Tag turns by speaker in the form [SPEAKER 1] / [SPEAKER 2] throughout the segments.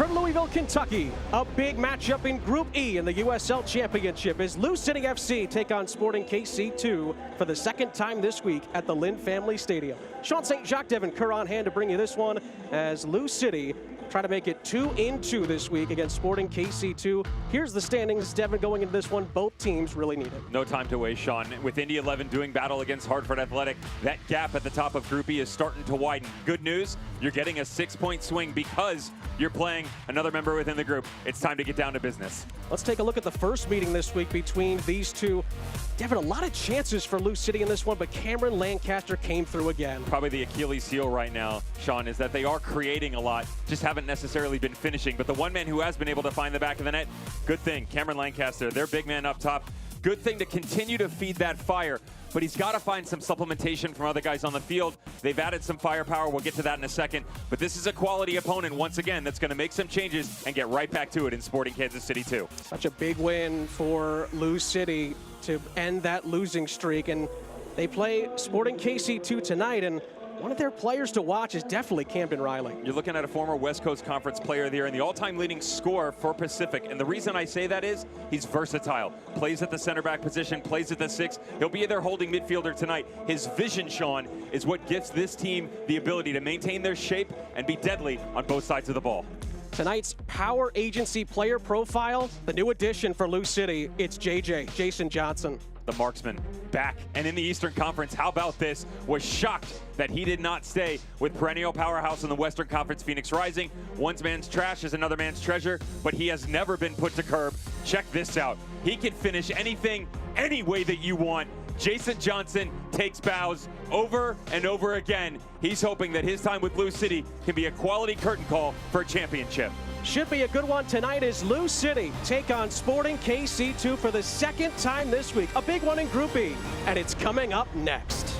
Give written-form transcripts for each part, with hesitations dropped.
[SPEAKER 1] From Louisville, Kentucky, a big matchup in Group E in the USL Championship as Lou City FC take on Sporting KC2 for the second time this week at the Lynn Family Stadium. Sean St. Jacques, Devin Kerr on hand to bring you this one as Lou City try to make it 2-2 this week against Sporting KC2. Here's the standings, Devin, going into this one. Both teams really need it.
[SPEAKER 2] No time to waste, Sean. With Indy 11 doing battle against Hartford Athletic, that gap at the top of Group E is starting to widen. Good news, you're getting a 6-point swing because you're playing another member within the group. It's time to get down to business.
[SPEAKER 1] Let's take a look at the first meeting this week between these two. Devin, a lot of chances for Lou City in this one, but Cameron Lancaster came through again.
[SPEAKER 2] Probably the Achilles heel right now, Sean, is that they are creating a lot, just haven't necessarily been finishing. But the one man who has been able to find the back of the net, good thing, Cameron Lancaster, their big man up top. Good thing to continue to feed that fire, but he's got to find some supplementation from other guys on the field. They've added some firepower. We'll get to that in a second. But this is a quality opponent, once again, that's going to make some changes and get right back to it in Sporting Kansas City 2.
[SPEAKER 1] Such a big win for Lou City to end that losing streak. And they play Sporting KC2 tonight, and one of their players to watch is definitely Camden Riley.
[SPEAKER 2] You're looking at a former West Coast Conference player of the year and the all-time leading scorer for Pacific. And the reason I say that is he's versatile. Plays at the center back position, plays at the 6. He'll be their holding midfielder tonight. His vision, Sean, is what gives this team the ability to maintain their shape and be deadly on both sides of the ball.
[SPEAKER 1] Tonight's Power Agency player profile, the new addition for Lou City, it's Jason Johnson.
[SPEAKER 2] The marksman back and in the Eastern Conference. How about this? Was shocked that he did not stay with perennial powerhouse in the Western Conference, Phoenix Rising. One man's trash is another man's treasure, but he has never been put to curb. Check this out. He can finish anything, any way that you want. Jason Johnson takes bows over and over again. He's hoping that his time with Lou City can be a quality curtain call for a championship.
[SPEAKER 1] Should be a good one tonight as Lou City take on Sporting KC2 for the second time this week. A big one in Group E, and it's coming up next.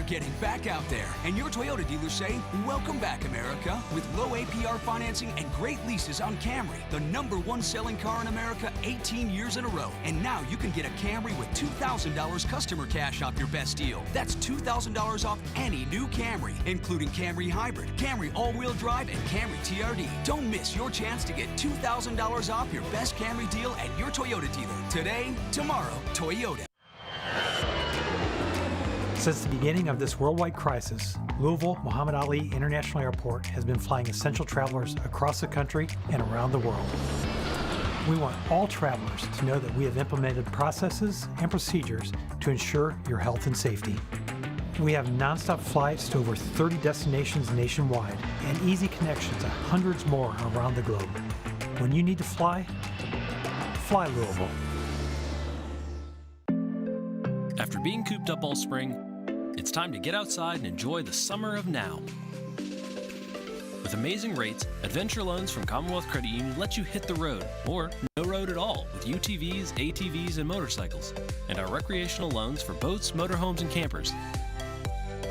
[SPEAKER 3] Getting back out there, and your Toyota dealers say, welcome back, America, with low APR financing and great leases on Camry, the #1 selling car in America 18 years in a row. And now you can get a Camry with $2,000 customer cash off your best deal. That's $2,000 off any new Camry, including Camry Hybrid, Camry All-Wheel Drive, and Camry TRD. Don't miss your chance to get $2,000 off your best Camry deal at your Toyota dealer. Today, tomorrow, Toyota.
[SPEAKER 4] Since the beginning of this worldwide crisis, Louisville Muhammad Ali International Airport has been flying essential travelers across the country and around the world. We want all travelers to know that we have implemented processes and procedures to ensure your health and safety. We have nonstop flights to over 30 destinations nationwide and easy connections to hundreds more around the globe. When you need to fly, fly Louisville.
[SPEAKER 5] After being cooped up all spring, it's time to get outside and enjoy the summer of now. With amazing rates, Adventure Loans from Commonwealth Credit Union let you hit the road, or no road at all, with UTVs, ATVs, and motorcycles, and our recreational loans for boats, motorhomes, and campers.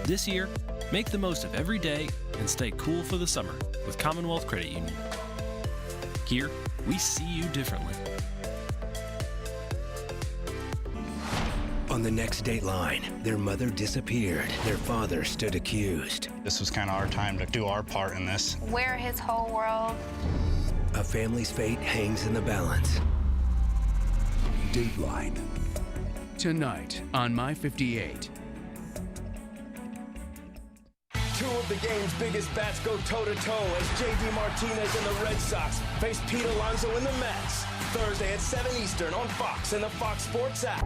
[SPEAKER 5] This year, make the most of every day and stay cool for the summer with Commonwealth Credit Union. Here, we see you differently.
[SPEAKER 6] On the next Dateline, their mother disappeared. Their father stood accused.
[SPEAKER 7] This was kind of our time to do our part in this.
[SPEAKER 8] We're his whole world.
[SPEAKER 6] A family's fate hangs in the balance.
[SPEAKER 9] Dateline. Tonight on My 58.
[SPEAKER 10] Two of the game's biggest bats go toe-to-toe as J.D. Martinez and the Red Sox face Pete Alonso and the Mets. Thursday at 7 Eastern on Fox and the Fox Sports app.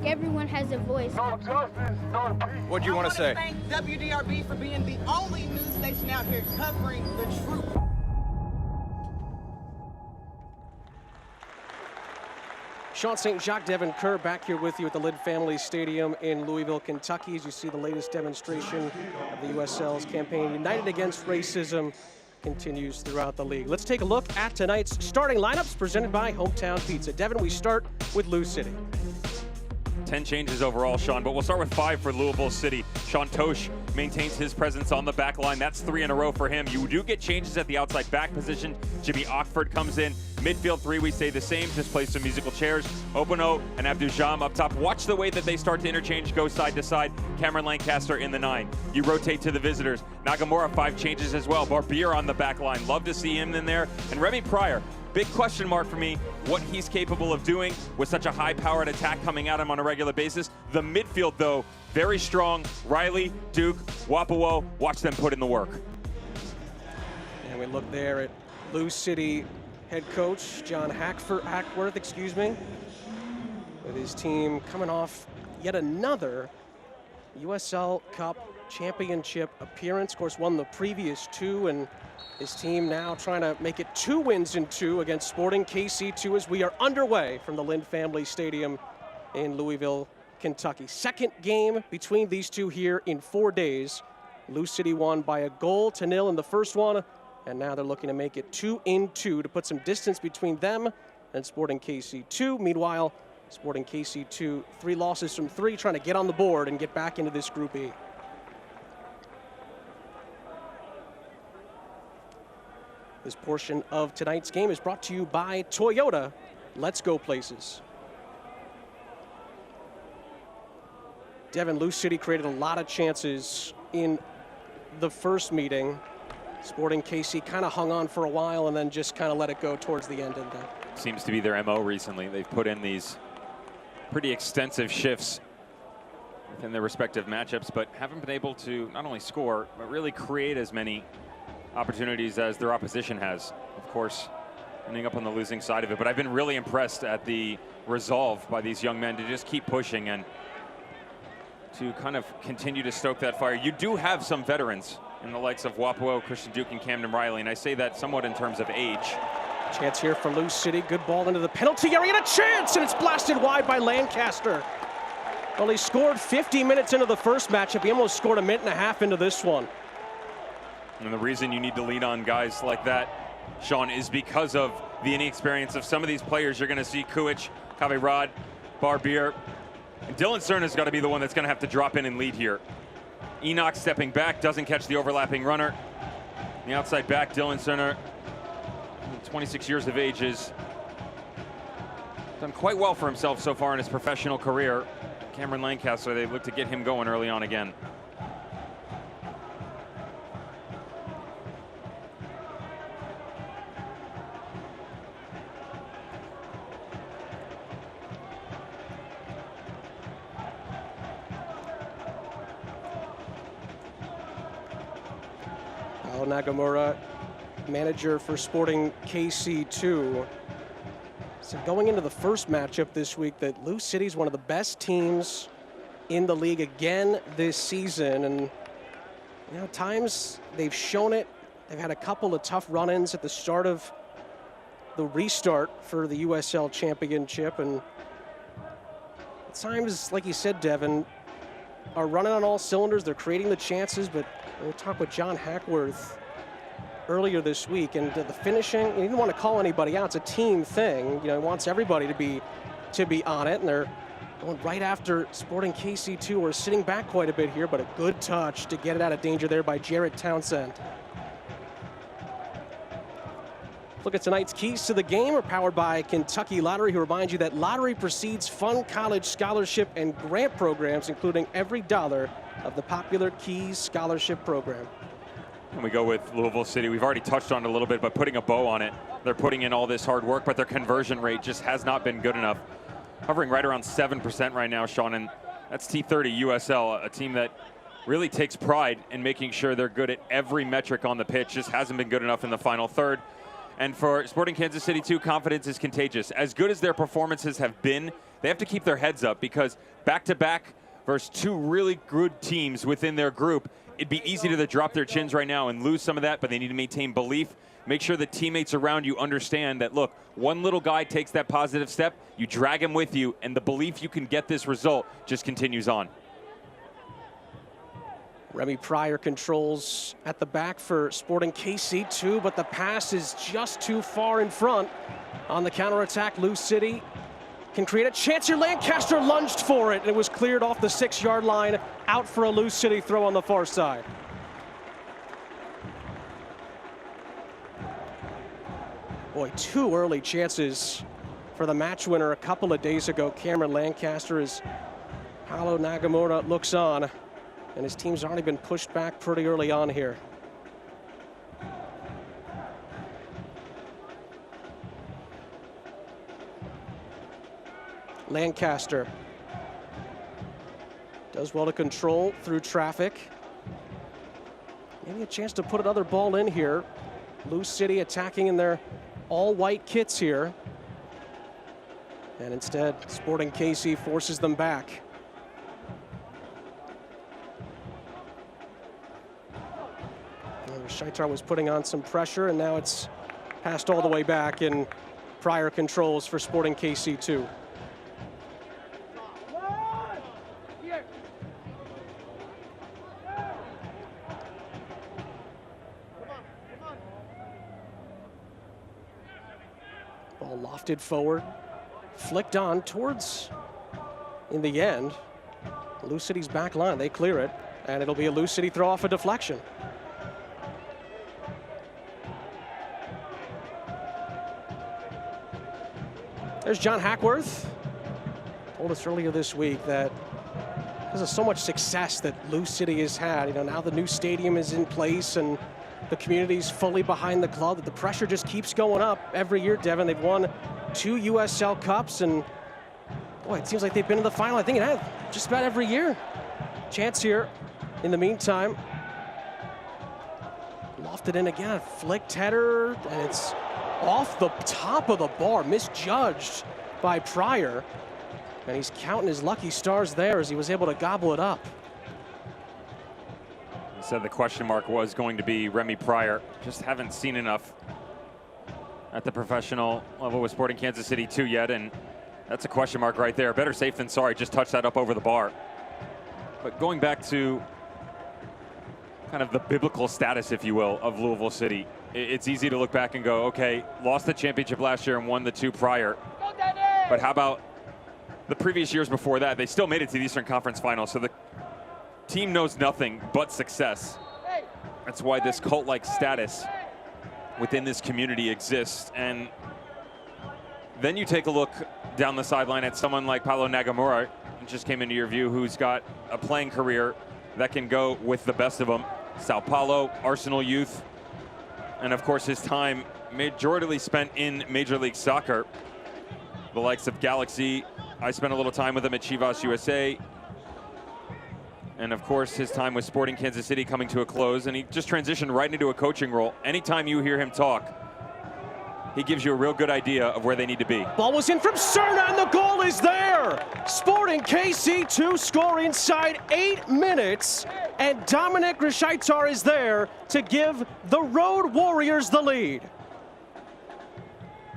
[SPEAKER 11] Everyone has a voice.
[SPEAKER 12] No justice, no peace.
[SPEAKER 13] What do you want to say?
[SPEAKER 14] I want to thank WDRB for being the only news station out here covering the truth.
[SPEAKER 1] Sean St. Jacques, Devin Kerr back here with you at the Lynn Family Stadium in Louisville, Kentucky, as you see the latest demonstration of the USL's campaign, United Against Racism, continues throughout the league. Let's take a look at tonight's starting lineups presented by Hometown Pizza. Devin, we start with Lou City.
[SPEAKER 2] 10 changes overall, Sean, but we'll start with 5 for Louisville City. Sean Tosh maintains his presence on the back line. That's 3 in a row for him. You do get changes at the outside back position. Jimmy Ockford comes in. Midfield 3, we stay the same. Just play some musical chairs. Openo and Abdujam up top. Watch the way that they start to interchange, go side to side. Cameron Lancaster in the 9. You rotate to the visitors. Nagamura, 5 changes as well. Barbier on the back line. Love to see him in there. And Remy Pryor. Big question mark for me, what he's capable of doing with such a high-powered attack coming at him on a regular basis. The midfield, though, very strong. Riley, Duke, Wapawo, watch them put in the work.
[SPEAKER 1] And we look there at Lou City head coach John Hackworth, with his team coming off yet another USL Cup championship appearance. Of course, won the previous 2, and his team now trying to make it 2 wins in 2 against Sporting KC2 as we are underway from the Lynn Family Stadium in Louisville, Kentucky. Second game between these two here in 4 days. Lou City won by 1-0 in the first one, and now they're looking to make it 2 in 2 to put some distance between them and Sporting KC2. Meanwhile, Sporting KC2, 3 losses from 3, trying to get on the board and get back into this Group E. This portion of tonight's game is brought to you by Toyota. Let's go places. Devin, Lou City created a lot of chances in the first meeting. Sporting KC kind of hung on for a while and then just kind of let it go towards the end.
[SPEAKER 2] Seems to be their MO recently. They've put in these pretty extensive shifts within their respective matchups, but haven't been able to not only score, but really create as many opportunities as their opposition has. Of course, ending up on the losing side of it, but I've been really impressed at the resolve by these young men to just keep pushing and to kind of continue to stoke that fire. You do have some veterans in the likes of Wapawo, Christian Duke, and Camden Riley, and I say that somewhat in terms of age.
[SPEAKER 1] Chance here for Lou City. Good ball into the penalty area, and a chance, and it's blasted wide by Lancaster. Well, he scored 50 minutes into the first matchup. He almost scored a minute and a half into this one.
[SPEAKER 2] And the reason you need to lean on guys like that, Sean, is because of the inexperience of some of these players. You're going to see Kuich, Kavirad, Barbier. And Dylan Cerna's got to be the one that's going to have to drop in and lead here. Enoch stepping back, doesn't catch the overlapping runner. The outside back, Dylan Cerna, 26 years of age, has done quite well for himself so far in his professional career. Cameron Lancaster, they look to get him going early on again.
[SPEAKER 1] Nagamura, manager for Sporting KC2. So going into the first matchup this week, that Lou City's one of the best teams in the league again this season. And you know, times they've shown it. They've had a couple of tough run-ins at the start of the restart for the USL Championship. And at times, like you said, Devin, are running on all cylinders. They're creating the chances, but we'll talk with John Hackworth earlier this week, and the finishing, he didn't want to call anybody out. It's a team thing. You know, he wants everybody to be on it, and they're going right after Sporting KC2. We're sitting back quite a bit here, but a good touch to get it out of danger there by Jarrett Townsend. Look at tonight's keys to the game are powered by Kentucky Lottery, who reminds you that lottery precedes fun college scholarship and grant programs, including every dollar of the popular Keys Scholarship Program.
[SPEAKER 2] And we go with Louisville City. We've already touched on it a little bit, but putting a bow on it. They're putting in all this hard work, but their conversion rate just has not been good enough. Hovering right around 7% right now, Sean, and that's T30 USL, a team that really takes pride in making sure they're good at every metric on the pitch. Just hasn't been good enough in the final third. And for Sporting Kansas City, too, confidence is contagious. As good as their performances have been, they have to keep their heads up, because back-to-back versus 2 really good teams within their group, it'd be easy to drop their chins right now and lose some of that, but they need to maintain belief. Make sure the teammates around you understand that, look, one little guy takes that positive step, you drag him with you, and the belief you can get this result just continues on.
[SPEAKER 1] Remy Pryor controls at the back for Sporting KC2, but the pass is just too far in front. On the counterattack, Lou City can create a chance here. Lancaster lunged for it, and it was cleared off the 6-yard line, out for a Lou City throw on the far side. Boy, 2 early chances for the match winner a couple of days ago. Cameron Lancaster, as Paulo Nagamura looks on, and his team's already been pushed back pretty early on here. Lancaster does well to control through traffic. Maybe a chance to put another ball in here. Lou City attacking in their all-white kits here. And instead, Sporting KC forces them back. Shaitar was putting on some pressure, and now it's passed all the way back, and Pryor controls for Sporting KC2. Ball lofted forward, flicked on towards, in the end, Lou City's back line. They clear it, and it'll be a Lou City throw off a deflection. There's John Hackworth. Told us earlier this week that because of so much success that Lou City has had, now the new stadium is in place and the community's fully behind the club, that the pressure just keeps going up every year, Devin. They've won 2 USL Cups, and boy, it seems like they've been in the final, I think, just about every year. Chance here in the meantime. Lofted in again, flicked header, and it's off the top of the bar, misjudged by Pryor. And he's counting his lucky stars there as he was able to gobble it up.
[SPEAKER 2] He said the question mark was going to be Remy Pryor. Just haven't seen enough at the professional level with Sporting Kansas City 2 yet, and that's a question mark right there. Better safe than sorry, just touch that up over the bar. But going back to kind of the biblical status, if you will, of Louisville City, it's easy to look back and go, okay, lost the championship last year and won the 2 prior. But how about the previous years before that? They still made it to the Eastern Conference Final, so the team knows nothing but success. That's why this cult-like status within this community exists. And then you take a look down the sideline at someone like Paulo Nagamura, who just came into your view, who's got a playing career that can go with the best of them. Sao Paulo, Arsenal Youth, and of course his time majorly spent in Major League Soccer. The likes of Galaxy, I spent a little time with him at Chivas USA. And of course his time with Sporting Kansas City coming to a close, and he just transitioned right into a coaching role. Anytime you hear him talk, he gives you a real good idea of where they need to be.
[SPEAKER 1] Ball was in from Cerna, and the goal is there. Sporting KC2 score inside 8 minutes, and Dominic Shaitar is there to give the Road Warriors the lead.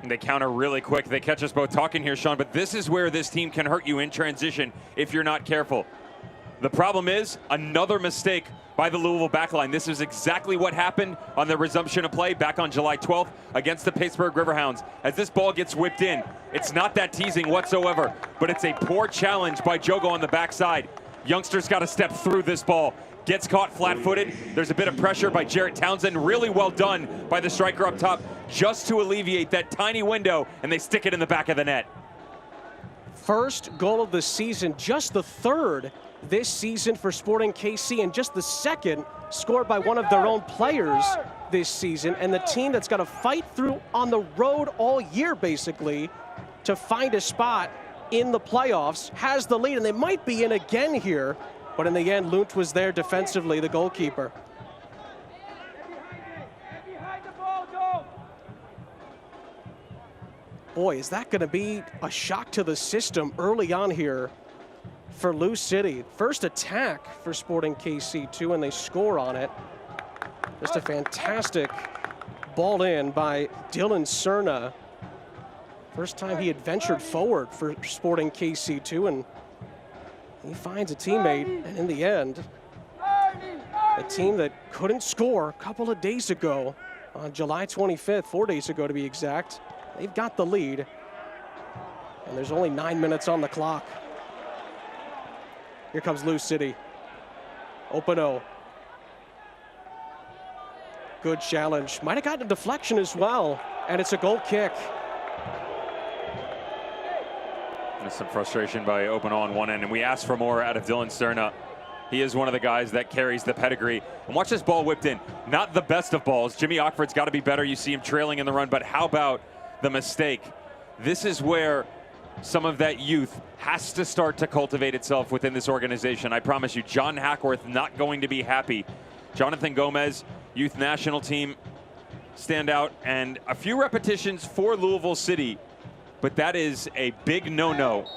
[SPEAKER 2] And they counter really quick. They catch us both talking here, Sean, but this is where this team can hurt you in transition if you're not careful. The problem is another mistake by the Louisville backline. This is exactly what happened on the resumption of play back on July 12th against the Pittsburgh Riverhounds. As this ball gets whipped in, it's not that teasing whatsoever, but it's a poor challenge by Jogo on the backside. Youngster's got to step through this ball. Gets caught flat-footed. There's a bit of pressure by Jarrett Townsend. Really well done by the striker up top just to alleviate that tiny window, and they stick it in the back of the net.
[SPEAKER 1] First goal of the season, just the 3rd this season for Sporting KC, and just the 2nd scored by one of their own players this season, and the team that's got to fight through on the road all year basically to find a spot in the playoffs has the lead, and they might be in again here, but in the end Lunt was there defensively, the goalkeeper. Boy, is that going to be a shock to the system early on here for Lou City. First attack for Sporting KC2, and they score on it. Just a fantastic ball in by Dylan Cerna. First time he had ventured forward for Sporting KC2, and he finds a teammate, and in the end, A team that couldn't score a couple of days ago, on July 25th, 4 days ago to be exact. They've got the lead, and there's only 9 minutes on the clock. Here comes Lou City. Open O. Good challenge. Might have gotten a deflection as well, and it's a goal kick.
[SPEAKER 2] There's some frustration by Open O on one end, and we asked for more out of Dylan Sterna. He is one of the guys that carries the pedigree. And watch this ball whipped in. Not the best of balls. Jimmy Ockford's got to be better. You see him trailing in the run, but how about the mistake? This is where some of that youth has to start to cultivate itself within this organization. I promise you, John Hackworth not going to be happy. Jonathan Gomez, youth national team standout, and a few repetitions for Louisville City, but that is a big no-no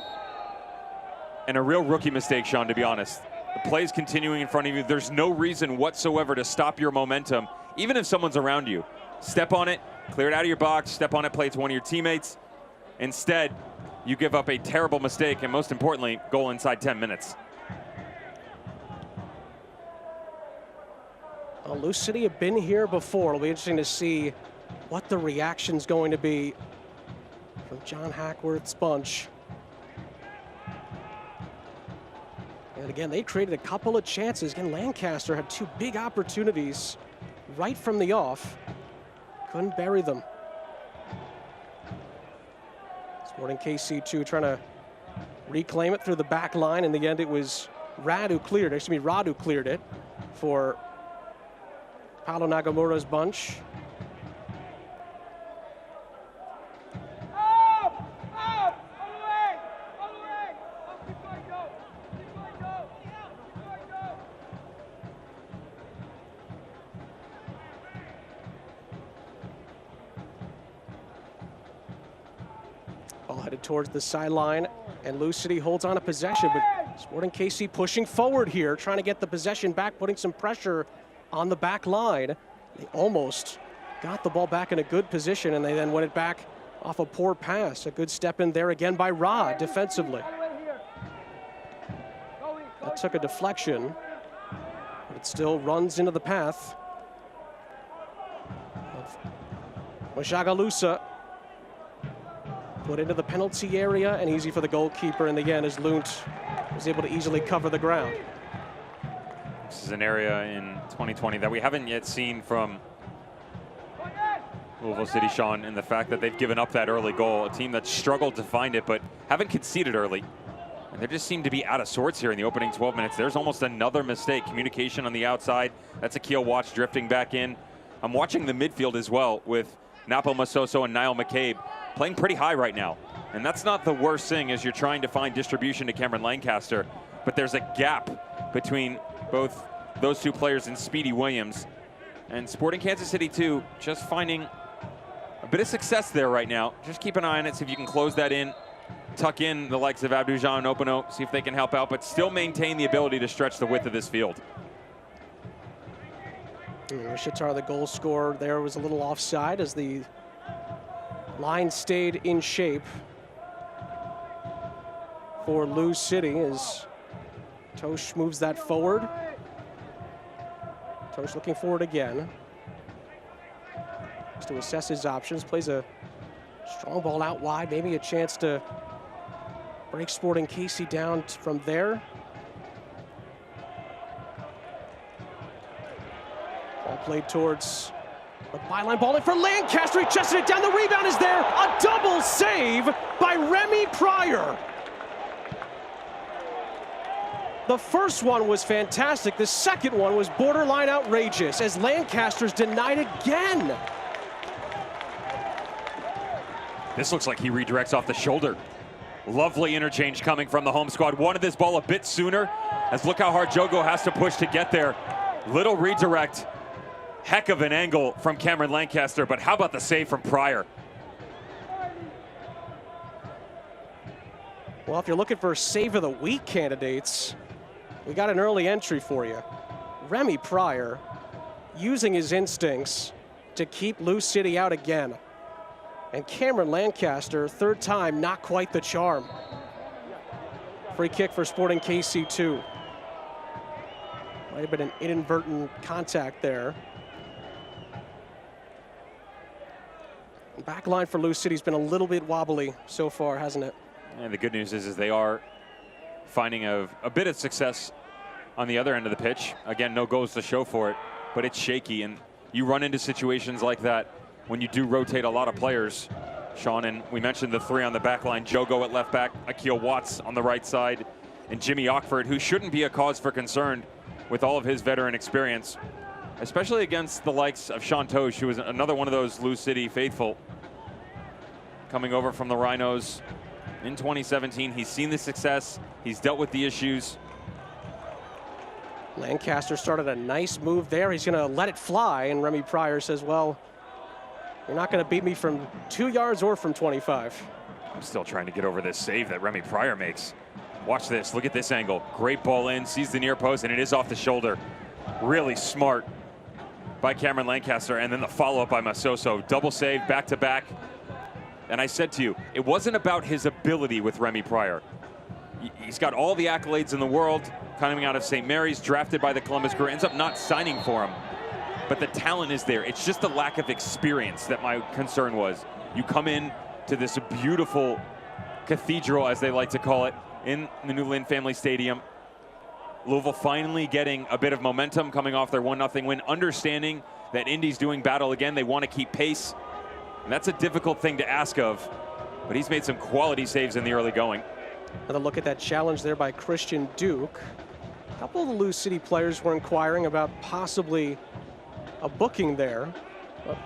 [SPEAKER 2] and a real rookie mistake, Sean, to be honest. The play's continuing in front of you. There's no reason whatsoever to stop your momentum, even if someone's around you. Step on it, clear it out of your box, step on it, play it to one of your teammates. Instead, you give up a terrible mistake, and most importantly, goal inside 10 minutes.
[SPEAKER 1] Well, Lou City have been here before. It'll be interesting to see what the reaction's going to be from John Hackworth's bunch. And again, they created a couple of chances. Again, Lancaster had two big opportunities right from the off. Couldn't bury them. Sporting KC2 trying to reclaim it through the back line. In the end, it was Rod who cleared it for Paulo Nagamura's bunch. Ball headed towards the sideline, and Lou City holds on to possession, but Sporting KC pushing forward here, trying to get the possession back, putting some pressure on the back line. They almost got the ball back in a good position, and they then won it back off a poor pass. A good step in there again by Rod defensively. That took a deflection, but it still runs into the path of Mashagalusa. Put into the penalty area, and easy for the goalkeeper in the end as Lunt was able to easily cover the ground.
[SPEAKER 2] This is an area in 2020 that we haven't yet seen from Louisville City, Sean, in the fact that they've given up that early goal. A team that struggled to find it, but haven't conceded early. And they just seem to be out of sorts here in the opening 12 minutes. There's almost another mistake. Communication on the outside. That's a Keel watch drifting back in. I'm watching the midfield as well with Napo Masoso and Niall McCabe playing pretty high right now. And that's not the worst thing as you're trying to find distribution to Cameron Lancaster. But there's a gap between both those two players and Speedy Williams. And Sporting Kansas City, too, just finding a bit of success there right now. Just keep an eye on it, see if you can close that in, tuck in the likes of Abdoujan and Openo, see if they can help out, but still maintain the ability to stretch the width of this field.
[SPEAKER 1] Rishitar, the goal scorer there, was a little offside as the line stayed in shape for Lou City as Tosh moves that forward. Tosh looking forward again. Just to assess his options, plays a strong ball out wide, maybe a chance to break Sporting KC down from there. Ball played towards the byline, ball in for Lancaster, he chested it down, the rebound is there, a double save by Remy Pryor. The first one was fantastic, the second one was borderline outrageous as Lancaster's denied again.
[SPEAKER 2] This looks like he redirects off the shoulder. Lovely interchange coming from the home squad. Wanted this ball a bit sooner, as look how hard Jogo has to push to get there. Little redirect. Heck of an angle from Cameron Lancaster, but how about the save from Pryor?
[SPEAKER 1] Well, if you're looking for save of the week candidates, we got an early entry for you. Remy Pryor using his instincts to keep Lou City out again. And Cameron Lancaster, third time, not quite the charm. Free kick for Sporting KC2. Might have been an inadvertent contact there. Back line for Lou City's been a little bit wobbly so far, hasn't it?
[SPEAKER 2] And the good news is they are finding a bit of success on the other end of the pitch. Again, no goals to show for it, but it's shaky, and you run into situations like that when you do rotate a lot of players, Sean, and we mentioned the three on the back line: Jogo at left back, Akil Watts on the right side, and Jimmy Ockford, who shouldn't be a cause for concern with all of his veteran experience, especially against the likes of Sean Tosh, who is another one of those Lou City faithful coming over from the Rhinos in 2017. He's seen the success, he's dealt with the issues.
[SPEAKER 1] Lancaster started a nice move there. He's going to let it fly, and Remy Pryor says, well, you're not going to beat me from 2 yards or from 25.
[SPEAKER 2] I'm still trying to get over this save that Remy Pryor makes. Watch this, look at this angle. Great ball in, sees the near post, and it is off the shoulder. Really smart by Cameron Lancaster, and then the follow-up by Masoso. Double save, back-to-back. And I said to you, it wasn't about his ability with Remy Pryor. He's got all the accolades in the world, coming out of St. Mary's, drafted by the Columbus Crew, ends up not signing for him. But the talent is there. It's just the lack of experience that my concern was. You come in to this beautiful cathedral, as they like to call it, in the new Lynn Family Stadium. Louisville finally getting a bit of momentum coming off their 1-0 win, understanding that Indy's doing battle again. They want to keep pace. And that's a difficult thing to ask of, but he's made some quality saves in the early going.
[SPEAKER 1] Another look at that challenge there by Christian Duke. A couple of the Lou City players were inquiring about possibly a booking there. But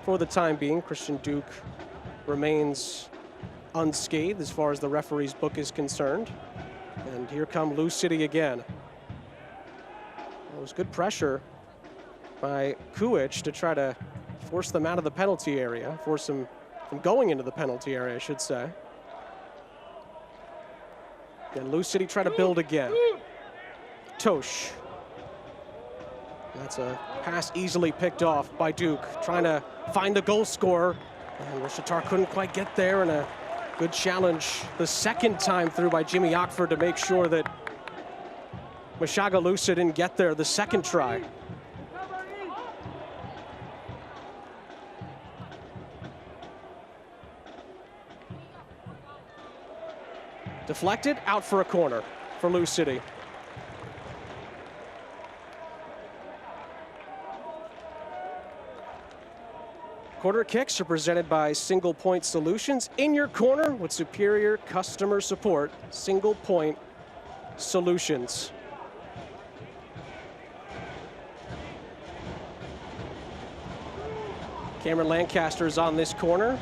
[SPEAKER 1] for the time being, Christian Duke remains unscathed as far as the referee's book is concerned. And here come Lou City again. It was good pressure by Kuich to try to force them out of the penalty area, force them from going into the penalty area, I should say. And Lou City try to build again. Tosh. That's a pass easily picked off by Duke, trying to find the goal scorer. And Rishatar couldn't quite get there, and a good challenge the second time through by Jimmy Ockford to make sure that Mashagalusa didn't get there the second try. Deflected, out for a corner for Lou City. Corner kicks are presented by Single Point Solutions. In your corner with superior customer support. Single Point Solutions. Cameron Lancaster is on this corner.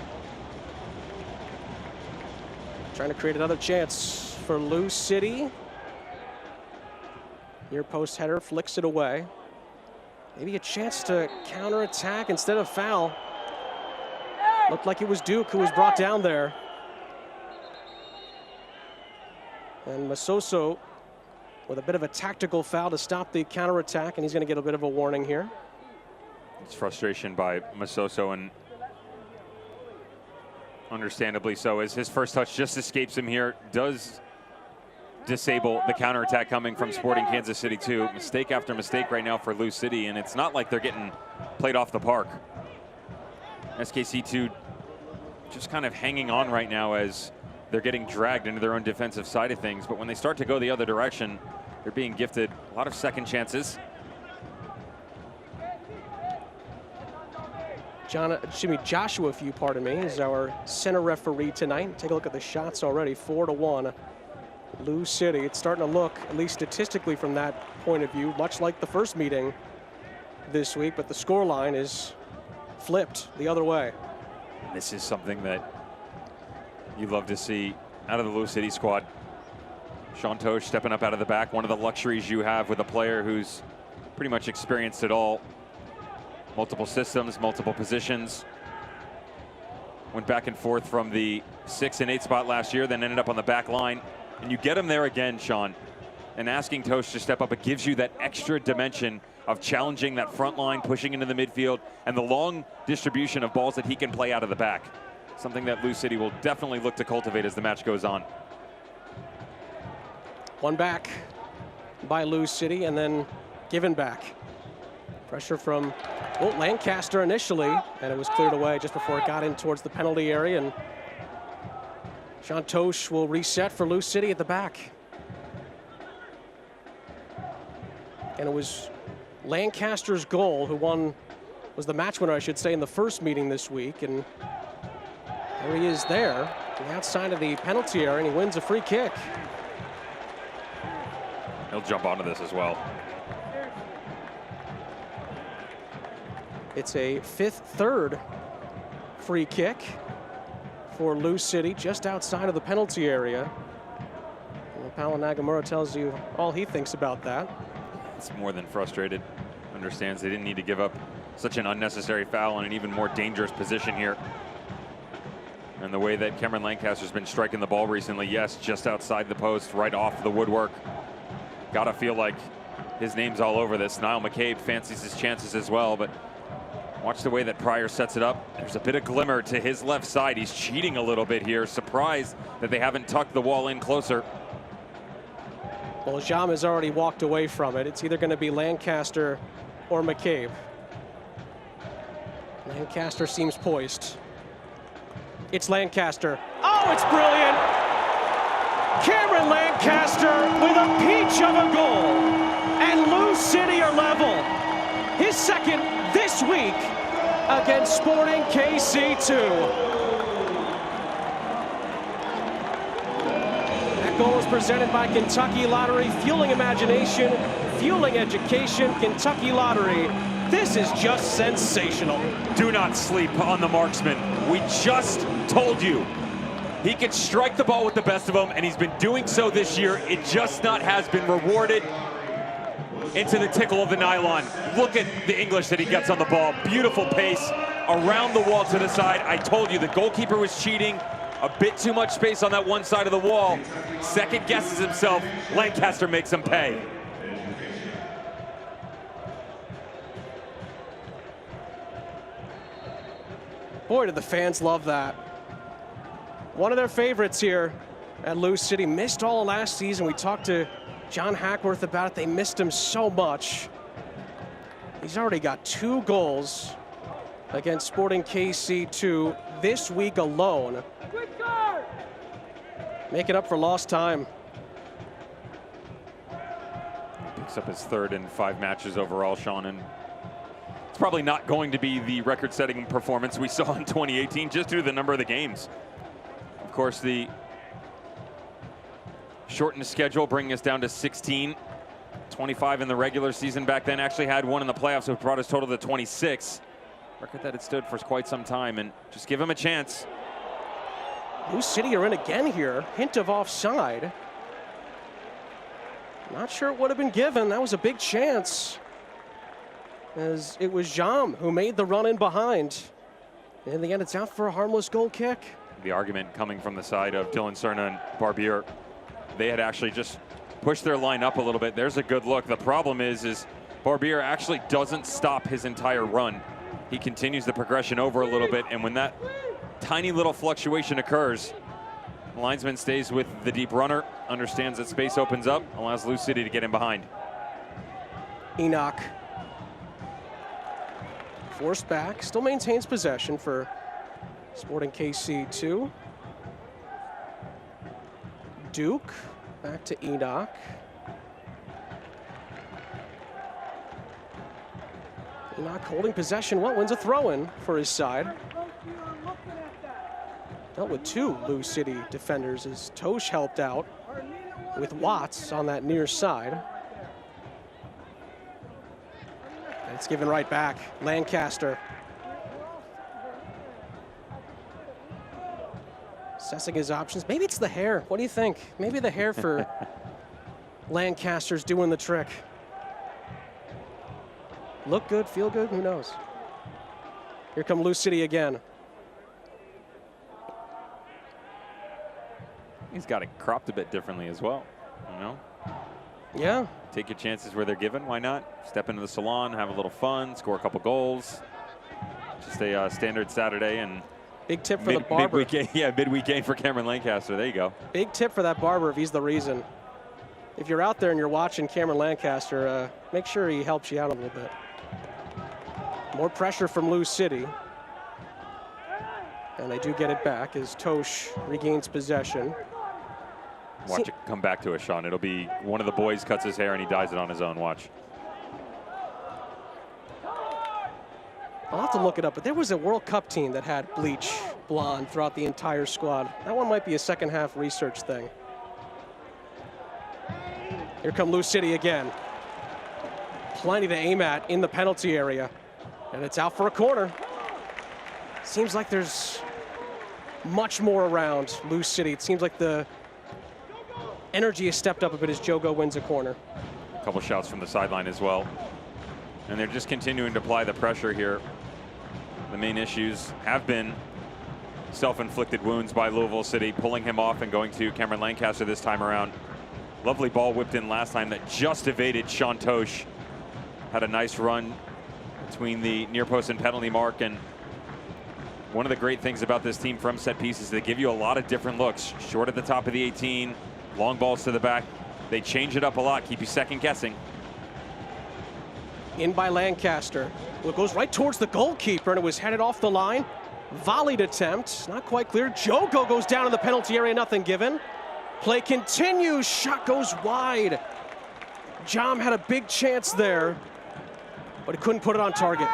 [SPEAKER 1] Trying to create another chance for Lou City. Near post header, flicks it away. Maybe a chance to counterattack instead of foul. Looked like it was Duke who was brought down there. And Masoso with a bit of a tactical foul to stop the counterattack, and he's going to get a bit of a warning here.
[SPEAKER 2] It's frustration by Masoso, and understandably so, as his first touch just escapes him here. Does disable the counterattack coming from Sporting Kansas City too. Mistake after mistake right now for Lou City, and it's not like they're getting played off the park. SKC2 just kind of hanging on right now as they're getting dragged into their own defensive side of things, but when they start to go the other direction, they're being gifted a lot of second chances.
[SPEAKER 1] Joshua, if you pardon me, is our center referee tonight. Take a look at the shots already, 4-1. Lou City, it's starting to look, at least statistically from that point of view, much like the first meeting this week, but the scoreline is flipped the other way.
[SPEAKER 2] This is something that you love to see out of the Lou City squad. Sean Tosh stepping up out of the back, one of the luxuries you have with a player who's pretty much experienced it all. Multiple systems, multiple positions. Went back and forth from the 6 and 8 spot last year, then ended up on the back line. And you get him there again, Sean. And asking Tosh to step up, it gives you that extra dimension of challenging that front line, pushing into the midfield, and the long distribution of balls that he can play out of the back. Something that Lou City will definitely look to cultivate as the match goes on.
[SPEAKER 1] One back. by Lou City and then given back. Pressure from Lancaster initially, and it was cleared away just before it got in towards the penalty area. And Sean Tosh will reset for Lou City at the back. And it was Lancaster's goal was the match winner, I should say, in the first meeting this week. And there he is there, on the outside of the penalty area, and he wins a free kick.
[SPEAKER 2] He'll jump onto this as well.
[SPEAKER 1] It's a third free kick for Lou City, just outside of the penalty area. And Paolo Nagamura tells you all he thinks about that.
[SPEAKER 2] It's more than frustrated. Understands they didn't need to give up such an unnecessary foul in an even more dangerous position here. And the way that Cameron Lancaster's been striking the ball recently, yes, just outside the post, right off the woodwork. Gotta feel like his name's all over this. Niall McCabe fancies his chances as well, but watch the way that Pryor sets it up. There's a bit of glimmer to his left side. He's cheating a little bit here. Surprised that they haven't tucked the wall in closer.
[SPEAKER 1] Well, Jam has already walked away from it. It's either going to be Lancaster or McCabe. Lancaster seems poised. It's Lancaster. Oh, it's brilliant! Cameron Lancaster with a peach of a goal. And Lou City are level. His second this week against Sporting KC2. That goal is presented by Kentucky Lottery, fueling imagination, fueling education. Kentucky Lottery, this is just sensational.
[SPEAKER 2] Do not sleep on the marksman. We just told you he can strike the ball with the best of them, and he's been doing so this year. It just has been rewarded into the tickle of the nylon. Look at the English that he gets on the ball. Beautiful pace around the wall to the side. I told you the goalkeeper was cheating. A bit too much space on that one side of the wall. Second guesses himself. Lancaster makes him pay.
[SPEAKER 1] Boy, did the fans love that. One of their favorites here at Lou City. Missed all last season. We talked to John Hackworth about it. They missed him so much. He's already got 2 goals against Sporting KC2 this week alone. Making up for lost time.
[SPEAKER 2] Picks up his 3rd in 5 matches overall, Sean, and it's probably not going to be the record-setting performance we saw in 2018 just due to the number of the games. Of course, the shortened schedule bringing us down to 16. 25 in the regular season back then. Actually had 1 in the playoffs, which brought us total to 26. Record that it stood for quite some time, and just give him a chance.
[SPEAKER 1] Lou City are in again here. Hint of offside. Not sure it would have been given. That was a big chance, as it was Jam who made the run in behind. In the end, it's out for a harmless goal kick.
[SPEAKER 2] The argument coming from the side of Dylan Cerna and Barbier. They had actually just pushed their line up a little bit. There's a good look. The problem is Barbier actually doesn't stop his entire run. He continues the progression over a little bit, and when that tiny little fluctuation occurs, the linesman stays with the deep runner, understands that space opens up, allows Lou City to get in behind.
[SPEAKER 1] Enoch forced back, still maintains possession for Sporting KC2. Duke back to Enoch. Enoch holding possession. Wins a throw-in for his side. Dealt with 2 Lou City defenders as Tosh helped out with Watts on that near side. And it's given right back. Lancaster. Assessing his options. Maybe it's the hair. What do you think? Maybe the hair for Lancaster's doing the trick. Look good, feel good, who knows? Here come Lou City again.
[SPEAKER 2] He's got it cropped a bit differently as well, you know?
[SPEAKER 1] Yeah.
[SPEAKER 2] Take your chances where they're given, why not? Step into the salon, have a little fun, score a couple goals. Just a standard Saturday, and
[SPEAKER 1] big tip for the barber.
[SPEAKER 2] Midweek game for Cameron Lancaster, there you go.
[SPEAKER 1] Big tip for that barber if he's the reason. if you're out there and you're watching Cameron Lancaster, make sure he helps you out a little bit. More pressure from Lou City. And they do get it back as Tosh regains possession.
[SPEAKER 2] Watch it come back to us, Sean. It'll be one of the boys cuts his hair and he dyes it on his own. Watch.
[SPEAKER 1] I'll have to look it up, but there was a World Cup team that had bleach blonde throughout the entire squad. That one might be a second half research thing. Here come Lou City again. Plenty to aim at in the penalty area. And it's out for a corner. Seems like there's much more around Lou City. It seems like the energy has stepped up a bit as Jogo wins a corner.
[SPEAKER 2] A couple shots from the sideline as well. And they're just continuing to apply the pressure here. The main issues have been self-inflicted wounds by Louisville City, pulling him off and going to Cameron Lancaster this time around. Lovely ball whipped in last time that just evaded Sean Tosh. Had a nice run between the near post and penalty mark. And one of the great things about this team from set pieces is they give you a lot of different looks. Short at the top of the 18, long balls to the back. They change it up a lot, keep you second guessing.
[SPEAKER 1] In by Lancaster. Well, it goes right towards the goalkeeper, and it was headed off the line. Volleyed attempt, not quite clear. Jogo goes down in the penalty area, nothing given. Play continues, shot goes wide. Jam had a big chance there, but he couldn't put it on target.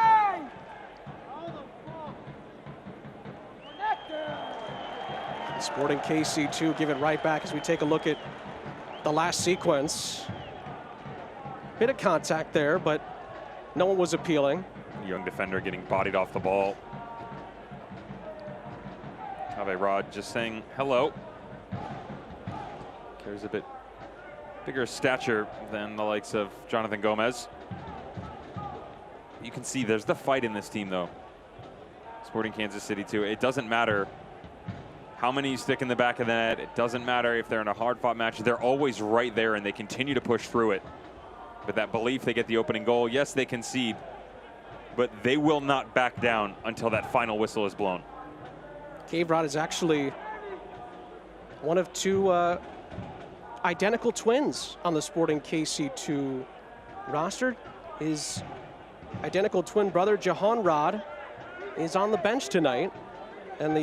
[SPEAKER 1] Sporting KC2 give it right back as we take a look at the last sequence. Bit of contact there, but no one was appealing.
[SPEAKER 2] Young defender getting bodied off the ball. Kave Rod just saying hello. Carries a bit bigger stature than the likes of Jonathan Gomez. You can see there's the fight in this team though. Sporting Kansas City too. It doesn't matter how many you stick in the back of the net. It doesn't matter if they're in a hard-fought match. They're always right there and they continue to push through it. But that belief they get the opening goal, yes, they concede, but they will not back down until that final whistle is blown.
[SPEAKER 1] Cave Rod is actually one of two identical twins on the Sporting KC2 roster. His identical twin brother, Jahan Rod, is on the bench tonight. And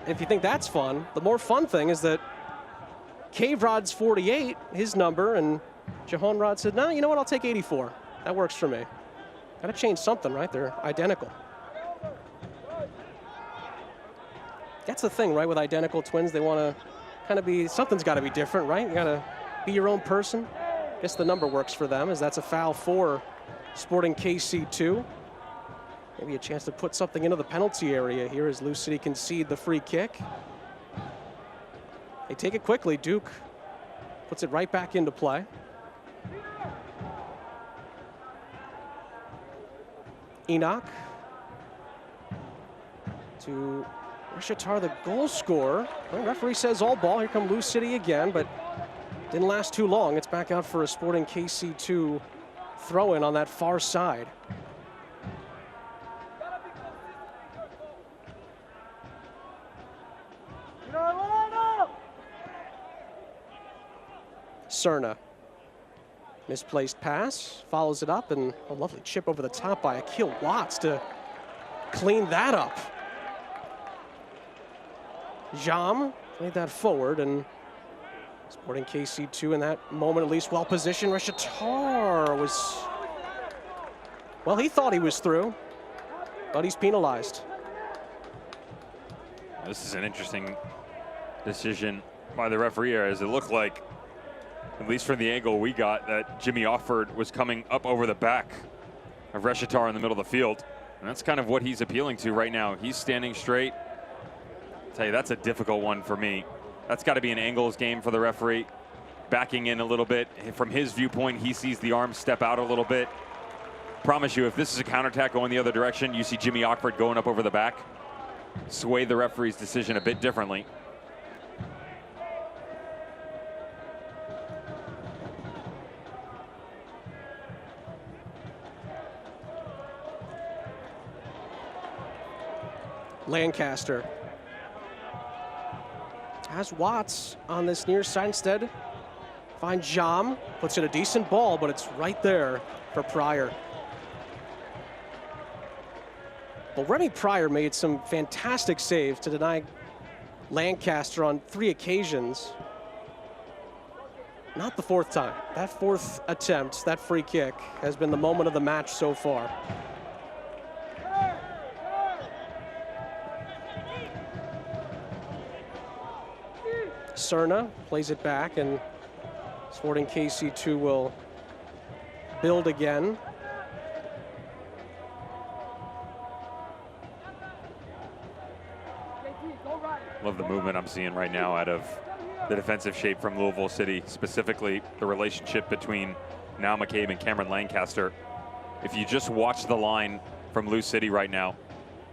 [SPEAKER 1] if you think that's fun, the more fun thing is that Cave Rod's 48, his number, and Jahan Rod said, no, you know what, I'll take 84. That works for me. Gotta change something, right? They're identical. That's the thing, right, with identical twins. They want to kind of be, something's got to be different, right? You got to be your own person. Guess the number works for them, as that's a foul for Sporting KC2. Maybe a chance to put something into the penalty area here as Lou City concede the free kick. They take it quickly. Duke puts it right back into play. Enoch to Rishatar, the goal scorer. The referee says all ball. Here come Lou City again, but didn't last too long. It's back out for a Sporting KC2 throw-in on that far side. Cerna. Misplaced pass, follows it up, and a lovely chip over the top by Akil Watts to clean that up. Jam played that forward, and Sporting KC2 in that moment at least well positioned. Rishatar was, well, he thought he was through, but he's penalized.
[SPEAKER 2] This is an interesting decision by the referee here, as it looked like, at least from the angle we got, that Jimmy Offord was coming up over the back of Rishatar in the middle of the field. And that's kind of what he's appealing to right now. He's standing straight. I'll tell you, that's a difficult one for me. That's got to be an angles game for the referee. Backing in a little bit. From his viewpoint, he sees the arm step out a little bit. Promise you, if this is a counterattack going the other direction, you see Jimmy Offord going up over the back. Sway the referee's decision a bit differently.
[SPEAKER 1] Lancaster has Watts on this near side instead. Finds Jam, puts in a decent ball, but it's right there for Pryor. Well, Remy Pryor made some fantastic saves to deny Lancaster on 3 occasions. Not the 4th time. That 4th attempt, that free kick, has been the moment of the match so far. Cerna plays it back, and Sporting KC2 will build again.
[SPEAKER 2] Love the movement I'm seeing right now out of the defensive shape from Louisville City, specifically the relationship between Now McCabe and Cameron Lancaster. If you just watch the line from Lou City right now,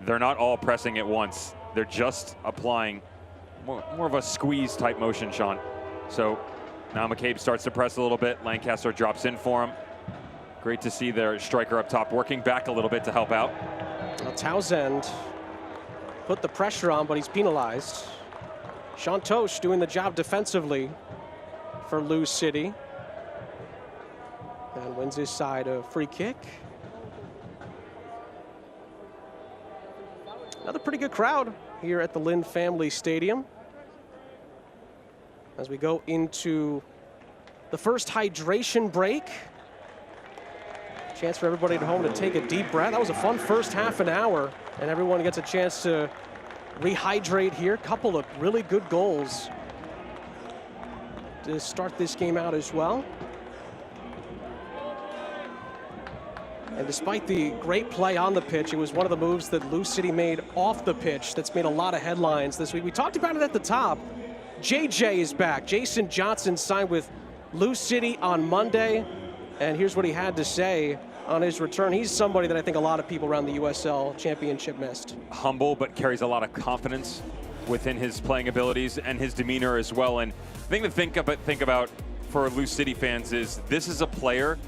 [SPEAKER 2] they're not all pressing at once. They're just applying more of a squeeze type motion, Sean. So now McCabe starts to press a little bit. Lancaster drops in for him. Great to see their striker up top working back a little bit to help out.
[SPEAKER 1] Well, Townsend put the pressure on, but he's penalized. Chantosh doing the job defensively for Lou City. And wins his side a free kick. Another pretty good crowd here at the Lynn Family Stadium. As we go into the first hydration break. Chance for everybody at home to take a deep breath. That was a fun first half an hour, and everyone gets a chance to rehydrate here. Couple of really good goals to start this game out as well. And despite the great play on the pitch, it was one of the moves that Lou City made off the pitch that's made a lot of headlines this week. We talked about it at the top. JJ is back. Jason Johnson signed with Lou City on Monday, and here's what he had to say on his return. He's somebody that I think a lot of people around the USL Championship missed.
[SPEAKER 2] Humble, but carries a lot of confidence within his playing abilities and his demeanor as well. And the thing to think about for Lou City fans is this is a player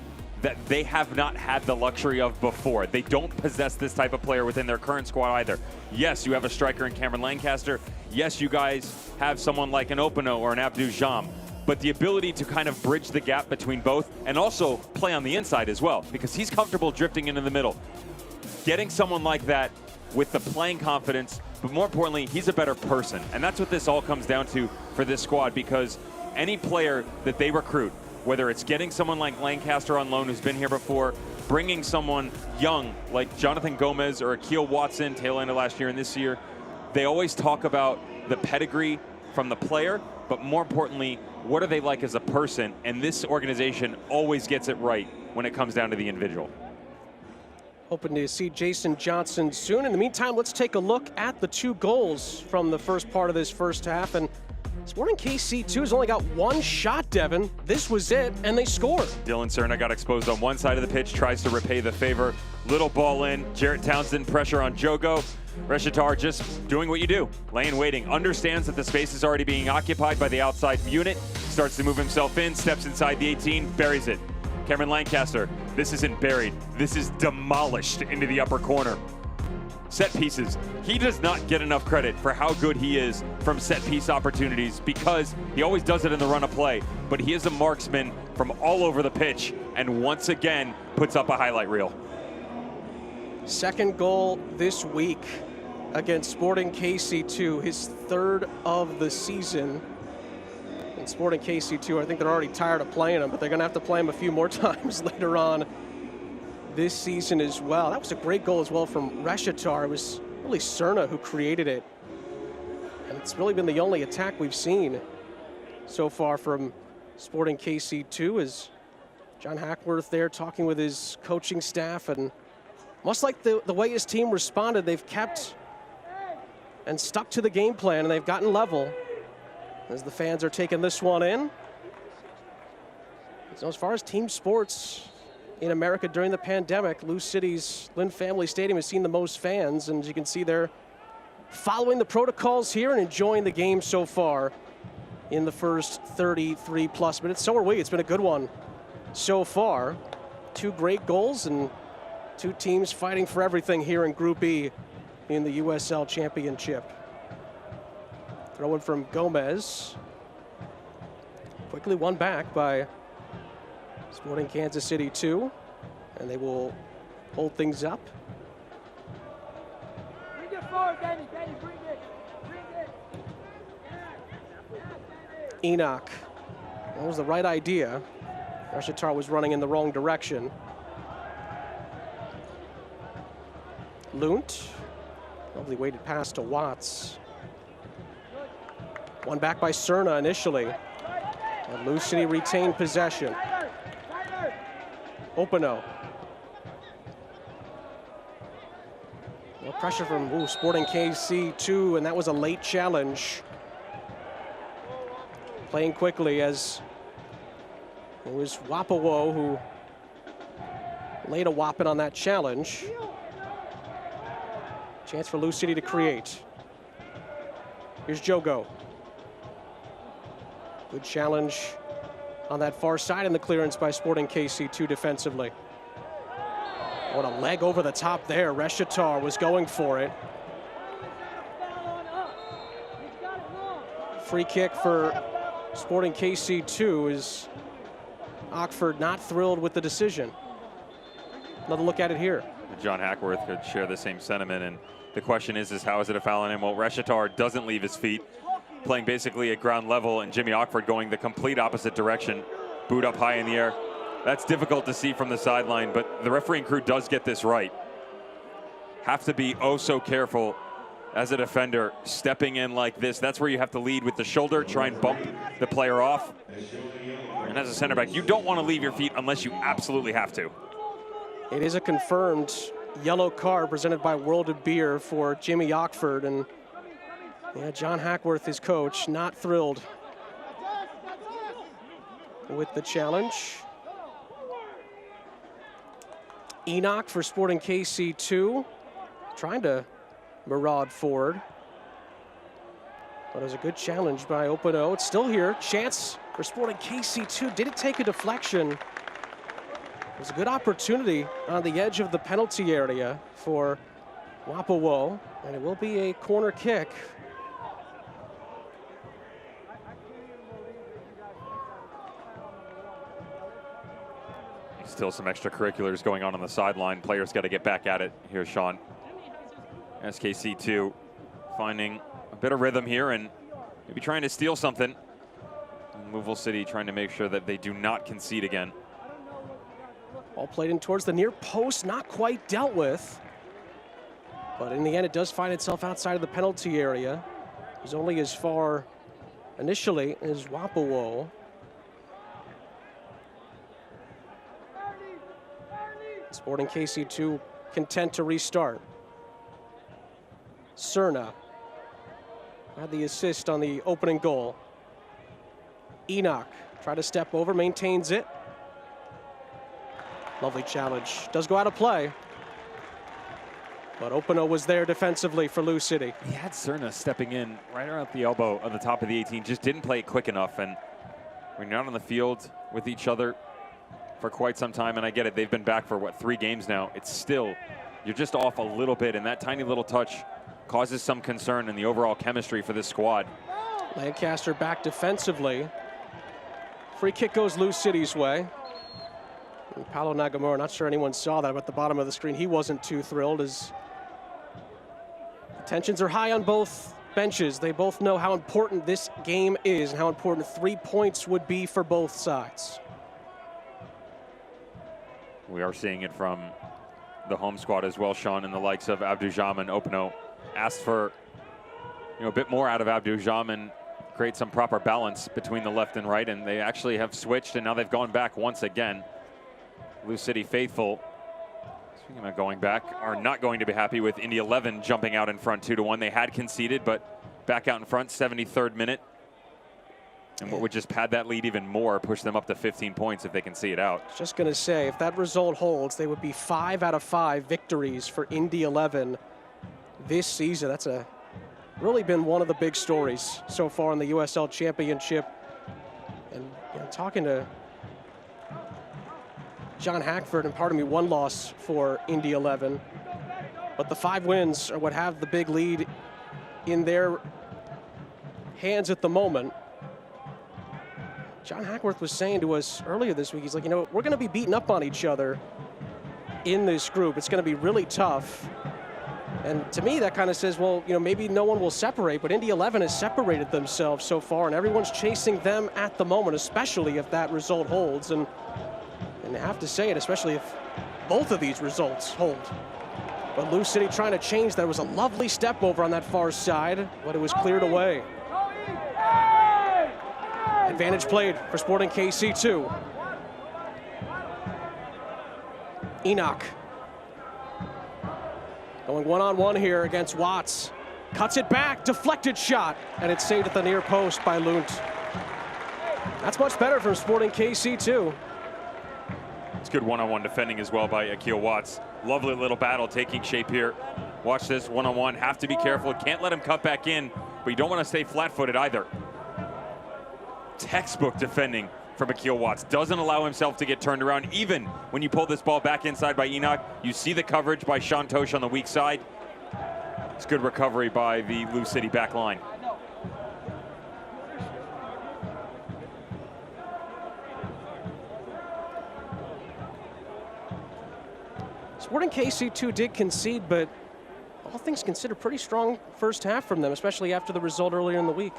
[SPEAKER 2] that they have not had the luxury of before. They don't possess this type of player within their current squad either. Yes, you have a striker in Cameron Lancaster. Yes, you guys have someone like an Opano or an Abdou Jam. But the ability to kind of bridge the gap between both and also play on the inside as well, because he's comfortable drifting into the middle. Getting someone like that with the playing confidence, but more importantly, he's a better person. And that's what this all comes down to for this squad, because any player that they recruit, whether it's getting someone like Lancaster on loan who's been here before, bringing someone young like Jonathan Gomez or Akil Watson, tail end of last year and this year, they always talk about the pedigree from the player, but more importantly, what are they like as a person? And this organization always gets it right when it comes down to the individual.
[SPEAKER 1] Hoping to see Jason Johnson soon. In the meantime, let's take a look at the 2 goals from the first part of this first half. And Sporting KC2 has only got 1 shot, Devin. This was it, and they scored.
[SPEAKER 2] Dylan Cerna got exposed on one side of the pitch, tries to repay the favor. Little ball in. Jarrett Townsend pressure on Jogo. Reshitar just doing what you do, laying waiting, understands that the space is already being occupied by the outside unit, starts to move himself in, steps inside the 18, buries it. Cameron Lancaster, this isn't buried, this is demolished into the upper corner. Set pieces, he does not get enough credit for how good he is from set piece opportunities, because he always does it in the run of play, but he is a marksman from all over the pitch, and once again puts up a highlight reel.
[SPEAKER 1] Second goal this week against Sporting KC2, his 3rd of the season. And Sporting KC2, I think they're already tired of playing him, but they're going to have to play him a few more times later on this season as well. That was a great goal as well from Reshitar. It was really Cerna who created it. And it's really been the only attack we've seen so far from Sporting KC2, as John Hackworth there talking with his coaching staff, and much like the way his team responded, they've kept and stuck to the game plan, and they've gotten level as the fans are taking this one in. So as far as team sports in America during the pandemic, Lou City's Lynn Family Stadium has seen the most fans, and as you can see, they're following the protocols here and enjoying the game so far in the first 33+ minutes. So are we. It's been a good one so far. 2 great goals and 2 teams fighting for everything here in Group E in the USL Championship. Throw in from Gomez. Quickly won back by Sporting Kansas City 2, and they will hold things up.
[SPEAKER 12] Bring it forward, Danny. Danny, bring it.
[SPEAKER 1] Enoch. That was the right idea. Reshitar was running in the wrong direction. Lunt. Lovely weighted pass to Watts. One back by Cerna initially. And Lou City retained possession. Openo. Well, pressure from Sporting KC 2, and that was a late challenge. Playing quickly as it was Wapawo who laid a whopping on that challenge. Chance for Lou City to create. Here's Jogo. Good challenge on that far side in the clearance by Sporting KC2 defensively. What a leg over the top there. Reshitar was going for it. Free kick for Sporting KC2 is Oxford not thrilled with the decision. Another look at it here.
[SPEAKER 2] John Hackworth could share the same sentiment, and the question is how is it a foul on him? Well, Reshitar doesn't leave his feet, playing basically at ground level, and Jimmy Oxford going the complete opposite direction, boot up high in the air. That's difficult to see from the sideline, but the refereeing crew does get this right. Have to be oh so careful as a defender, stepping in like this. That's where you have to lead with the shoulder, try and bump the player off. And as a center back, you don't want to leave your feet unless you absolutely have to.
[SPEAKER 1] It is a confirmed yellow card presented by World of Beer for Jimmy Oxford, and yeah, John Hackworth, his coach, not thrilled with the challenge. Enoch for Sporting KC2, trying to maraud forward. But it was a good challenge by Openo. It's still here. Chance for Sporting KC2. Did it take a deflection? It was a good opportunity on the edge of the penalty area for Wapawo, and it will be a corner kick.
[SPEAKER 2] Still some extracurriculars going on the sideline. Players got to get back at it here, Sean. SKC2 finding a bit of rhythm here and maybe trying to steal something. And Louisville City trying to make sure that they do not concede again.
[SPEAKER 1] Ball played in towards the near post, not quite dealt with. But in the end, it does find itself outside of the penalty area. It was only as far initially as Wapawo. Sporting KC2 content to restart. Cerna had the assist on the opening goal. Enoch tried to step over, maintains it. Lovely challenge. Does go out of play. But Openo was there defensively for Lou City.
[SPEAKER 2] He had Cerna stepping in right around the elbow on the top of the 18. Just didn't play it quick enough. And when you're not on the field with each other for quite some time, and I get it, they've been back for, what, 3 games now. It's still, you're just off a little bit, and that tiny little touch causes some concern in the overall chemistry for this squad.
[SPEAKER 1] Lancaster back defensively. Free kick goes Lou City's way. And Paulo Nagamura, not sure anyone saw that at the bottom of the screen. He wasn't too thrilled as tensions are high on both benches. They both know how important this game is and how important 3 points would be for both sides.
[SPEAKER 2] We are seeing it from the home squad as well, Sean, and the likes of Abdujam and Openo asked for a bit more out of Abdujam and create some proper balance between the left and right, and they actually have switched, and now they've gone back once again. Lou City faithful, speaking about going back, are not going to be happy with Indy 11 jumping out in front 2-1. They had conceded, but back out in front, 73rd minute. And what would just pad that lead even more, push them up to 15 points if they can see it out.
[SPEAKER 1] Just going to say, if that result holds, they would be 5 out of 5 victories for Indy 11 this season. That's really been one of the big stories so far in the USL Championship. And talking to John Hackford, and pardon me, 1 loss for Indy 11. But the 5 wins are what have the big lead in their hands at the moment. John Hackworth was saying to us earlier this week, he's like, you know, we're going to be beating up on each other in this group. It's going to be really tough. And to me, that kind of says, well, you know, maybe no one will separate, but Indy 11 has separated themselves so far, and everyone's chasing them at the moment, especially if that result holds. And I have to say it, especially if both of these results hold. But Lou City trying to change that. It was a lovely step over on that far side, but it was cleared away. Advantage played for Sporting KC 2. Enoch going one-on-one here against Watts. Cuts it back, deflected shot, and it's saved at the near post by Lund. That's much better from Sporting KC 2.
[SPEAKER 2] It's good one-on-one defending as well by Akil Watts. Lovely little battle taking shape here. Watch this one-on-one, have to be careful. Can't let him cut back in, but you don't want to stay flat-footed either. Textbook defending from Akil Watts. Doesn't allow himself to get turned around. Even when you pull this ball back inside by Enoch, you see the coverage by Sean Tosh on the weak side. It's good recovery by the Lou City back line.
[SPEAKER 1] Sporting KC2 did concede, but all things considered, pretty strong first half from them, especially after the result earlier in the week.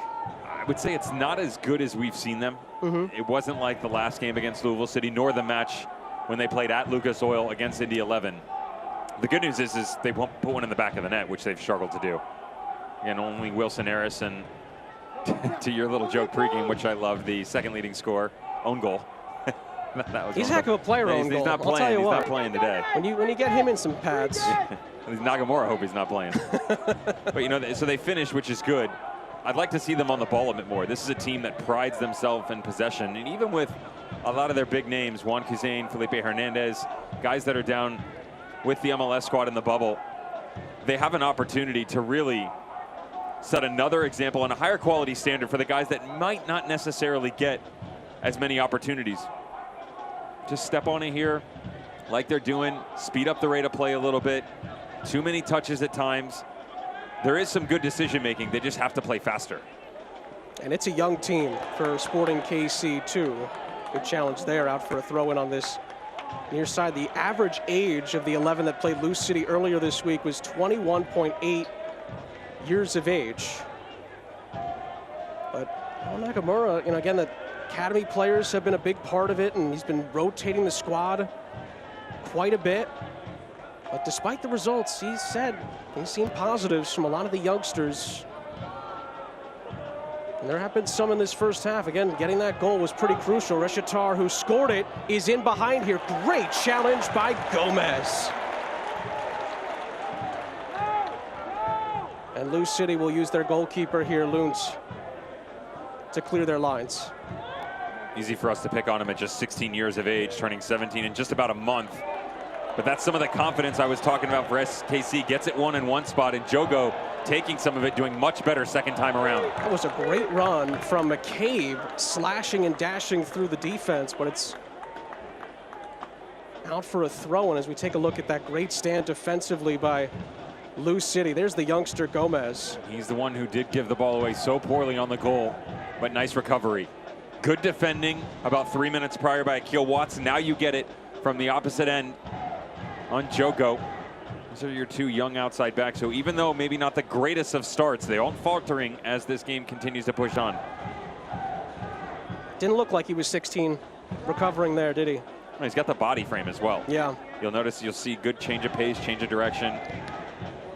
[SPEAKER 2] I would say it's not as good as we've seen them. It wasn't like the last game against Louisville City, nor the match when they played at Lucas Oil against Indy 11. The good news is they won't put one in the back of the net, which they've struggled to do. Again, only Wilson Harris, and to your little joke pregame, which I love, the second leading scorer, own goal. That was
[SPEAKER 1] he's a heck of a player, own goal.
[SPEAKER 2] He's not playing. He's not playing today.
[SPEAKER 1] When you get him in some pads.
[SPEAKER 2] Nagamura, I hope he's not playing. But you know, so they finished, which is good. I'd like to see them on the ball a bit more. This is a team that prides themselves in possession, and even with a lot of their big names, Juan Cusain, Felipe Hernandez, guys that are down with the MLS squad in the bubble, they have an opportunity to really set another example and a higher quality standard for the guys that might not necessarily get as many opportunities. Just step on it here like they're doing, speed up the rate of play a little bit. Too many touches at times. There is some good decision making. They just have to play faster.
[SPEAKER 1] And it's a young team for Sporting KC2. Good challenge there, out for a throw in on this near side. The average age of the 11 that played Lou City earlier this week was 21.8 years of age. But Nagamura, you know, again, the academy players have been a big part of it, and he's been rotating the squad quite a bit. But despite the results, he said he's seen positives from a lot of the youngsters. And there have been some in this first half. Again, getting that goal was pretty crucial. Reshatar, who scored it, is in behind here. Great challenge by Gomez. And Lou City will use their goalkeeper here, Luntz, to clear their lines.
[SPEAKER 2] Easy for us to pick on him at just 16 years of age, turning 17 in just about a month. But that's some of the confidence I was talking about for SKC. Gets it one in one spot, and Jogo taking some of it, doing much better second time around.
[SPEAKER 1] That was a great run from McCabe, slashing and dashing through the defense, but it's out for a throw-in as we take a look at that great stand defensively by Lou City. There's the youngster Gomez.
[SPEAKER 2] He's the one who did give the ball away so poorly on the goal, but nice recovery. Good defending about 3 minutes prior by Akil Watts. Now you get it from the opposite end on Jogo. Those are your two young outside backs. So even though maybe not the greatest of starts, they aren't faltering as this game continues to push on.
[SPEAKER 1] Didn't look like he was 16 recovering there, did he?
[SPEAKER 2] He's got the body frame as well.
[SPEAKER 1] Yeah.
[SPEAKER 2] You'll notice, you'll see good change of pace, change of direction.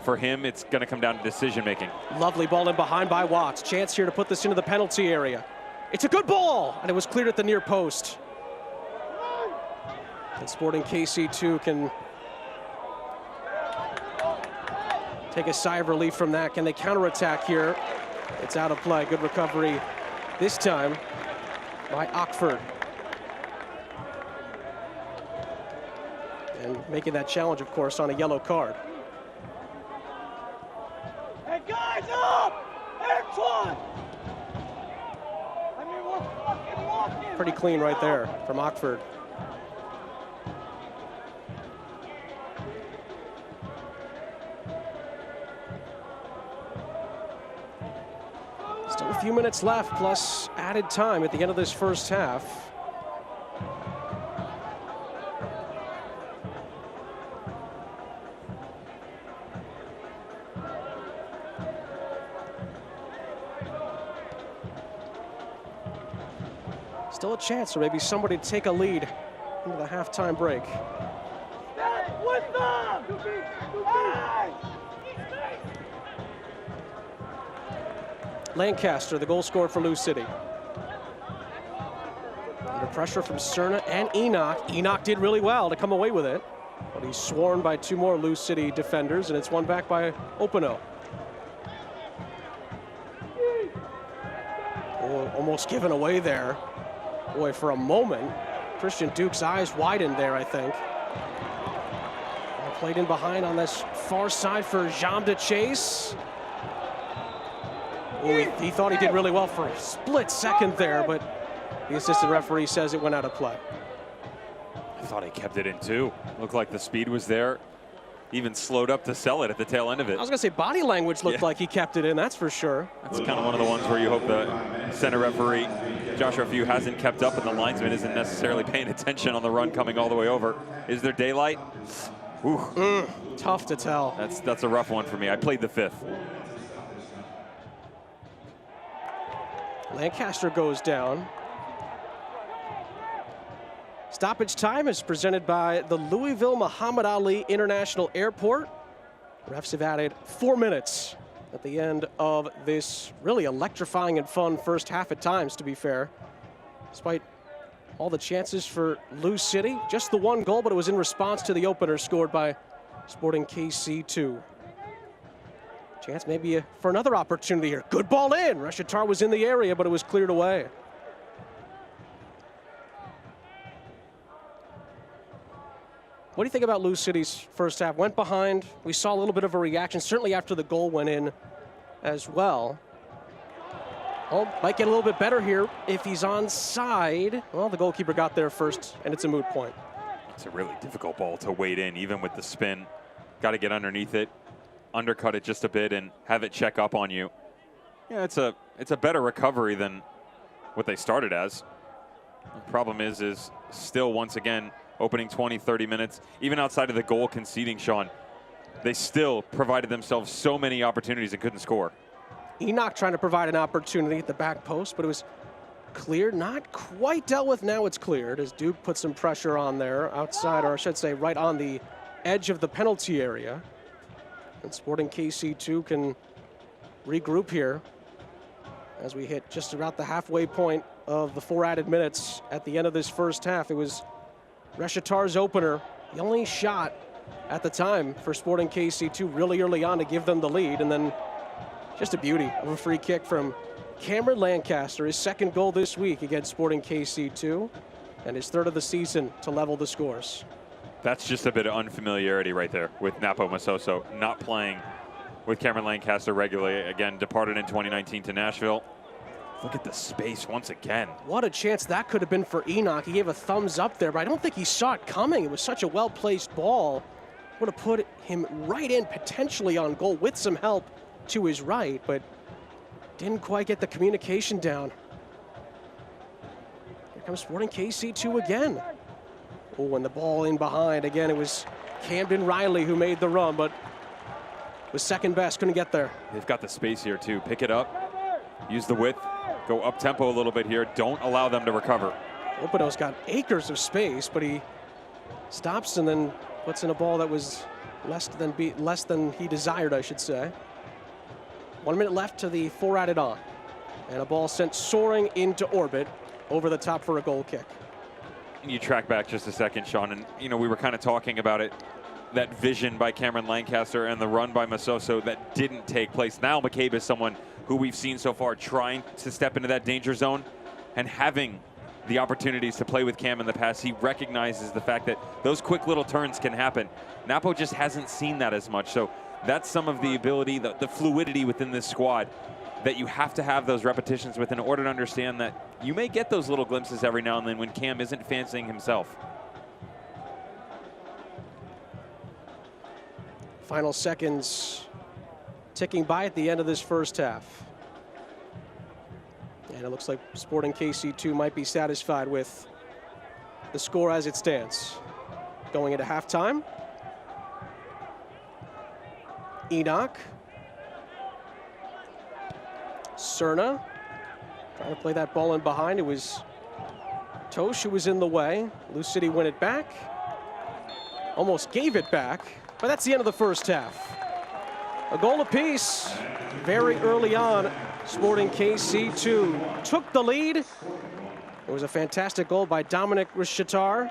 [SPEAKER 2] For him, it's going to come down to decision making.
[SPEAKER 1] Lovely ball in behind by Watts. Chance here to put this into the penalty area. It's a good ball, and it was cleared at the near post. And Sporting KC2 can take a sigh of relief from that. Can they counterattack here? It's out of play. Good recovery this time by Ockford. And making that challenge, of course, on a yellow card.
[SPEAKER 12] Hey guys, up! Antoine! I mean, we're fucking walking.
[SPEAKER 1] Pretty clean right there from Ockford. Still a few minutes left, plus added time at the end of this first half. Still a chance for maybe somebody to take a lead into the halftime break. Lancaster, the goal scorer for Lou City. Under pressure from Cerna and Enoch. Enoch did really well to come away with it, but he's swarmed by two more Lou City defenders, and it's won back by Opino. Oh, almost given away there. Boy, for a moment, Christian Duke's eyes widened there, I think. Played in behind on this far side for Jean de Chase. Oh, he thought he did really well for a split second there, but the assistant referee says it went out of play.
[SPEAKER 2] I thought he kept it in too. Looked like the speed was there. Even slowed up to sell it at the tail end of it.
[SPEAKER 1] I was gonna say body language looked like he kept it in, that's for sure.
[SPEAKER 2] That's kind of one of the ones where you hope the center referee, Joshua Few, hasn't kept up and the linesman isn't necessarily paying attention on the run coming all the way over. Is there daylight?
[SPEAKER 1] Tough to tell.
[SPEAKER 2] That's a rough one for me. I played the fifth.
[SPEAKER 1] Lancaster goes down. Stoppage time is presented by the Louisville Muhammad Ali International Airport. Refs have added 4 minutes at the end of this really electrifying and fun first half at times, to be fair. Despite all the chances for Lou City, just the one goal, but it was in response to the opener scored by Sporting KC2. Chance maybe for another opportunity here. Good ball in. Reshitar was in the area, but it was cleared away. What do you think about Lou City's first half? Went behind. We saw a little bit of a reaction, certainly after the goal went in as well. Oh, might get a little bit better here if he's onside. Well, the goalkeeper got there first, and it's a moot point.
[SPEAKER 2] It's a really difficult ball to wade in, even with the spin. Got to get underneath it, undercut it just a bit, and have it check up on you. Yeah, it's a better recovery than what they started as. The problem is still, once again, opening 20, 30 minutes, even outside of the goal conceding, Sean, they still provided themselves so many opportunities and couldn't score.
[SPEAKER 1] Enoch trying to provide an opportunity at the back post, but it was cleared, not quite dealt with. Now it's cleared as Duke put some pressure on there outside, or I should say right on the edge of the penalty area. And Sporting KC2 can regroup here as we hit just about the halfway point of the 4 added minutes at the end of this first half. It was Reshitar's opener, the only shot at the time for Sporting KC2 really early on to give them the lead, and then just a beauty of a free kick from Cameron Lancaster, his second goal this week against Sporting KC2, and his third of the season to level the scores.
[SPEAKER 2] That's just a bit of unfamiliarity right there with Napo Masoso, not playing with Cameron Lancaster regularly. Again, departed in 2019 to Nashville. Look at the space once again.
[SPEAKER 1] What a chance that could have been for Enoch. He gave a thumbs up there, but I don't think he saw it coming. It was such a well-placed ball. Would have put him right in, potentially on goal with some help to his right, but didn't quite get the communication down. Here comes Sporting KC2 again. Oh, and the ball in behind. Again, it was Camden Riley who made the run, but was second best, couldn't get there.
[SPEAKER 2] They've got the space here too. Pick it up, use the width, go up tempo a little bit here. Don't allow them to recover.
[SPEAKER 1] Opino's got acres of space, but he stops and then puts in a ball that was less than he desired, I should say. 1 minute left to the 4 added on. And a ball sent soaring into orbit over the top for a goal kick.
[SPEAKER 2] You track back just a second, Sean, and you know, we were kind of talking about it, that vision by Cameron Lancaster and the run by Masoso that didn't take place. Now McCabe is someone who we've seen so far trying to step into that danger zone and having the opportunities to play with Cam in the past. He recognizes the fact that those quick little turns can happen. Napo just hasn't seen that as much. So that's some of the ability, the fluidity within this squad that you have to have those repetitions with in order to understand that you may get those little glimpses every now and then when Cam isn't fancying himself.
[SPEAKER 1] Final seconds ticking by at the end of this first half. And it looks like Sporting KC2 might be satisfied with the score as it stands. Going into halftime. Enoch. Cerna trying to play that ball in behind. It was Tosh who was in the way. Lou City win it back. Almost gave it back, but that's the end of the first half. A goal apiece very early on. Sporting KC2 took the lead. It was a fantastic goal by Dominic Rishatar.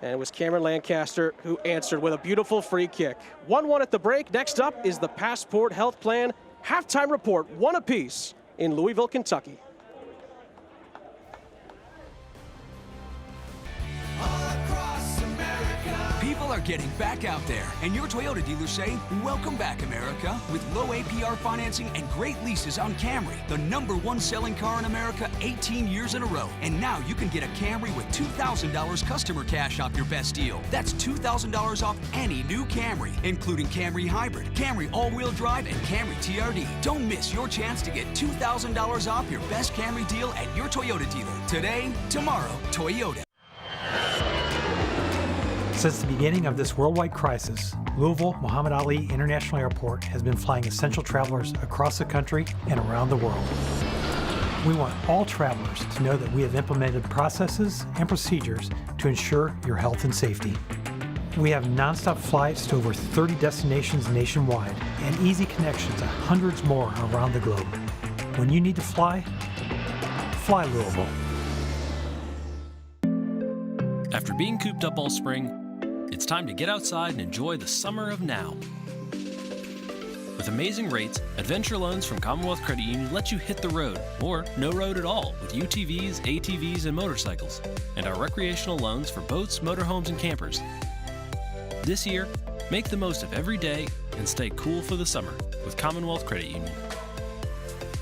[SPEAKER 1] And it was Cameron Lancaster who answered with a beautiful free kick. 1-1 at the break. Next up is the Passport Health Plan halftime report, one apiece in Louisville, Kentucky.
[SPEAKER 3] People are getting back out there, and your Toyota dealers say, welcome back, America, with low APR financing and great leases on Camry, the #1 selling car in America 18 years in a row. And now you can get a Camry with $2,000 customer cash off your best deal. That's $2,000 off any new Camry, including Camry Hybrid, Camry All-Wheel Drive, and Camry TRD. Don't miss your chance to get $2,000 off your best Camry deal at your Toyota dealer. Today, tomorrow, Toyota.
[SPEAKER 4] Since the beginning of this worldwide crisis, Louisville Muhammad Ali International Airport has been flying essential travelers across the country and around the world. We want all travelers to know that we have implemented processes and procedures to ensure your health and safety. We have nonstop flights to over 30 destinations nationwide and easy connections to hundreds more around the globe. When you need to fly, fly Louisville.
[SPEAKER 5] After being cooped up all spring, it's time to get outside and enjoy the summer of now. With amazing rates, Adventure Loans from Commonwealth Credit Union let you hit the road, or no road at all, with UTVs, ATVs, and motorcycles, and our recreational loans for boats, motorhomes, and campers. This year, make the most of every day and stay cool for the summer with Commonwealth Credit Union.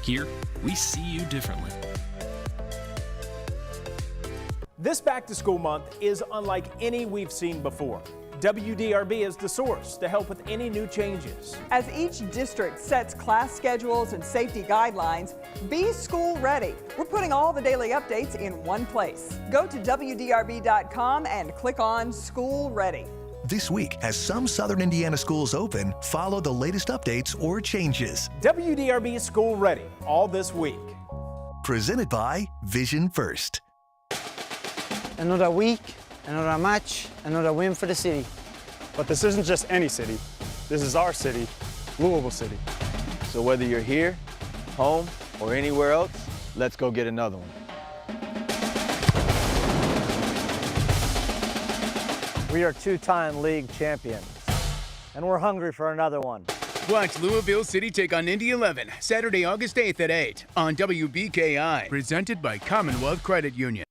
[SPEAKER 5] Here, we see you differently.
[SPEAKER 8] This back-to-school month is unlike any we've seen before. WDRB is the source to help with any new changes.
[SPEAKER 11] As each district sets class schedules and safety guidelines, be school ready. We're putting all the daily updates in one place. Go to WDRB.com and click on School Ready.
[SPEAKER 13] This week, as some Southern Indiana schools open, follow the latest updates or changes.
[SPEAKER 8] WDRB School Ready, all this week.
[SPEAKER 13] Presented by Vision First.
[SPEAKER 15] Another week, another match, another win for the city.
[SPEAKER 16] But this isn't just any city. This is our city, Louisville City. So whether you're here, home, or anywhere else, let's go get another one.
[SPEAKER 17] We are two-time league champions, and we're hungry for another one.
[SPEAKER 9] Watch Louisville City take on Indy 11, Saturday, August 8th at 8 on WBKI. Presented by Commonwealth Credit Union.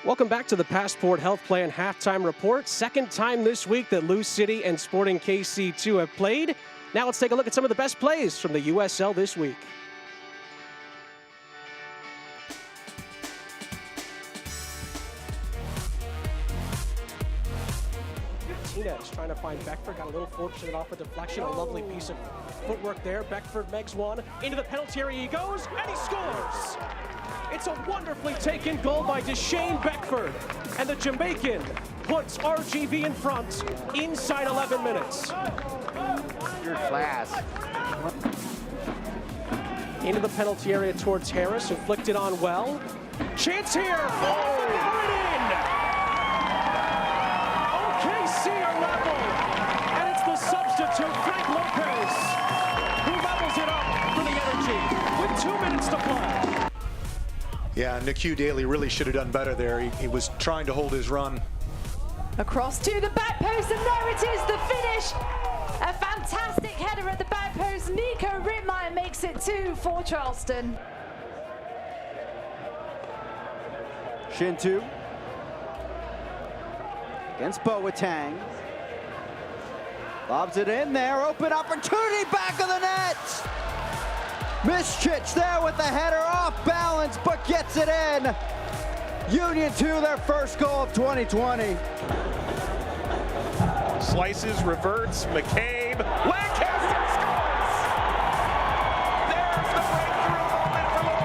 [SPEAKER 1] Welcome back to the Passport Health Plan halftime report. Second time this week that Lou City and Sporting KC2 have played. Now let's take a look at some of the best plays from the USL this week. Martinez trying to find Beckford, got a little fortunate off a deflection, a lovely piece of footwork there. Beckford makes one, into the penalty area he goes, and he scores! It's a wonderfully taken goal by Deshane Beckford, and the Jamaican puts RGV in front inside 11 minutes.
[SPEAKER 17] Your class.
[SPEAKER 1] Into the penalty area towards Harris, who flicked it on well. Chance here! Oh, put it in! OKC are level, and it's the substitute, Frank Lopez, who levels it up for the Energy with 2 minutes to play.
[SPEAKER 18] Yeah, Nicu Daly really should have done better there. He was trying to hold his run.
[SPEAKER 19] Across to the back post, and there it is, the finish. A fantastic header at the back post. Nico Rittmeyer makes it 2 for Charleston.
[SPEAKER 17] Shintu against Boateng. Lobs it in there, open opportunity, back of the net. Mischich there with the header, off balance, but gets it in. Union 2, their first goal of 2020.
[SPEAKER 20] Slices, reverts, McCabe, Lancaster scores! There's the breakthrough moment for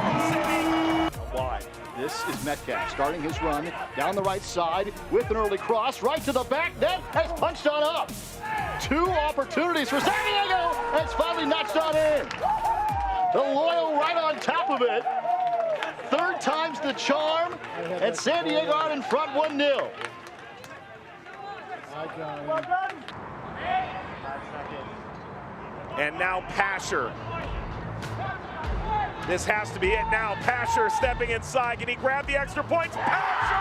[SPEAKER 21] This is Metcalf starting his run down the right side with an early cross right to the back net. Has punched on up. 2 opportunities for San Diego. It's finally notched on in. The Loyal right on top of it. 3rd time's the charm, and San Diego out in front 1-0.
[SPEAKER 20] And now Pasher. This has to be it now. Pasher stepping inside. Can he grab the extra points? Pasher!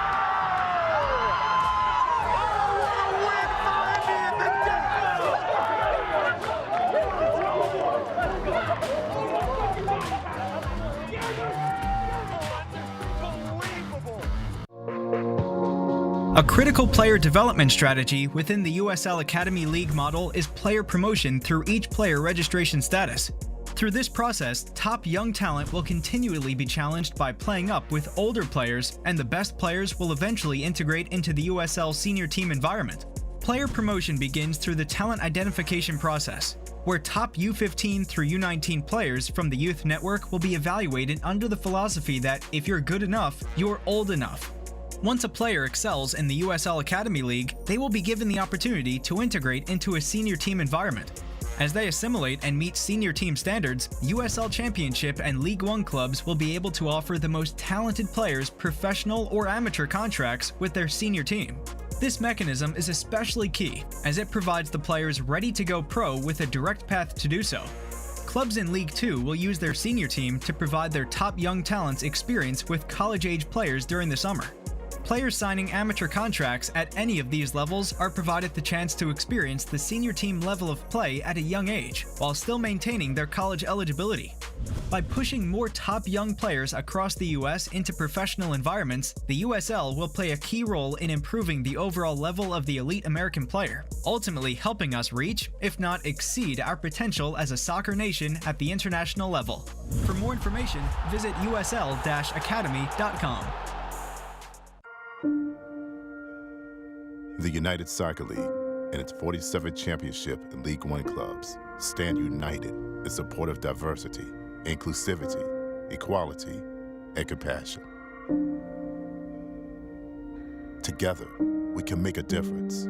[SPEAKER 22] A critical player development strategy within the USL Academy League model is player promotion through each player registration status. Through this process, top young talent will continually be challenged by playing up with older players, and the best players will eventually integrate into the USL senior team environment. Player promotion begins through the talent identification process, where top U15 through U19 players from the youth network will be evaluated under the philosophy that if you're good enough, you're old enough. Once a player excels in the USL Academy League, they will be given the opportunity to integrate into a senior team environment. As they assimilate and meet senior team standards, USL Championship and League One clubs will be able to offer the most talented players professional or amateur contracts with their senior team. This mechanism is especially key, as it provides the players ready to go pro with a direct path to do so. Clubs in League Two will use their senior team to provide their top young talents experience with college-age players during the summer. Players signing amateur contracts at any of these levels are provided the chance to experience the senior team level of play at a young age, while still maintaining their college eligibility. By pushing more top young players across the US into professional environments, the USL will play a key role in improving the overall level of the elite American player, ultimately helping us reach, if not exceed, our potential as a soccer nation at the international level. For more information, visit usl-academy.com.
[SPEAKER 23] The United Soccer League and its 47th championship in League One clubs stand united in support of diversity, inclusivity, equality, and compassion. Together, we can make a difference.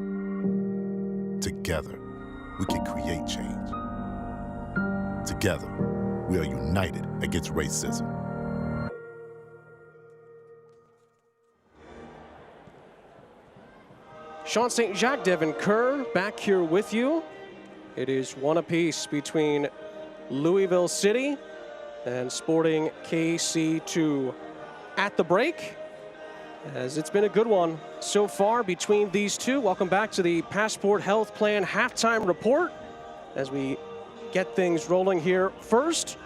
[SPEAKER 23] Together, we can create change. Together, we are united against racism.
[SPEAKER 1] Sean St. Jacques, Devin Kerr back here with you. It is 1 apiece between Louisville City and Sporting KC2 at the break, as it's been a good one so far between these two. Welcome back to the Passport Health Plan halftime report as we get things rolling here first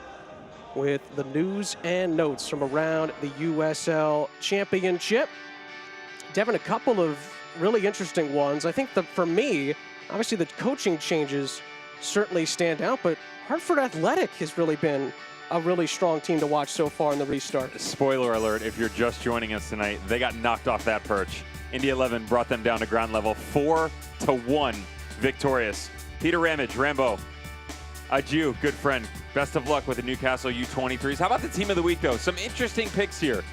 [SPEAKER 1] with the news and notes from around the USL Championship. Devin, a couple of really interesting ones. I think that for me, obviously the coaching changes certainly stand out, but Hartford Athletic has really been a really strong team to watch so far in the restart.
[SPEAKER 2] Spoiler alert, if you're just joining us tonight, they got knocked off that perch. Indy 11 brought them down to ground level, 4-1 victorious. Peter Ramage, Rambo, adieu, good friend. Best of luck with the Newcastle U23s. How about the team of the week, though? Some interesting picks here.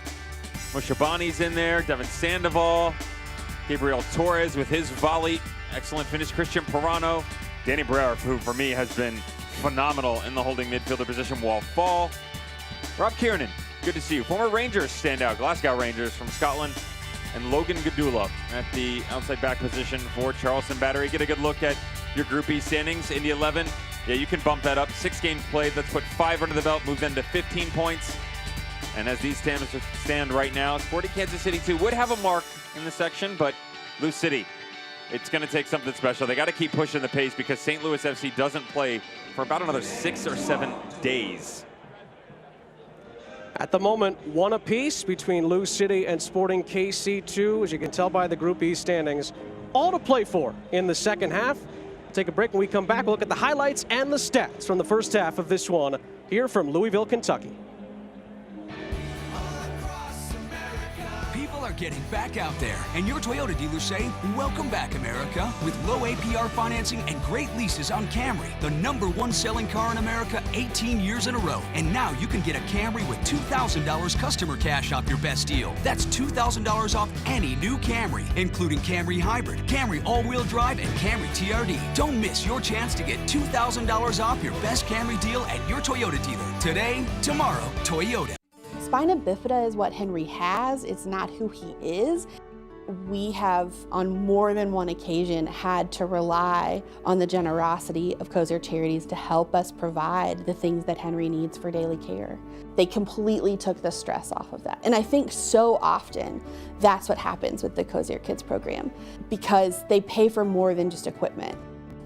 [SPEAKER 2] Mushabani's in there, Devin Sandoval, Gabriel Torres with his volley. Excellent finish. Christian Pirano. Danny Brewer, who for me has been phenomenal in the holding midfielder position while fall. Rob Kiernan, good to see you. Former Rangers standout, Glasgow Rangers from Scotland. And Logan Gadula at the outside back position for Charleston Battery. Get a good look at your Group E standings. Indy 11, yeah, you can bump that up. 6 games played. Let's put 5 under the belt, move them to 15 points. And as these standings stand right now, Sporting Kansas City 2 would have a mark in the section, but Lou City, it's going to take something special. They got to keep pushing the pace because St. Louis FC doesn't play for about another 6 or 7 days.
[SPEAKER 1] At the moment, 1 apiece between Lou City and Sporting KC2, as you can tell by the Group E standings. All to play for in the second half. We'll take a break. When we come back, we'll look at the highlights and the stats from the first half of this one here from Louisville, Kentucky.
[SPEAKER 3] People are getting back out there, and your Toyota dealers say, welcome back, America, with low APR financing and great leases on Camry, the #1 selling car in America 18 years in a row. And now you can get a Camry with $2,000 customer cash off your best deal. That's $2,000 off any new Camry, including Camry Hybrid, Camry All-Wheel Drive, and Camry TRD. Don't miss your chance to get $2,000 off your best Camry deal at your Toyota dealer. Today, tomorrow, Toyota.
[SPEAKER 6] Spina bifida is what Henry has. It's not who he is. We have, on more than one occasion, had to rely on the generosity of Kozier Charities to help us provide the things that Henry needs for daily care. They completely took the stress off of that. And I think so often that's what happens with the Kozier Kids program, because they pay for more than just equipment.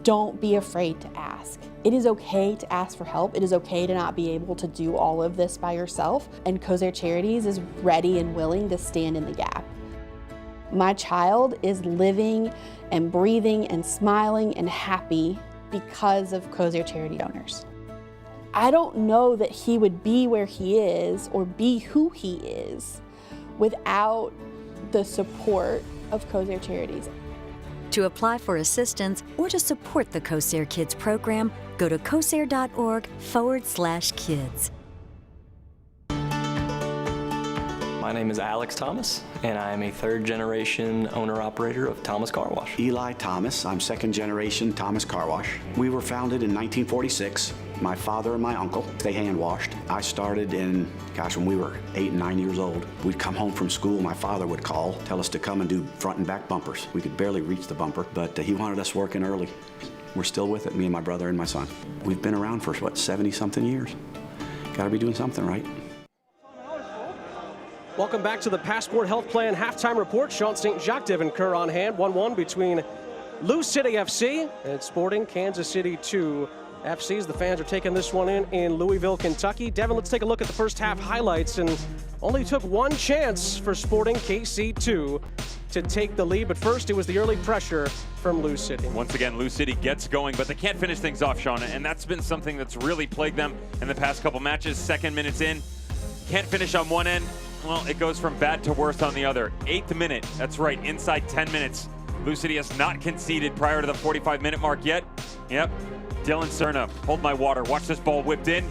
[SPEAKER 6] Don't be afraid to ask. It is okay to ask for help. It is okay to not be able to do all of this by yourself. And Kozier Charities is ready and willing to stand in the gap. My child is living and breathing and smiling and happy because of Kozier Charity donors. I don't know that he would be where he is or be who he is without the support of Kozier Charities.
[SPEAKER 7] To apply for assistance or to support the Kozier Kids program, go to kozier.org/kids.
[SPEAKER 10] My name is Alex Thomas, and I am a third-generation owner-operator of Thomas Car Wash.
[SPEAKER 24] Eli Thomas. I'm second-generation Thomas Car Wash. We were founded in 1946. My father and my uncle, they hand-washed. I started when we were 8 and 9 years old. We'd come home from school, my father would call, tell us to come and do front and back bumpers. We could barely reach the bumper, but he wanted us working early. We're still with it, me and my brother and my son. We've been around for, 70-something years. Gotta be doing something right.
[SPEAKER 1] Welcome back to the Passport Health Plan halftime report. Sean St. Jacques, Devin Kerr on hand. 1-1 between Lou City FC and Sporting Kansas City 2 FCs. The fans are taking this one in Louisville, Kentucky. Devin, let's take a look at the first half highlights. And only took one chance for Sporting KC2 to take the lead. But first, it was the early pressure from Lou City.
[SPEAKER 2] Once again, Lou City gets going, but they can't finish things off, Sean. And that's been something that's really plagued them in the past couple matches. 2 minutes in, can't finish on one end. Well, it goes from bad to worse on the other. 8th minute, that's right, inside 10 minutes. Lou City has not conceded prior to the 45-minute mark yet. Yep, Dylan Cerna, hold my water. Watch this ball whipped in.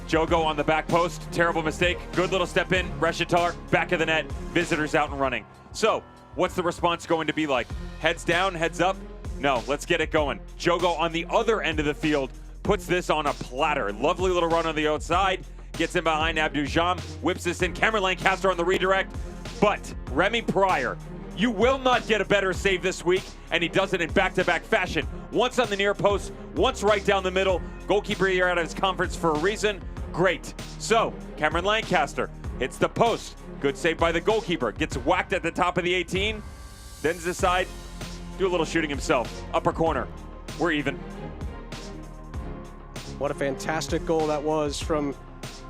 [SPEAKER 2] Jogo on the back post, terrible mistake. Good little step in, Reshitar, back of the net, visitors out and running. So, what's the response going to be like? Heads down, heads up? No, let's get it going. Jogo on the other end of the field puts this on a platter. Lovely little run on the outside. Gets in behind Abdujam, whips this in. Cameron Lancaster on the redirect. But Remy Pryor, you will not get a better save this week, and he does it in back-to-back fashion. Once on the near post, once right down the middle. Goalkeeper here out of his conference for a reason. Great. So, Cameron Lancaster hits the post. Good save by the goalkeeper. Gets whacked at the top of the 18. Then decide, do a little shooting himself. Upper corner. We're even.
[SPEAKER 1] What a fantastic goal that was from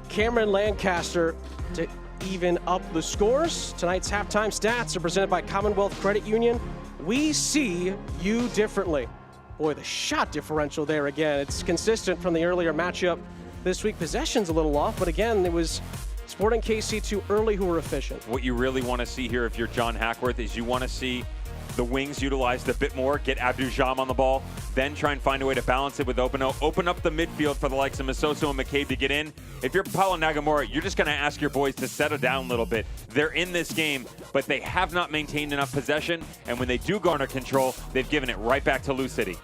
[SPEAKER 1] Cameron Lancaster to even up the scores. Tonight's halftime stats are presented by Commonwealth Credit Union. We see you differently. Boy, the shot differential there again. It's consistent from the earlier matchup this week. Possession's a little off, but again, it was Sporting KC too early who were efficient.
[SPEAKER 2] What you really want to see here if you're John Hackworth is you want to see the wings utilized a bit more, get Abdujam on the ball, then try and find a way to balance it with open up the midfield for the likes of Masoso and McCabe to get in. If you're Paulo Nagamura, you're just going to ask your boys to settle down a little bit. They're in this game, but they have not maintained enough possession, and when they do garner control, they've given it right back to Lou City.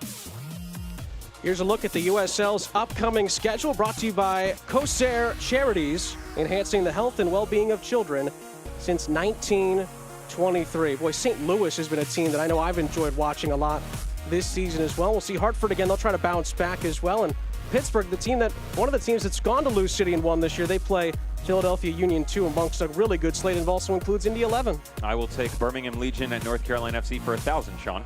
[SPEAKER 1] Here's a look at the USL's upcoming schedule, brought to you by Kozier Charities, enhancing the health and well-being of children since 1923. Boy, St. Louis has been a team that I know I've enjoyed watching a lot this season as well. We'll see Hartford again. They'll try to bounce back as well. And Pittsburgh, one of the teams that's gone to Lou City and won this year. They play Philadelphia Union 2 amongst a really good slate, and also includes Indy 11.
[SPEAKER 2] I will take Birmingham Legion at North Carolina FC for 1,000, Sean.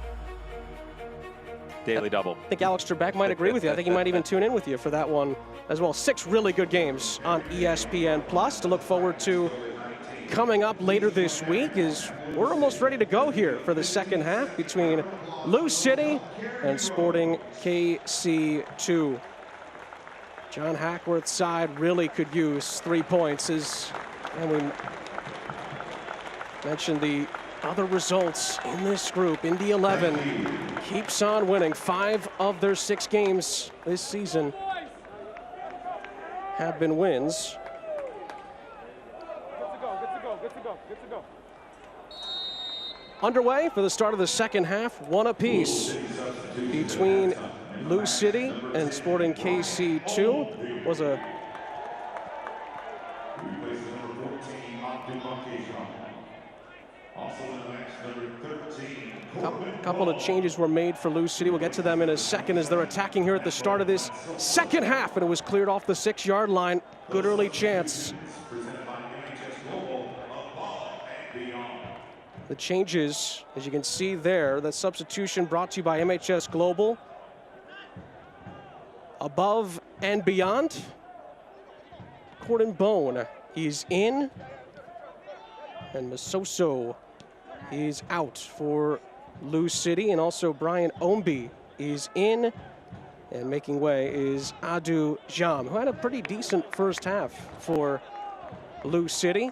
[SPEAKER 2] Daily double.
[SPEAKER 1] I think Alex Trebek might agree with you. I think he might even tune in with you for that one as well. 6 really good games on ESPN Plus to look forward to. Coming up later this week is we're almost ready to go here for the second half between Lou City and Sporting KC2. John Hackworth's side really could use 3 points Mentioned the other results in this group. Indy 11 keeps on winning. 5 of their 6 games this season have been wins. Underway for the start of the second half, 1 apiece between Lou City and Sporting KC2. Was a couple of changes were made for Lou City. We'll get to them in a second as they're attacking here at the start of this second half, and it was cleared off the 6-yard line. Good early chance. The changes, as you can see there, the substitution brought to you by MHS Global. Above and beyond, Cordon Bone, he's in, and Masoso is out for Lou City, and also Brian Ombi is in, and making way is Adu Jam, who had a pretty decent first half for Lou City.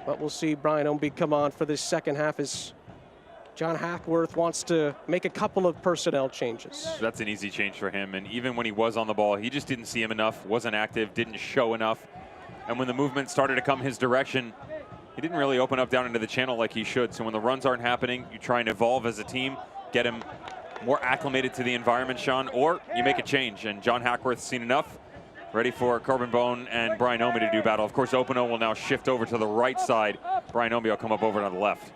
[SPEAKER 1] But we'll see Brian Ombi come on for this second half as John Hackworth wants to make a couple of personnel changes.
[SPEAKER 2] That's an easy change for him, and even when he was on the ball, he just didn't see him enough, wasn't active, didn't show enough. And when the movement started to come his direction, he didn't really open up down into the channel like he should. So when the runs aren't happening, you try and evolve as a team, get him more acclimated to the environment, Sean, or you make a change. And John Hackworth's seen enough. Ready for Corbin Bone and Brian Ombi to do battle. Of course, Openo will now shift over to the right side. Brian Ombi will come up over to the left.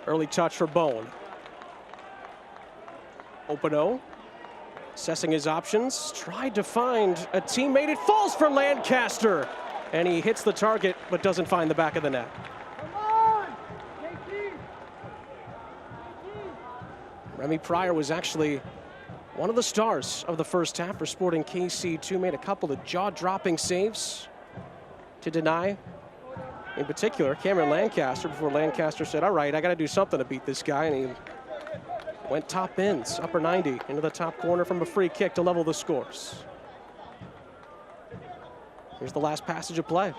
[SPEAKER 1] Early touch for Bone. Openo assessing his options, tried to find a teammate. It falls for Lancaster, and he hits the target but doesn't find the back of the net. Remy Pryor was actually one of the stars of the first half for Sporting KC2. Made a couple of jaw-dropping saves to deny, in particular, Cameron Lancaster, before Lancaster said, all right, I got to do something to beat this guy, and he went top bins, upper 90, into the top corner from a free kick to level the scores. Here's the last passage of play.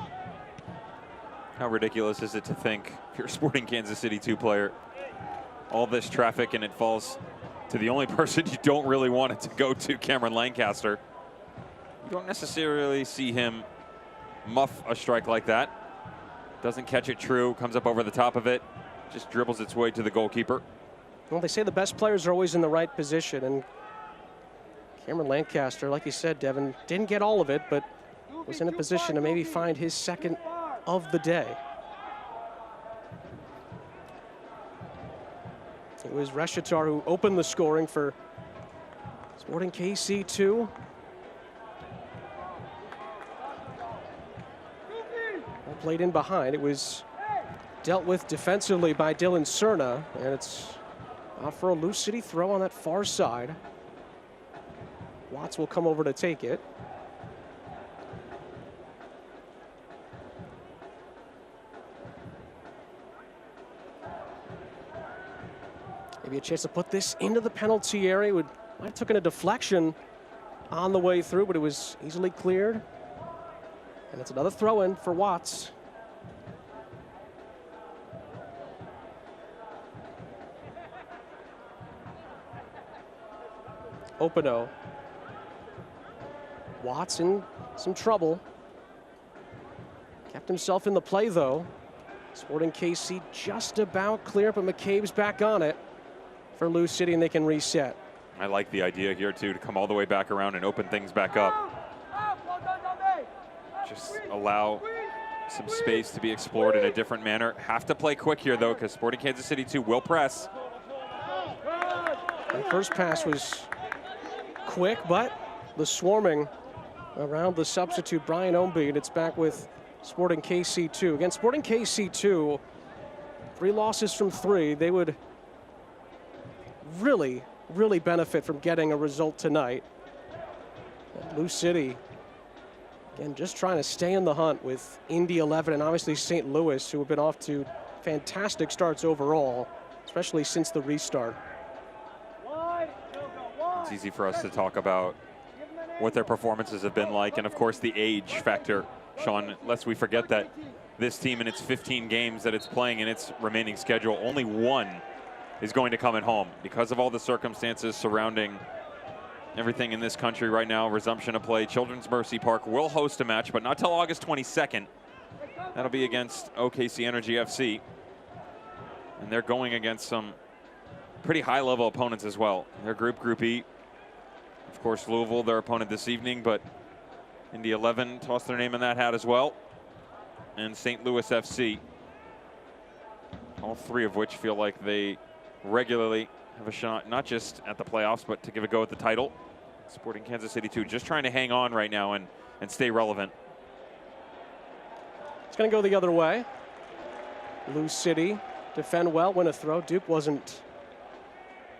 [SPEAKER 2] How ridiculous is it to think if you're a Sporting Kansas City 2 player, all this traffic and it falls to the only person you don't really want it to go to, Cameron Lancaster. You don't necessarily see him muff a strike like that. Doesn't catch it true, comes up over the top of it, just dribbles its way to the goalkeeper.
[SPEAKER 1] Well, they say the best players are always in the right position, and Cameron Lancaster, like you said, Devin, didn't get all of it, but was in a position to maybe find his second of the day. It was Reshitar who opened the scoring for Sporting KC2. Well played in behind. It was dealt with defensively by Dylan Cerna, and it's for a Lou City throw on that far side. Watts will come over to take it. Maybe a chance to put this into the penalty area. Might have taken a deflection on the way through, but it was easily cleared. And it's another throw-in for Watts. Openo. Watts in some trouble. Kept himself in the play, though. Sporting KC just about clear, but McCabe's back on it for Lou City, and they can reset.
[SPEAKER 2] I like the idea here, too, to come all the way back around and open things back up. Just allow some space to be explored in a different manner. Have to play quick here, though, because Sporting Kansas City 2 will press.
[SPEAKER 1] The first pass was quick, but the swarming around the substitute, Brian Ombi, and it's back with Sporting KC2. Again, Sporting KC2, 3 losses from 3. They would really benefit from getting a result tonight. And Lou City, again, just trying to stay in the hunt with Indy 11 and obviously St. Louis, who have been off to fantastic starts overall, especially since the restart.
[SPEAKER 2] It's easy for us to talk about what their performances have been like, and of course the age factor, Sean, lest we forget that this team in its 15 games that it's playing in its remaining schedule, only one is going to come at home because of all the circumstances surrounding everything in this country right now. Resumption of play. Children's Mercy Park will host a match, but not till August 22nd. That'll be against OKC Energy FC. And they're going against some pretty high-level opponents as well. Their Group E. Of course, Louisville, their opponent this evening, but Indy 11 tossed their name in that hat as well. And St. Louis FC. All three of which feel like they regularly have a shot, not just at the playoffs, but to give a go at the title. Sporting Kansas City too, just trying to hang on right now and stay relevant.
[SPEAKER 1] It's going to go the other way. Lou City defend well, win a throw. Duke wasn't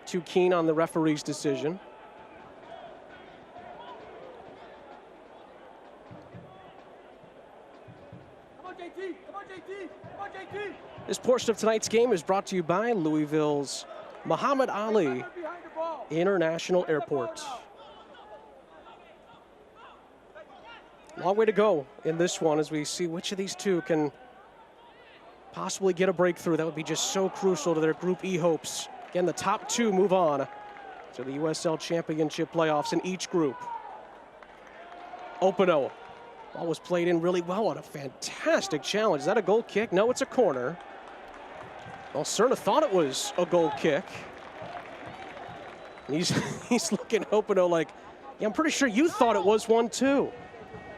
[SPEAKER 1] too keen on the referee's decision. This portion of tonight's game is brought to you by Louisville's Muhammad Ali International Airport. Long way to go in this one as we see which of these two can possibly get a breakthrough. That would be just so crucial to their Group E hopes. Again, the top two move on to the USL Championship playoffs in each group. Openo. Ball was played in really well on a fantastic challenge. Is that a goal kick? No, it's a corner. Well, Cerna thought it was a goal kick. And he's looking at Openo like, yeah, I'm pretty sure you thought it was one too.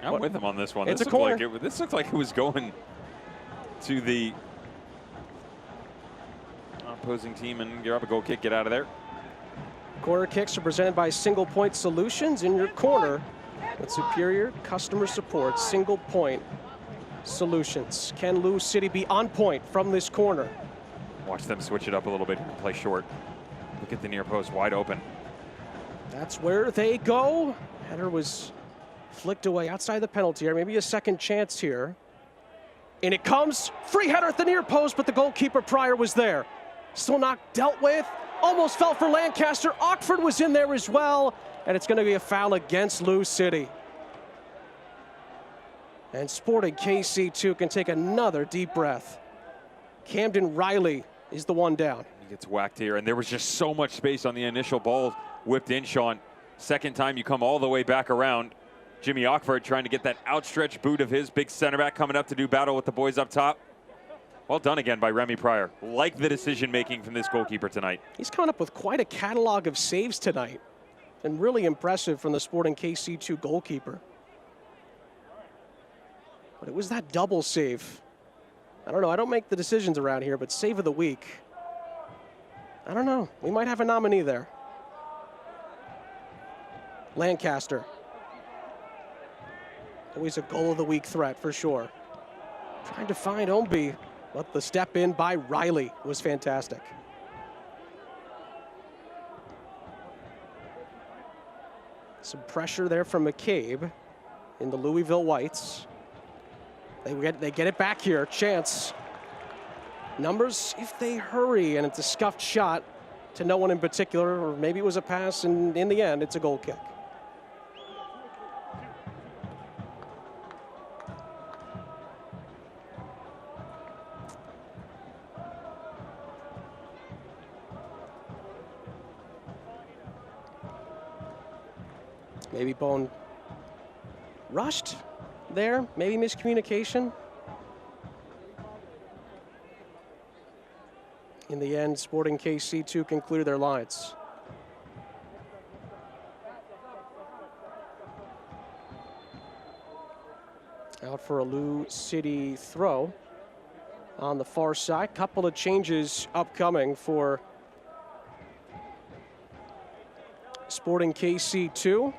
[SPEAKER 2] I'm with him on this one.
[SPEAKER 1] It's a corner.
[SPEAKER 2] This looked like it was going to the opposing team and grab a goal kick, get out of there.
[SPEAKER 1] Corner kicks are presented by Single Point Solutions in your corner with superior customer support. Single Point Solutions. Can Lou City be on point from this corner?
[SPEAKER 2] Watch them switch it up a little bit and play short. Look at the near post, wide open.
[SPEAKER 1] That's where they go. Header was flicked away outside the penalty area. Maybe a second chance here. And it comes. Free header at the near post, but the goalkeeper Pryor was there. Still not dealt with. Almost fell for Lancaster. Oxford was in there as well. And it's going to be a foul against Lou City. And Sporting KC2 can take another deep breath. Camden Riley is the one down.
[SPEAKER 2] He gets whacked here, and there was just so much space on the initial ball whipped in, Sean. Second time you come all the way back around. Jimmy Ockford trying to get that outstretched boot of his, big center back coming up to do battle with the boys up top. Well done again by Remy Pryor. Like the decision-making from this goalkeeper tonight.
[SPEAKER 1] He's coming up with quite a catalog of saves tonight, and really impressive from the Sporting KC2 goalkeeper. But it was that double save. I don't know, I don't make the decisions around here, but save of the week. I don't know, we might have a nominee there. Lancaster. Always a goal of the week threat for sure. Trying to find Ombi, but the step in by Riley was fantastic. Some pressure there from McCabe in the Louisville Whites. They get it back here, chance. Numbers if they hurry, and it's a scuffed shot to no one in particular, or maybe it was a pass, and in the end, it's a goal kick. Maybe Bone rushed there, maybe miscommunication. In the end, Sporting KC2 can clear their lines. Out for a Lou City throw on the far side. Couple of changes upcoming for Sporting KC2.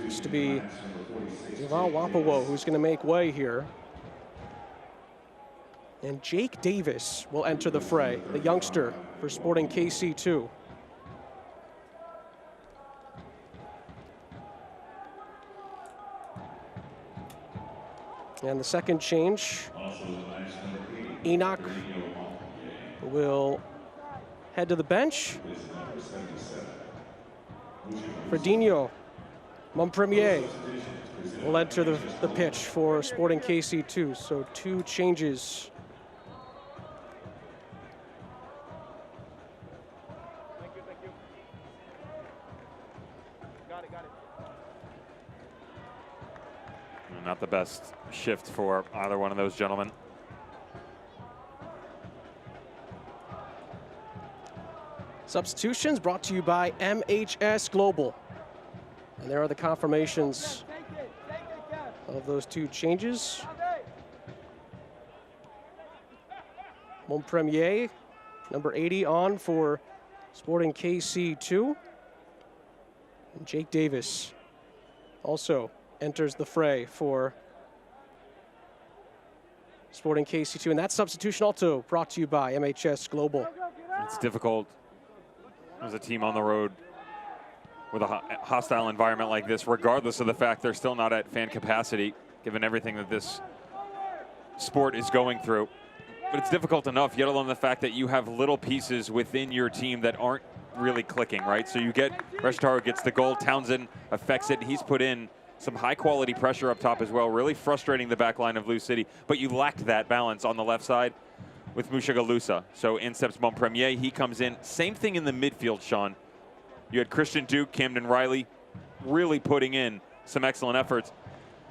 [SPEAKER 1] Used to be Val Wapawo who's going to make way here. And Jake Davis will enter the fray, the youngster for Sporting KC2. And the second change, Enoch will head to the bench. Fredinho Montpremier will enter the pitch for Sporting KC2. So 2 changes.
[SPEAKER 2] Not the best shift for either one of those gentlemen.
[SPEAKER 1] Substitutions brought to you by MHS Global. And there are the confirmations of those 2 changes. Montpremier, number 80, on for Sporting KC2. And Jake Davis also enters the fray for Sporting KC2. And that substitution also brought to you by MHS Global.
[SPEAKER 2] It's difficult as a team on the road with a hostile environment like this, regardless of the fact they're still not at fan capacity, given everything that this sport is going through. But it's difficult enough, yet alone the fact that you have little pieces within your team that aren't really clicking, right? So you get, Reshitaro gets the goal, Townsend affects it, he's put in some high-quality pressure up top as well, really frustrating the back line of Lou City, but you lacked that balance on the left side with Mushagalusa. So in steps Montpremier, he comes in. Same thing in the midfield, Sean. You had Christian Duke, Camden Riley, really putting in some excellent efforts.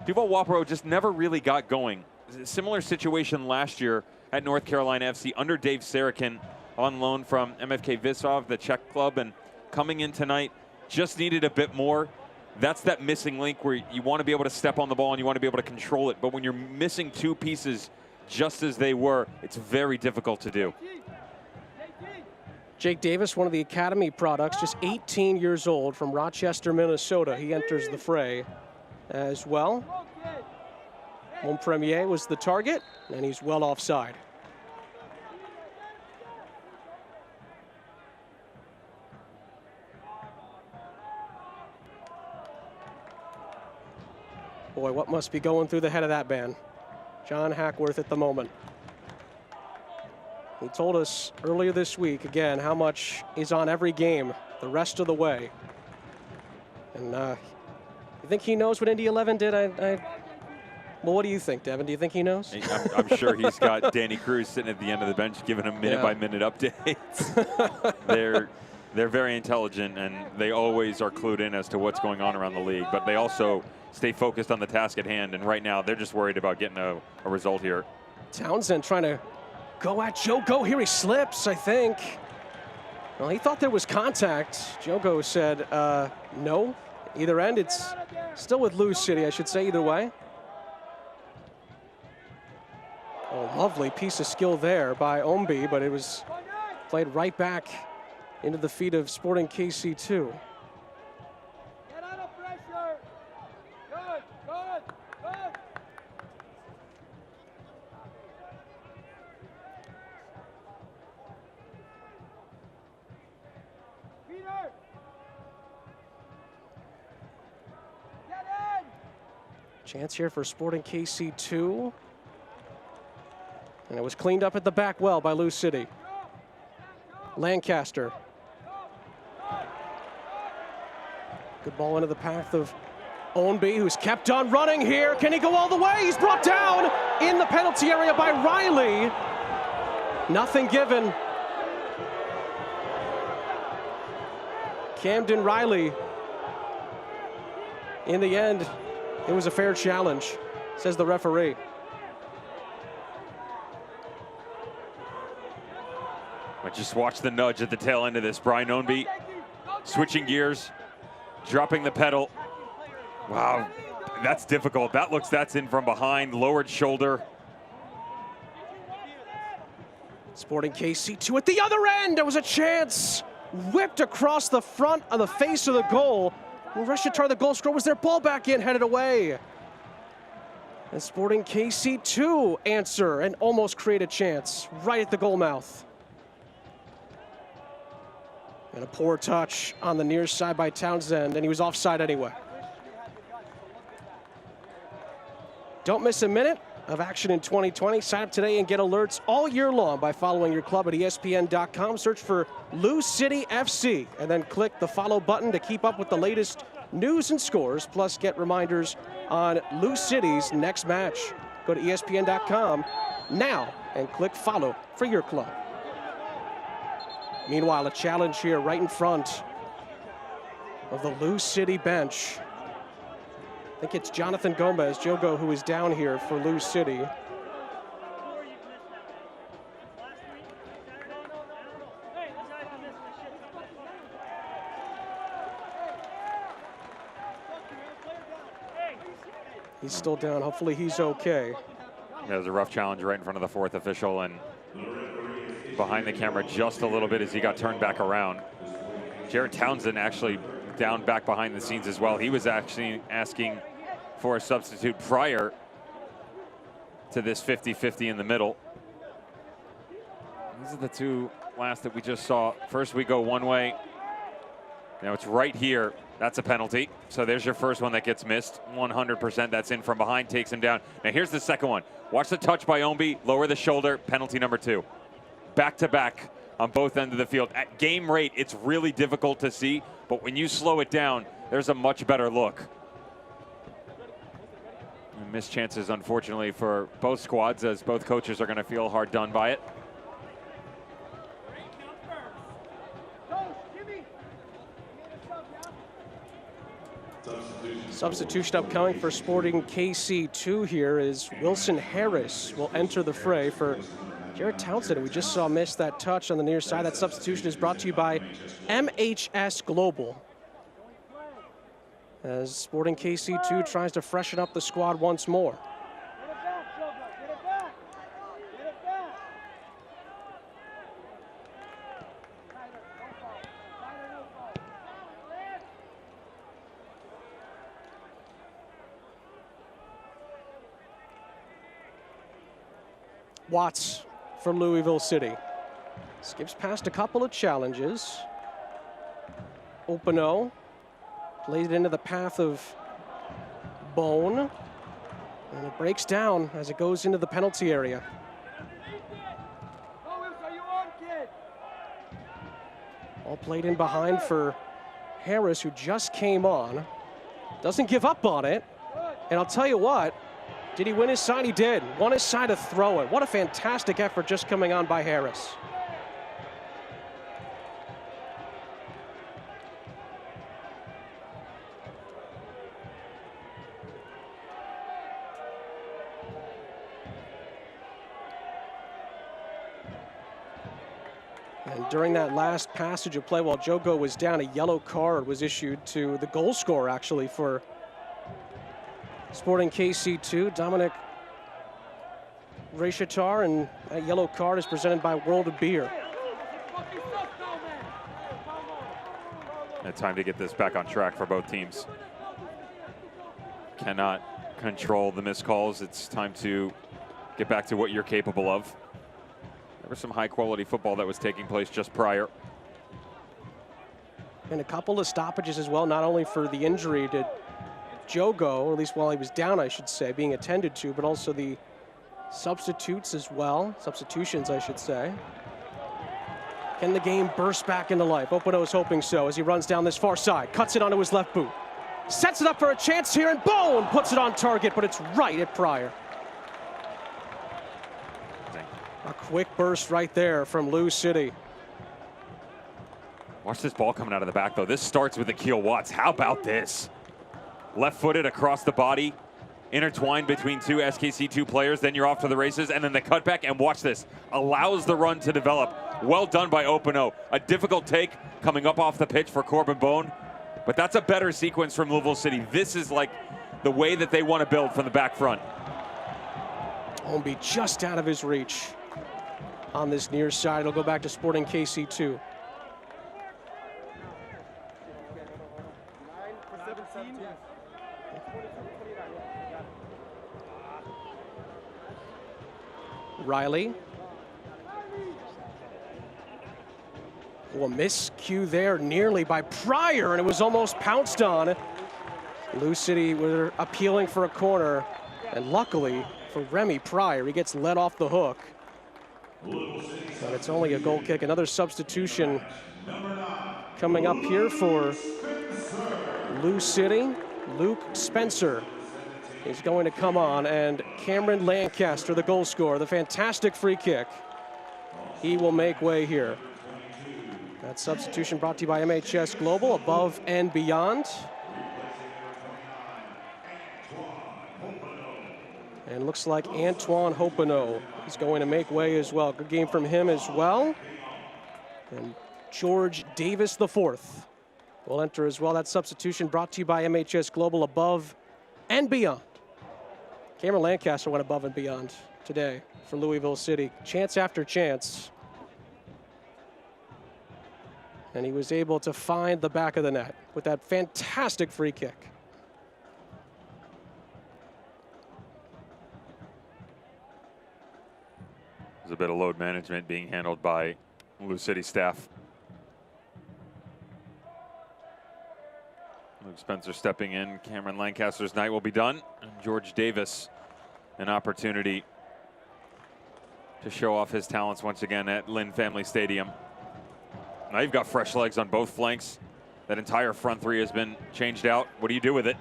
[SPEAKER 2] Duval Wapro just never really got going. Similar situation last year at North Carolina FC under Dave Sarakin on loan from MFK Visov, the Czech club, and coming in tonight, just needed a bit more. That's that missing link where you want to be able to step on the ball and you want to be able to control it. But when you're missing 2 pieces just as they were, it's very difficult to do.
[SPEAKER 1] Jake Davis, one of the academy products, just 18 years old, from Rochester, Minnesota. He enters the fray as well. Montpremier was the target, and he's well offside. Boy, what must be going through the head of that man? John Hackworth at the moment. He told us earlier this week, again, how much is on every game the rest of the way. And you think he knows what Indy 11 did? Well, what do you think, Devin? Do you think he knows?
[SPEAKER 2] I'm sure he's got Danny Cruz sitting at the end of the bench giving him minute-by-minute updates. They're very intelligent, and they always are clued in as to what's going on around the league. But they also stay focused on the task at hand, and right now they're just worried about getting a result here.
[SPEAKER 1] Townsend trying to go at Jogo. Here he slips, I think. Well, he thought there was contact. Jogo said no. Either end, it's still with Lou City, I should say, either way. Oh, lovely piece of skill there by Ombi, but it was played right back into the feet of Sporting KC2. Chance here for Sporting KC2. And it was cleaned up at the back well by Lou City. Lancaster. Good ball into the path of Ownby, who's kept on running here. Can he go all the way? He's brought down in the penalty area by Riley. Nothing given. Camden Riley. In the end, it was a fair challenge, says the referee.
[SPEAKER 2] But just watch the nudge at the tail end of this. Brian Ownby switching gears, dropping the pedal. Wow, that's difficult. That's in from behind, lowered shoulder.
[SPEAKER 1] Sporting KC2 at the other end. There was a chance. Whipped across the front of the face of the goal. Reshitaro, the goal scorer, was their ball back in, headed away. And Sporting KC2 answer and almost create a chance right at the goal mouth. And a poor touch on the near side by Townsend, and he was offside anyway. Don't miss a minute. of action in 2020. Sign up today and get alerts all year long by following your club at ESPN.com. Search for Lou City FC and then click the follow button to keep up with the latest news and scores, plus get reminders on Lou City's next match. Go to ESPN.com now and click follow for your club. Meanwhile, a challenge here right in front of the Lou City bench. I think it's Jonathan Gomez, Jogo, who is down here for Lou City. He's still down. Hopefully he's okay.
[SPEAKER 2] There's a rough challenge right in front of the fourth official and behind the camera just a little bit as he got turned back around. Jared Townsend actually down back behind the scenes as well. He was actually asking for a substitute prior to this 50-50 in the middle. These are the two last that we just saw. First we go one way. Now it's right here. That's a penalty. So there's your first one that gets missed. 100% that's in from behind, takes him down. Now here's the second one. Watch the touch by Ombi, lower the shoulder, penalty number 2. Back to back on both ends of the field. At game rate, it's really difficult to see, but when you slow it down, there's a much better look. And missed chances, unfortunately, for both squads, as both coaches are going to feel hard done by it.
[SPEAKER 1] Substitution upcoming for Sporting KC2 here is Wilson Harris will enter the fray for Jared Townsend. We just saw miss that touch on the near side. That substitution is brought to you by MHS Global, as Sporting KC2 tries to freshen up the squad once more. Watts from Louisville City skips past a couple of challenges. Openo plays it into the path of Bone, and it breaks down as it goes into the penalty area. All played in behind for Harris, who just came on. Doesn't give up on it, and I'll tell you what, did he win his side? He did. Won his side to throw it. What a fantastic effort just coming on by Harris. And during that last passage of play, while Jogo was down, a yellow card was issued to the goal scorer, actually, for Sporting KC2, Dominic Rechatar, and that yellow card is presented by World of Beer.
[SPEAKER 2] And time to get this back on track for both teams. Cannot control the missed calls. It's time to get back to what you're capable of. There was some high quality football that was taking place just prior.
[SPEAKER 1] And a couple of stoppages as well, not only for the injury to Jogo, or at least while he was down, I should say, being attended to, but also the substitutes as well. Substitutions, I should say. Can the game burst back into life? Openo is hoping so as he runs down this far side, cuts it onto his left boot, sets it up for a chance here, and boom, puts it on target, but it's right at Pryor. A quick burst right there from Lou City.
[SPEAKER 2] Watch this ball coming out of the back, though. This starts with Akil Watts. How about this? Left-footed across the body, intertwined between two SKC2 players, then you're off to the races, and then the cutback, and watch this. Allows the run to develop. Well done by Openo. A difficult take coming up off the pitch for Corbin Bone, but that's a better sequence from Louisville City. This is like the way that they want to build from the back front.
[SPEAKER 1] Ombi just out of his reach on this near side. It'll go back to Sporting KC2. Riley. Oh, a miscue there nearly by Pryor, and it was almost pounced on. Lou City were appealing for a corner, and luckily for Remy Pryor. He gets let off the hook. But it's only a goal kick. Another substitution coming up here for Lou City. Luke Spencer is going to come on, and Cameron Lancaster, the goal scorer, the fantastic free kick. He will make way here. That substitution brought to you by MHS Global, above and beyond. And looks like Antoine Hopino is going to make way as well. Good game from him as well. And George Davis IV will enter as well. That substitution brought to you by MHS Global, above and beyond. Cameron Lancaster went above and beyond today for Louisville City. Chance after chance. And he was able to find the back of the net with that fantastic free kick.
[SPEAKER 2] There's a bit of load management being handled by Lou City staff. Luke Spencer stepping in. Cameron Lancaster's night will be done. And George Davis, an opportunity to show off his talents once again at Lynn Family Stadium. Now you've got fresh legs on both flanks. That entire front three has been changed out. What do you do with it?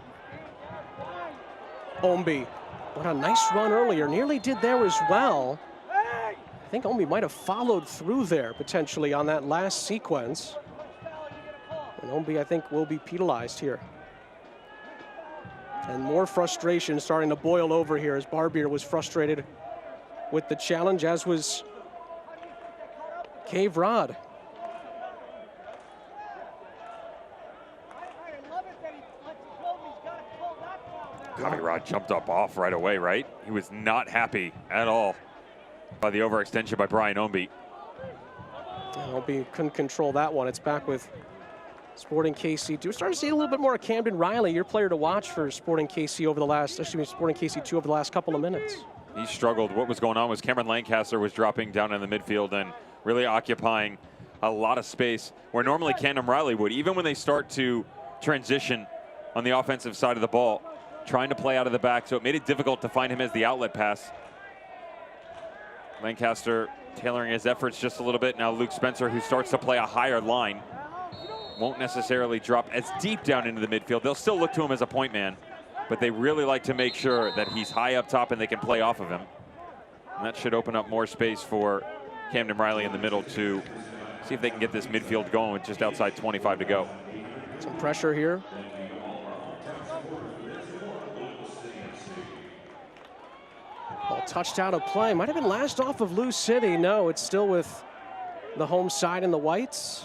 [SPEAKER 1] Ombi, what a nice run earlier. Nearly did there as well. I think Ombi might have followed through there potentially on that last sequence. And Ombi, I think, will be penalized here. And more frustration starting to boil over here as Barbier was frustrated with the challenge, as was Cave Rod.
[SPEAKER 2] Javi Rod jumped up off right away, right? He was not happy at all by the overextension by Brian Ombi.
[SPEAKER 1] Ombi couldn't control that one. It's back with Sporting KC2. We're starting to see a little bit more of Camden Riley, your player to watch for Sporting KC over the last, Sporting KC2 over the last couple of minutes.
[SPEAKER 2] He struggled. What was going on was Cameron Lancaster was dropping down in the midfield and really occupying a lot of space where normally Camden Riley would, even when they start to transition on the offensive side of the ball, trying to play out of the back, so it made it difficult to find him as the outlet pass. Lancaster tailoring his efforts just a little bit. Now Luke Spencer, who starts to play a higher line, won't necessarily drop as deep down into the midfield. They'll still look to him as a point man, but they really like to make sure that he's high up top and they can play off of him. And that should open up more space for Camden Riley in the middle to see if they can get this midfield going with just outside 25 to go.
[SPEAKER 1] Some pressure here. Ball touched out of play. Might have been last off of Lou City. No, it's still with the home side in the whites.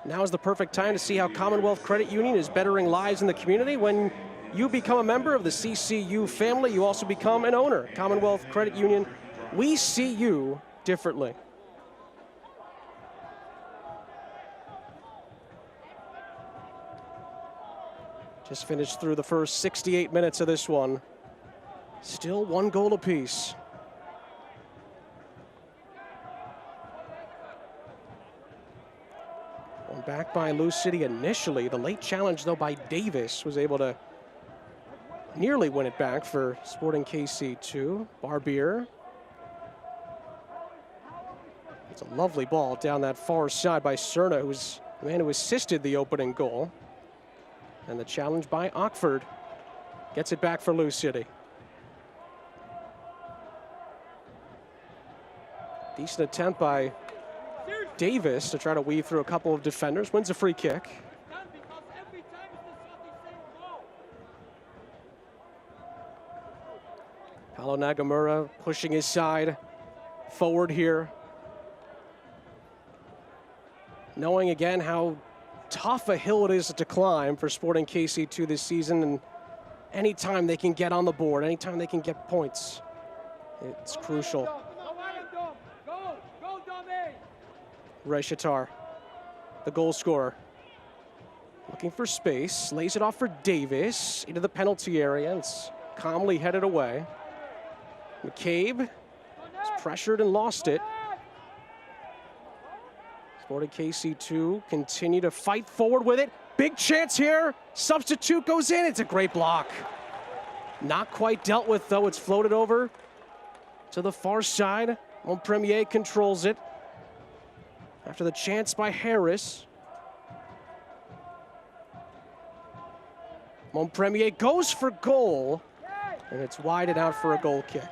[SPEAKER 1] Now is the perfect time to see how Commonwealth Credit Union is bettering lives in the community. When you become a member of the CCU family, you also become an owner. Commonwealth Credit Union, we see you differently. Just finished through the first 68 minutes of this one. Still one goal apiece. One back by Lou City initially. The late challenge, though, by Davis was able to nearly win it back for Sporting KC2. Barbier. It's a lovely ball down that far side by Cerna, who's the man who assisted the opening goal. And the challenge by Ockford gets it back for Lou City. Decent attempt by Davis to try to weave through a couple of defenders. Wins a free kick. Paulo Nagamura pushing his side forward here. Knowing again how tough a hill it is to climb for Sporting KC2 this season, and anytime they can get on the board, anytime they can get points, it's crucial. Ray Shatar, the goal scorer, looking for space, lays it off for Davis into the penalty area. It's calmly headed away. McCabe is pressured and lost it. Sporting KC2 continue to fight forward with it. Big chance here. Substitute goes in. It's a great block. Not quite dealt with, though. It's floated over to the far side. Premier controls it after the chance by Harris. Premier goes for goal, and it's wide and out for a goal kick.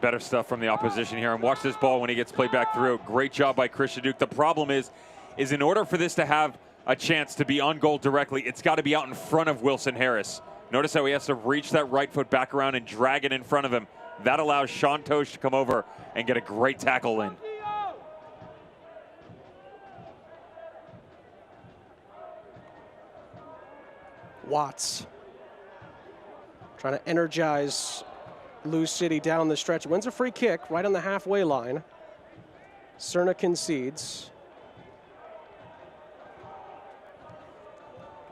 [SPEAKER 2] Better stuff from the opposition here, and watch this ball when he gets played back through. Great job by Christian Duke. The problem is in order for this to have a chance to be on goal directly, it's got to be out in front of Wilson Harris. Notice how he has to reach that right foot back around and drag it in front of him. That allows Sean Tosh to come over and get a great tackle in.
[SPEAKER 1] Watts trying to energize Lou City down the stretch. Wins a free kick right on the halfway line. Cerna concedes.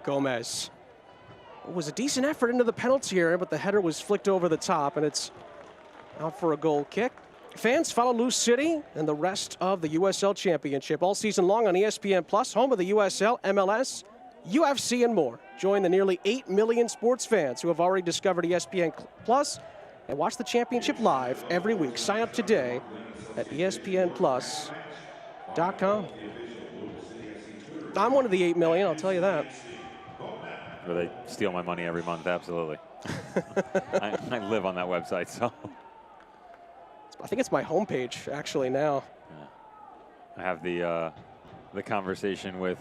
[SPEAKER 1] Gomez. It was a decent effort into the penalty area, but the header was flicked over the top, and it's out for a goal kick. Fans, follow Lou City and the rest of the USL Championship all season long on ESPN+, home of the USL, MLS, UFC, and more. Join the nearly 8 million sports fans who have already discovered ESPN+ and watch the championship live every week. Sign up today at ESPNplus.com. I'm one of the 8 million, I'll tell you that.
[SPEAKER 2] Where they steal my money every month, absolutely. I live on that website, so.
[SPEAKER 1] I think it's my homepage, actually, now.
[SPEAKER 2] Yeah. I have the conversation with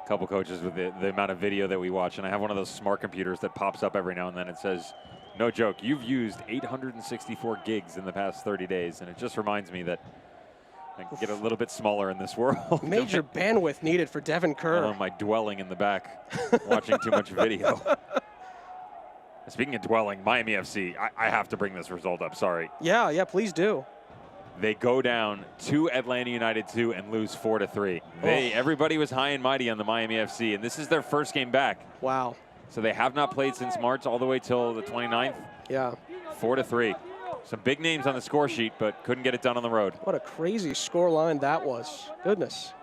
[SPEAKER 2] a couple coaches with the amount of video that we watch, and I have one of those smart computers that pops up every now and then. It says, no joke, you've used 864 gigs in the past 30 days, and it just reminds me that I can get a little bit smaller in this world.
[SPEAKER 1] Major bandwidth needed for Devin Kerr.
[SPEAKER 2] Oh, my dwelling in the back, watching too much video. Speaking of dwelling, Miami FC, I have to bring this result up, sorry.
[SPEAKER 1] Yeah, please do.
[SPEAKER 2] They go down to Atlanta United 2 and lose 4-3. Everybody was high and mighty on the Miami FC, and this is their first game back.
[SPEAKER 1] Wow.
[SPEAKER 2] So they have not played since March all the way till the 29th.
[SPEAKER 1] Yeah.
[SPEAKER 2] 4-3. Some big names on the score sheet, but couldn't get it done on the road.
[SPEAKER 1] What a crazy score line that was. Goodness.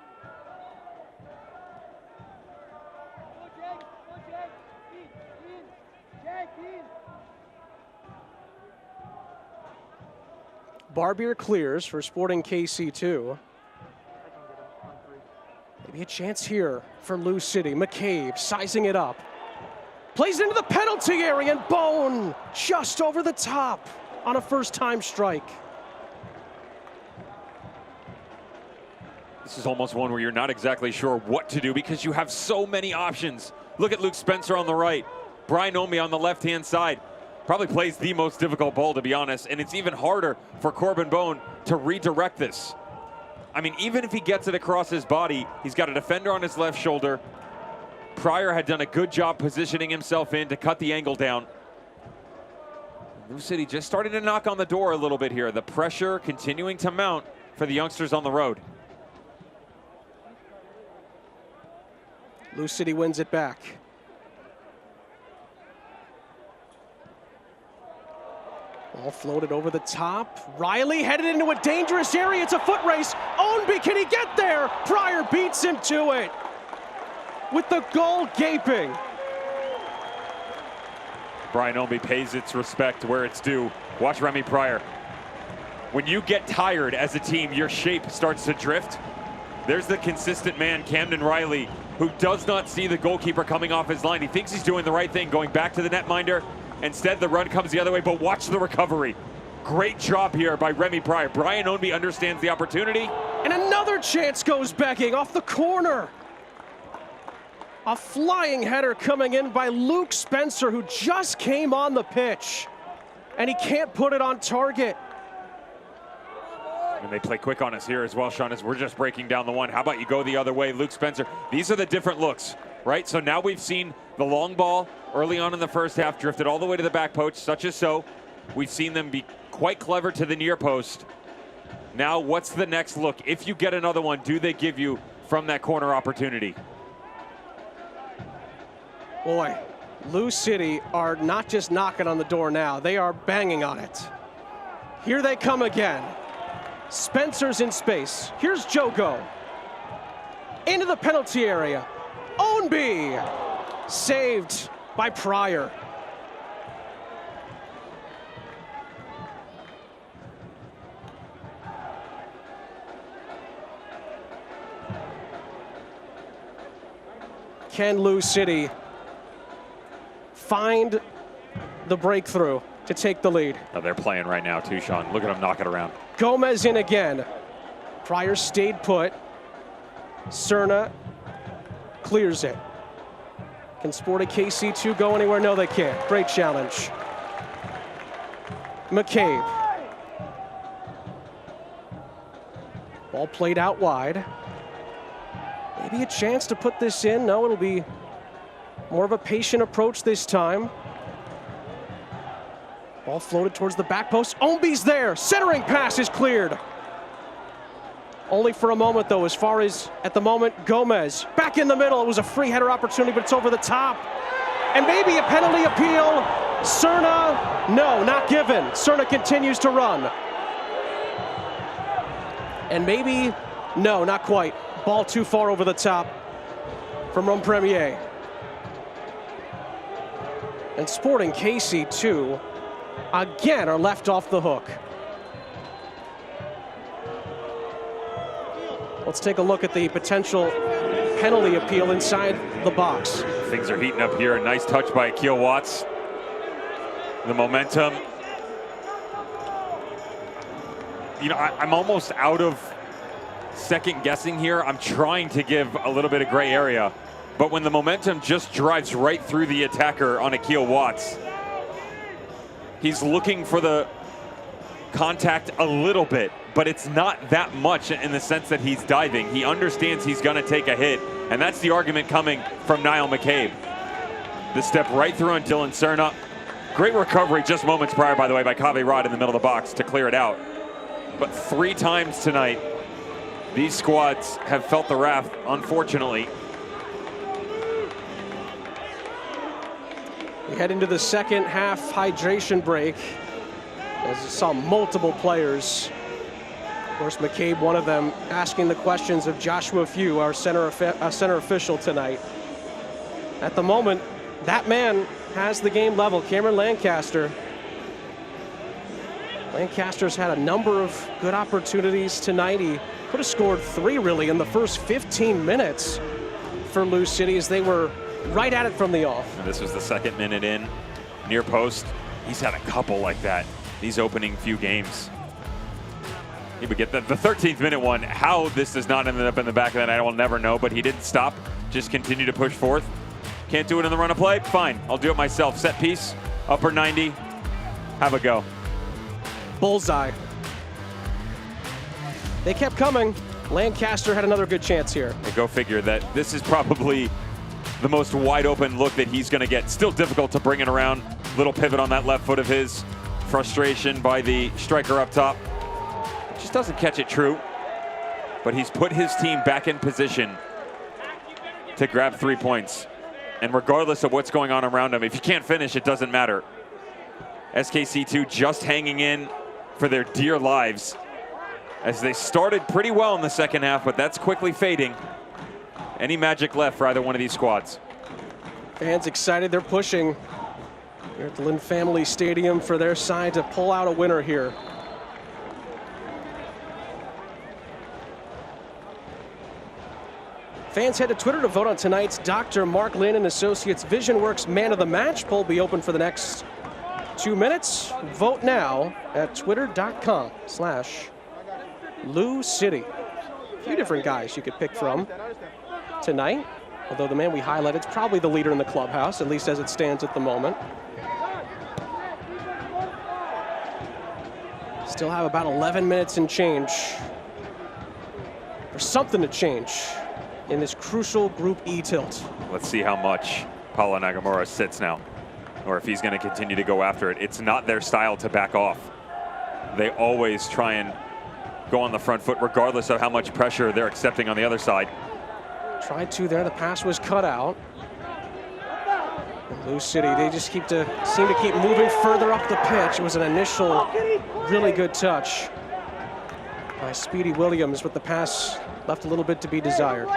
[SPEAKER 1] Barbier clears for Sporting KC2. Maybe a chance here for Lou City. McCabe sizing it up. Plays into the penalty area, and Bone just over the top on a first-time strike.
[SPEAKER 2] This is almost one where you're not exactly sure what to do because you have so many options. Look at Luke Spencer on the right. Brian Omi on the left-hand side. Probably plays the most difficult ball, to be honest, and it's even harder for Corbin Bone to redirect this. I mean, even if he gets it across his body, he's got a defender on his left shoulder. Pryor had done a good job positioning himself in to cut the angle down. Lou City just starting to knock on the door a little bit here. The pressure continuing to mount for the youngsters on the road.
[SPEAKER 1] Lou City wins it back. All floated over the top. Riley headed into a dangerous area. It's a foot race. Ownby, can he get there? Pryor beats him to it with the goal gaping.
[SPEAKER 2] Brian Ownby pays its respect where it's due. Watch Remy Pryor. When you get tired as a team, your shape starts to drift. There's the consistent man, Camden Riley, who does not see the goalkeeper coming off his line. He thinks he's doing the right thing, going back to the netminder. Instead, the run comes the other way, but watch the recovery. Great job here by Remy Pryor. Brian Ownby understands the opportunity.
[SPEAKER 1] And another chance goes begging off the corner. A flying header coming in by Luke Spencer, who just came on the pitch. And he can't put it on target.
[SPEAKER 2] And they play quick on us here as well, Sean, as we're just breaking down the one. How about you go the other way, Luke Spencer? These are the different looks, right? So now we've seen the long ball early on in the first half drifted all the way to the back post, such as so. We've seen them be quite clever to the near post. Now, what's the next look? If you get another one, do they give you from that corner opportunity?
[SPEAKER 1] Boy, Lou City are not just knocking on the door now, they are banging on it. Here they come again. Spencer's in space. Here's Jogo. Into the penalty area. Ownby saved by Pryor. Can Lou City find the breakthrough to take the lead?
[SPEAKER 2] Oh, they're playing right now too, Sean. Look at them knock it around.
[SPEAKER 1] Gomez in again. Pryor stayed put. Cerna clears it. Can Sporting KC2 go anywhere? No, they can't. Great challenge. McCabe. Ball played out wide. Maybe a chance to put this in. No, it'll be more of a patient approach this time. Ball floated towards the back post. Omby's there. Centering pass is cleared. Only for a moment, though, as far as, at the moment, Gomez. Back in the middle. It was a free header opportunity, but it's over the top. And maybe a penalty appeal. Cerna, no, not given. Cerna continues to run. And maybe, no, not quite. Ball too far over the top from Rome Premier. And Sporting KC2, again, are left off the hook. Let's take a look at the potential penalty appeal inside the box.
[SPEAKER 2] Things are heating up here. A nice touch by Akil Watts. The momentum. You know, I'm almost out of second guessing here. I'm trying to give a little bit of gray area. But when the momentum just drives right through the attacker on Akil Watts, he's looking for the contact a little bit, but it's not that much in the sense that he's diving. He understands he's gonna take a hit, and that's the argument coming from Niall McCabe. The step right through on Dylan Cerna. Great recovery just moments prior, by the way, by Kave Rod in the middle of the box to clear it out. But 3 times tonight, these squads have felt the wrath, unfortunately.
[SPEAKER 1] We head into the second half hydration break. As you saw multiple players. Of course, McCabe, one of them, asking the questions of Joshua Few, our center official tonight. At the moment, that man has the game level, Cameron Lancaster. Lancaster's had a number of good opportunities tonight. He could have scored 3 really in the first 15 minutes for Lou City as they were right at it from the off.
[SPEAKER 2] And this was the 2nd minute in, near post. He's had a couple like that these opening few games. He would get the 13th minute one. How this does not end up in the back of that, I will never know, but he didn't stop, just continue to push forth. Can't do it in the run of play? Fine, I'll do it myself. Set piece, upper 90, have a go.
[SPEAKER 1] Bullseye. They kept coming. Lancaster had another good chance here.
[SPEAKER 2] And go figure that this is probably the most wide open look that he's gonna get. Still difficult to bring it around. Little pivot on that left foot of his. Frustration by the striker up top. Just doesn't catch it true. But he's put his team back in position to grab 3 points. And regardless of what's going on around him, if you can't finish, it doesn't matter. SKC2 just hanging in for their dear lives as they started pretty well in the second half, but that's quickly fading. Any magic left for either one of these squads?
[SPEAKER 1] Fans excited, they're pushing here at the Lynn Family Stadium for their side to pull out a winner here. Fans head to Twitter to vote on tonight's Dr. Mark Lynn and Associates VisionWorks Man of the Match. Poll will be open for the next 2 minutes. Vote now at twitter.com/Lou City. A few different guys you could pick from tonight, although the man we highlighted is probably the leader in the clubhouse, at least as it stands at the moment. Still have about 11 minutes and change for something to change in this crucial Group E tilt.
[SPEAKER 2] Let's see how much Paulo Nagamura sits now, or if he's going to continue to go after it. It's not their style to back off. They always try and go on the front foot, regardless of how much pressure they're accepting on the other side.
[SPEAKER 1] Tried to there, the pass was cut out. And Lou City, they just seem to keep moving further up the pitch. It was an initial really good touch by Speedy Williams, but the pass left a little bit to be desired.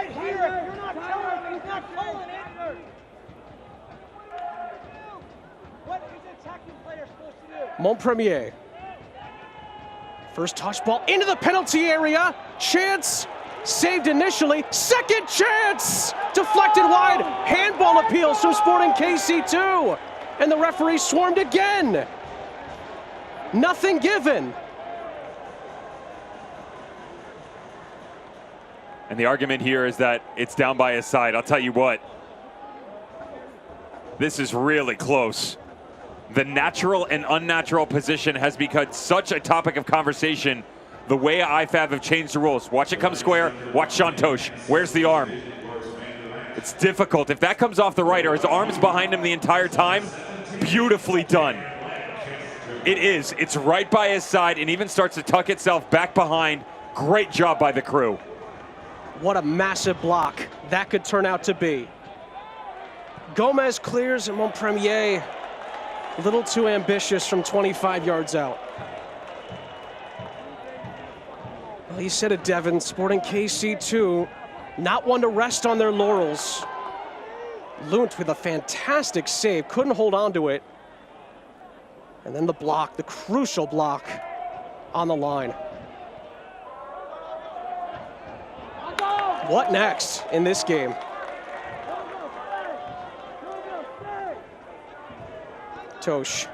[SPEAKER 1] Montpremier. First touch ball into the penalty area. Chance saved initially. Second chance! Deflected wide. Handball appeals from Sporting KC2. And the referee swarmed again. Nothing given.
[SPEAKER 2] And the argument here is that it's down by his side. I'll tell you what. This is really close. The natural and unnatural position has become such a topic of conversation. The way IFAB have changed the rules. Watch it come square. Watch Chantosh. Where's the arm? It's difficult. If that comes off the right or his arm's behind him the entire time, beautifully done. It is. It's right by his side and even starts to tuck itself back behind. Great job by the crew.
[SPEAKER 1] What a massive block that could turn out to be. Gomez clears and Montpremier a little too ambitious from 25 yards out. Well, you said it, Devin. Sporting KC2, not one to rest on their laurels. Lunt with a fantastic save, couldn't hold on to it. And then the block, the crucial block on the line. What next in this game? Tosh.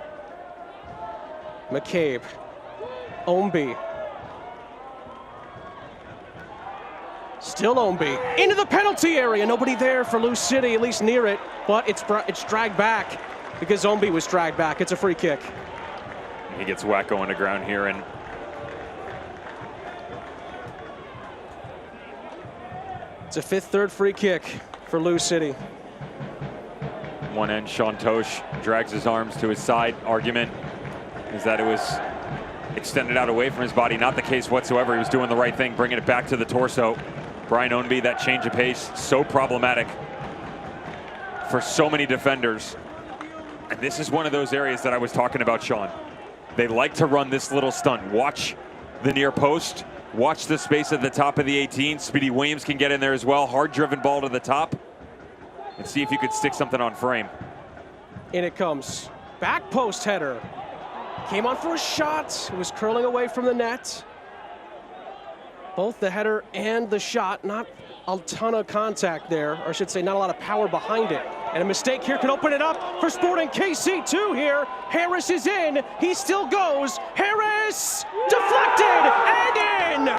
[SPEAKER 1] McCabe. Omby. Still Omby. Into the penalty area. Nobody there for Lou City, at least near it. But it's dragged back because Omby was dragged back. It's a free kick.
[SPEAKER 2] He gets Wacko on the ground here, and
[SPEAKER 1] it's a third free kick for Lou City.
[SPEAKER 2] One end, Chantosh drags his arms to his side. Argument is that it was extended out away from his body. Not the case whatsoever. He was doing the right thing, bringing it back to the torso. Brian Ownby, that change of pace, so problematic for so many defenders. And this is one of those areas that I was talking about, Sean. They like to run this little stunt. Watch the near post. Watch the space at the top of the 18. Speedy Williams can get in there as well. Hard-driven ball to the top. And see if you could stick something on frame.
[SPEAKER 1] In it comes. Back post header. Came on for a shot. It was curling away from the net. Both the header and the shot, not a ton of contact there, or I should say not a lot of power behind it. And a mistake here could open it up for Sporting KC2 here. Harris is in. He still goes. Harris deflected and in.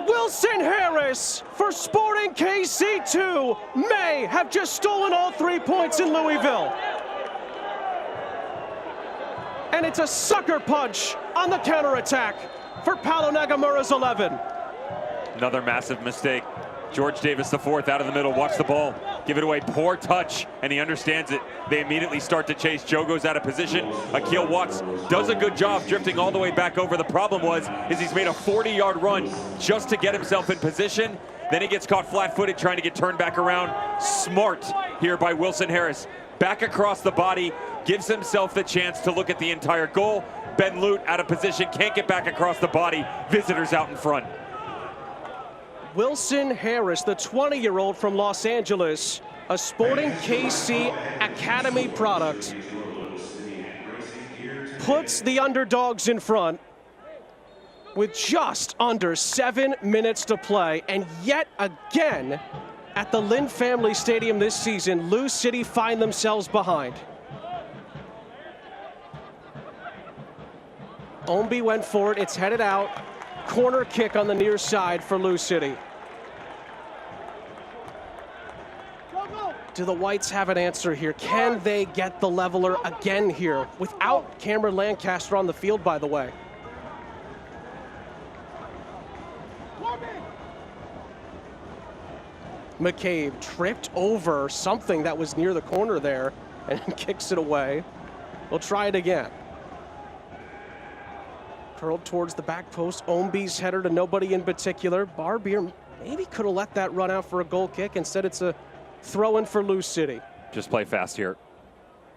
[SPEAKER 1] Wilson Harris for Sporting KC2 may have just stolen all 3 points in Louisville. And it's a sucker punch on the counterattack for Paulo Nagamura's 11.
[SPEAKER 2] Another massive mistake. George Davis IV out of the middle. Watch the ball. Give it away. Poor touch, and he understands it. They immediately start to chase. Joe goes out of position. Akil Watts does a good job drifting all the way back over. The problem is he's made a 40-yard run just to get himself in position. Then he gets caught flat-footed trying to get turned back around. Smart here by Wilson Harris. Back across the body, gives himself the chance to look at the entire goal. Ben Lute out of position, can't get back across the body. Visitors out in front.
[SPEAKER 1] Wilson Harris, the 20-year-old from Los Angeles, a Sporting KC Academy product, puts the underdogs in front with just under 7 minutes to play. And yet again, at the Lynn Family Stadium this season, Lou City find themselves behind. Omby went for it, it's headed out. Corner kick on the near side for Lou City. Do the Whites have an answer here? Can they get the leveler again here without Cameron Lancaster on the field, by the way? McCabe tripped over something that was near the corner there and kicks it away. We'll try it again. Curled towards the back post. Omby's header to nobody in particular. Barbier maybe could have let that run out for a goal kick. Instead, it's a throw in for Lou City.
[SPEAKER 2] Just play fast here.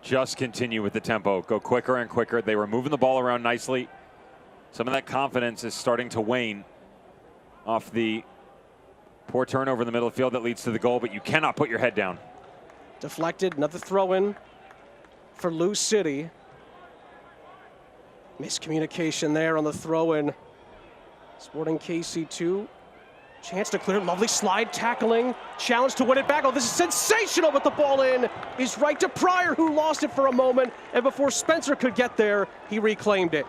[SPEAKER 2] Just continue with the tempo. Go quicker and quicker. They were moving the ball around nicely. Some of that confidence is starting to wane off the poor turnover in the middle of the field that leads to the goal, but you cannot put your head down.
[SPEAKER 1] Deflected, another throw in for Lou City. Miscommunication there on the throw-in. Sporting KC2. Chance to clear, lovely slide tackling. Challenge to win it back. Oh, this is sensational, but the ball in is right to Pryor, who lost it for a moment. And before Spencer could get there, he reclaimed it.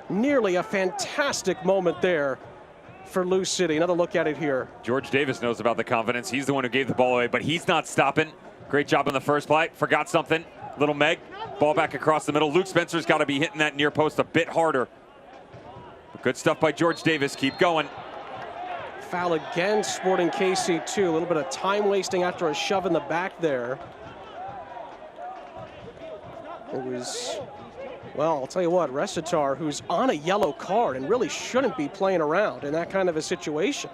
[SPEAKER 1] Nearly a fantastic moment there for Lou City. Another look at it here.
[SPEAKER 2] George Davis knows about the confidence. He's the one who gave the ball away, but he's not stopping. Great job on the first play. Forgot something. Little Meg, ball back across the middle. Luke Spencer's got to be hitting that near post a bit harder. But good stuff by George Davis. Keep going.
[SPEAKER 1] Foul again, Sporting KC2. A little bit of time wasting after a shove in the back there. It was, well, I'll tell you what, Recitar, who's on a yellow card and really shouldn't be playing around in that kind of a situation.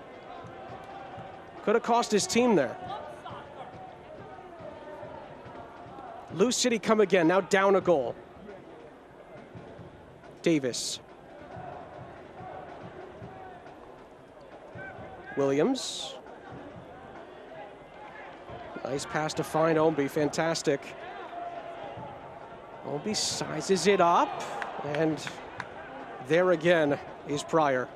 [SPEAKER 1] Could have cost his team there. Lou City come again, now down a goal. Davis. Williams. Nice pass to find Omby, fantastic. Omby sizes it up, and there again is Pryor.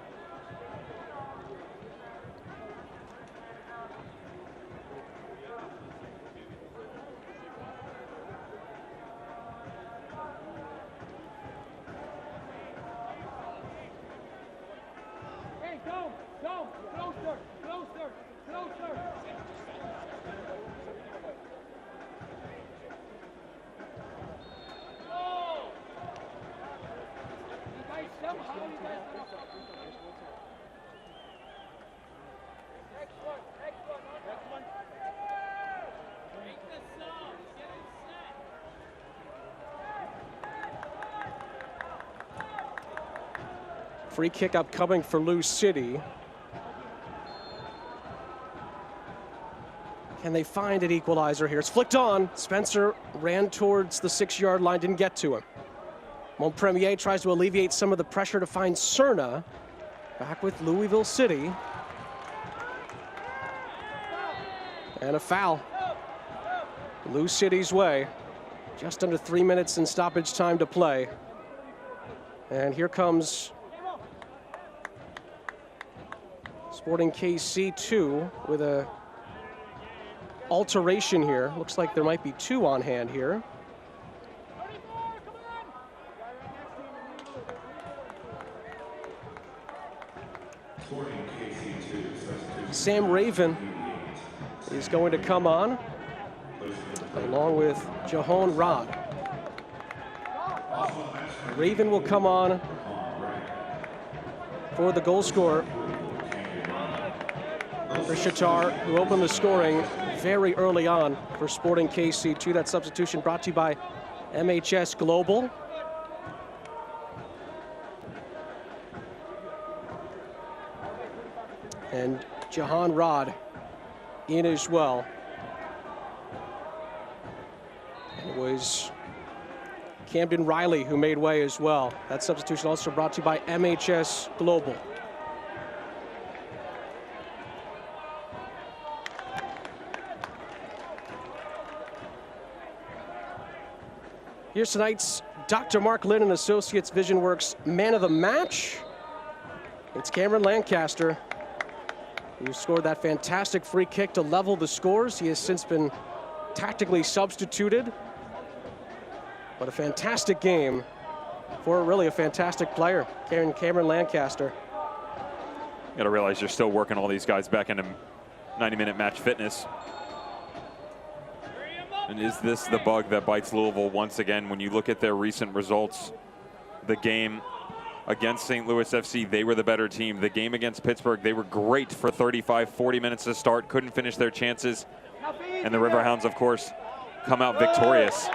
[SPEAKER 1] Free kick upcoming for Lou City. Can they find an equalizer here? It's flicked on. Spencer ran towards the 6-yard line, didn't get to him. Montpremier tries to alleviate some of the pressure to find Cerna. Back with Louisville City. And a foul. Lou City's way. Just under 3 minutes in stoppage time to play. And here comes Sporting KC2 with a alteration here. Looks like there might be 2 on hand here. Sam Raven is going to come on, along with Jahan Rod. Raven will come on for the goal scorer, Recitar, who opened the scoring very early on for Sporting KC2. That substitution brought to you by MHS Global. And Jahan Rod in as well. And it was Camden Riley who made way as well. That substitution also brought to you by MHS Global. Here's tonight's Dr. Mark Lynn and Associates Vision Works Man of the Match. It's Cameron Lancaster, who scored that fantastic free kick to level the scores. He has since been tactically substituted. But a fantastic game for really a fantastic player, Cameron Lancaster.
[SPEAKER 2] You gotta realize you're still working all these guys back into 90-minute match fitness. And is this the bug that bites Louisville once again? When you look at their recent results, the game against St. Louis FC, they were the better team. The game against Pittsburgh, they were great for 35, 40 minutes to start, couldn't finish their chances. And the Riverhounds, of course, come out victorious.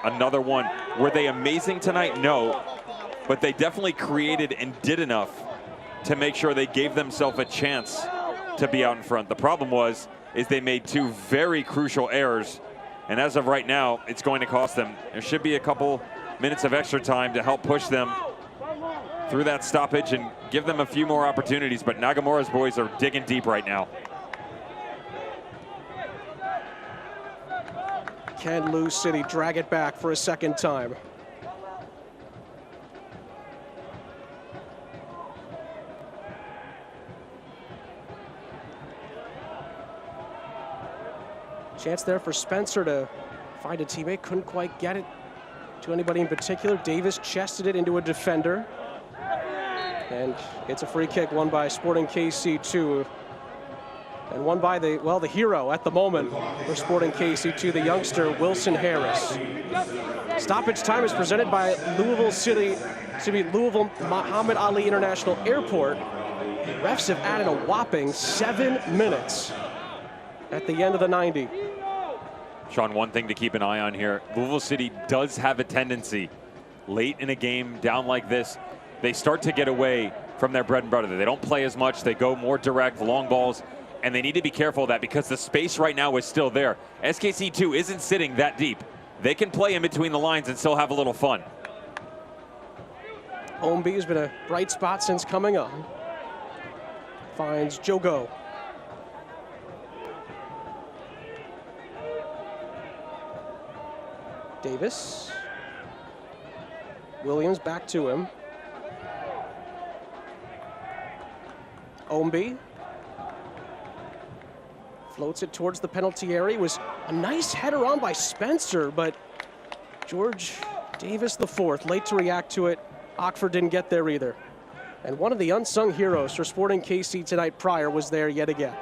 [SPEAKER 2] Another one. Were they amazing tonight? No. But they definitely created and did enough to make sure they gave themselves a chance to be out in front. The problem is they made 2 very crucial errors. And as of right now, it's going to cost them. There should be a couple minutes of extra time to help push them through that stoppage and give them a few more opportunities. But Nagamura's boys are digging deep right now.
[SPEAKER 1] Can Lou City drag it back for a second time? Chance there for Spencer to find a teammate. Couldn't quite get it to anybody in particular. Davis chested it into a defender. And it's a free kick won by Sporting KC2. And won by the hero at the moment for Sporting KC2, the youngster Wilson Harris. Stoppage time is presented by Louisville Muhammad Ali International Airport. Refs have added a whopping 7 minutes at the end of the 90.
[SPEAKER 2] Sean, one thing to keep an eye on here, Louisville City does have a tendency late in a game down like this, they start to get away from their bread and butter. They don't play as much, they go more direct, long balls, and they need to be careful of that because the space right now is still there. SKC2 isn't sitting that deep. They can play in between the lines and still have a little fun.
[SPEAKER 1] Omby has been a bright spot since coming on. Finds Jogo. Davis. Williams back to him. Omby. Floats it towards the penalty area. It was a nice header on by Spencer, but George Davis IV, late to react to it. Ockford didn't get there either. And one of the unsung heroes for Sporting KC tonight, Pryor, was there yet again.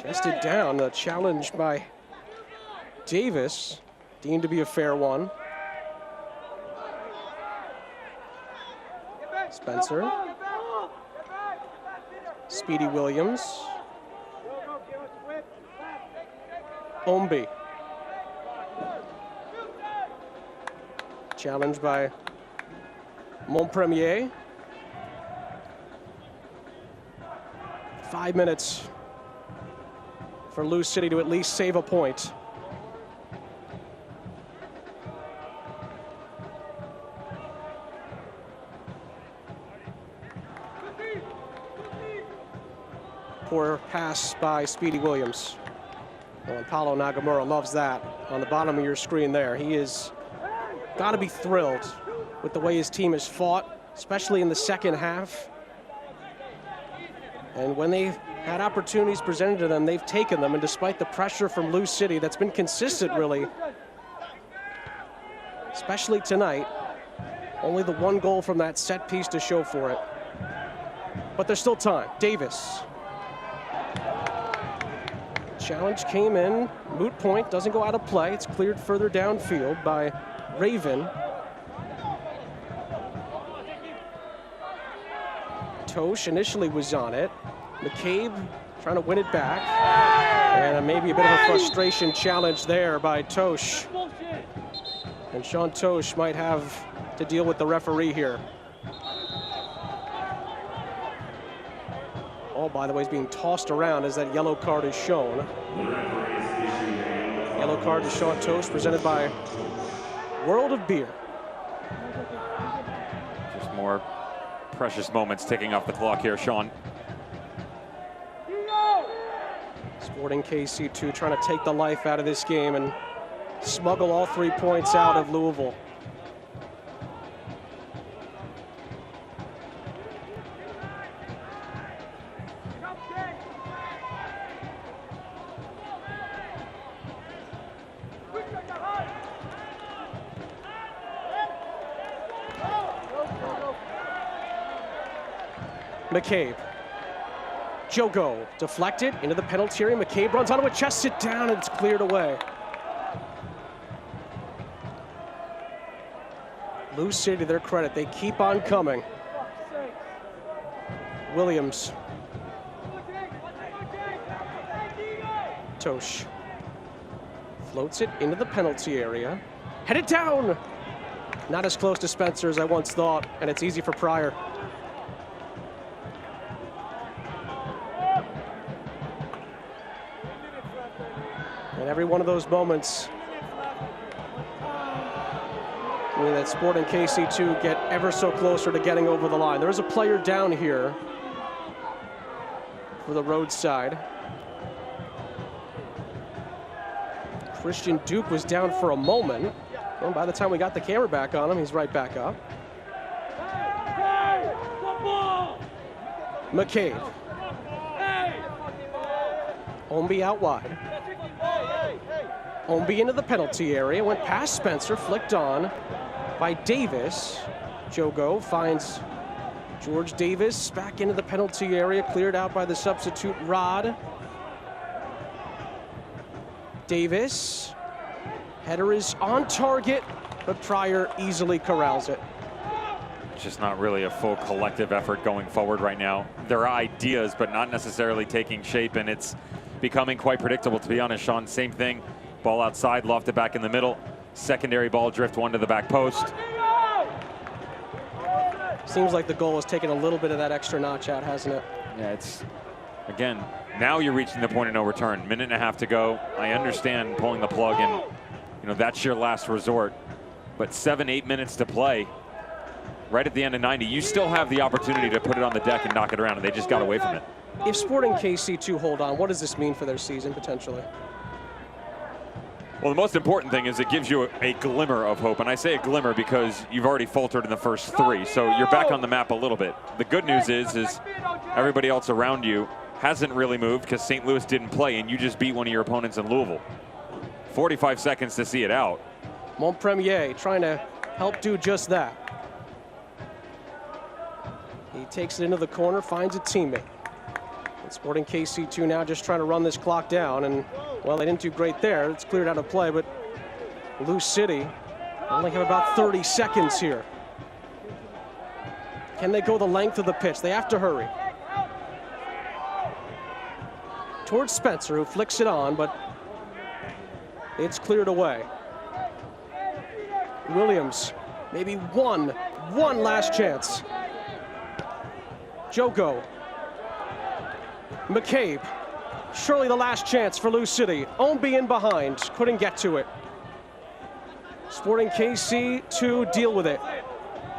[SPEAKER 1] Chested down, a challenge by Davis, deemed to be a fair one. Spencer. Speedy Williams. Omby. Challenged by Montpremier. 5 minutes for Lou City to at least save a point. Poor pass by Speedy Williams. Well, and Paulo Nagamura loves that on the bottom of your screen there. He is got to be thrilled with the way his team has fought, especially in the second half. And when they've had opportunities presented to them, they've taken them. And despite the pressure from Lou City that's been consistent, really, especially tonight, only the one goal from that set piece to show for it. But there's still time. Davis. Challenge came in, moot point, doesn't go out of play. It's cleared further downfield by Raven. Tosh initially was on it. McCabe trying to win it back. And maybe a bit of a frustration challenge there by Tosh. And Sean Tosh might have to deal with the referee here. Oh, by the way, is being tossed around as that yellow card is shown. Yellow card to Sean Tosh, presented by World of Beer.
[SPEAKER 2] Just more precious moments ticking off the clock here, Sean.
[SPEAKER 1] Sporting KC2 trying to take the life out of this game and smuggle all 3 points out of Louisville. McCabe. Jogo deflected into the penalty area. McCabe runs onto a chest, sit down, and it's cleared away. Lou City, to their credit, they keep on coming. Williams. Tosh. Floats it into the penalty area. Headed down! Not as close to Spencer as I once thought, and it's easy for Pryor. And every one of those moments Only that Sporting KC2 get ever so closer to getting over the line. There's a player down here for the roadside. Christian Duke was down for a moment. Well, by the time we got the camera back on him, he's right back up. McCabe. Omby out wide. Omby into the penalty area, went past Spencer, flicked on by Davis. Jogo finds George Davis back into the penalty area, cleared out by the substitute Rod. Davis, header is on target, but Pryor easily corrals it.
[SPEAKER 2] It's just not really a full collective effort going forward right now. There are ideas, but not necessarily taking shape, and it's becoming quite predictable, to be honest, Sean. Same thing, ball outside, lofted back in the middle. Secondary ball drift, one to the back post.
[SPEAKER 1] Seems like the goal has taken a little bit of that extra notch out, hasn't it?
[SPEAKER 2] Yeah, it's, again, now you're reaching the point of no return. Minute and a half to go. I understand pulling the plug, and that's your last resort. But 7-8 minutes to play. Right at the end of 90, you still have the opportunity to put it on the deck and knock it around, and they just got away from it.
[SPEAKER 1] If Sporting KC2 hold on, what does this mean for their season potentially?
[SPEAKER 2] Well, the most important thing is it gives you a glimmer of hope. And I say a glimmer because you've already faltered in the first 3. So you're back on the map a little bit. The good news is everybody else around you hasn't really moved because St. Louis didn't play, and you just beat one of your opponents in Louisville. 45 seconds to see it out.
[SPEAKER 1] Montpremier trying to help do just that. He takes it into the corner, finds a teammate. And Sporting KC2 now just trying to run this clock down, and well, they didn't do great there. It's cleared out of play, but Lou City only have about 30 seconds here. Can they go the length of the pitch? They have to hurry. Towards Spencer, who flicks it on, but it's cleared away. Williams, maybe one last chance. Jogo. McCabe. Surely the last chance for Lou City. Omby in behind, couldn't get to it. Sporting KC to deal with it.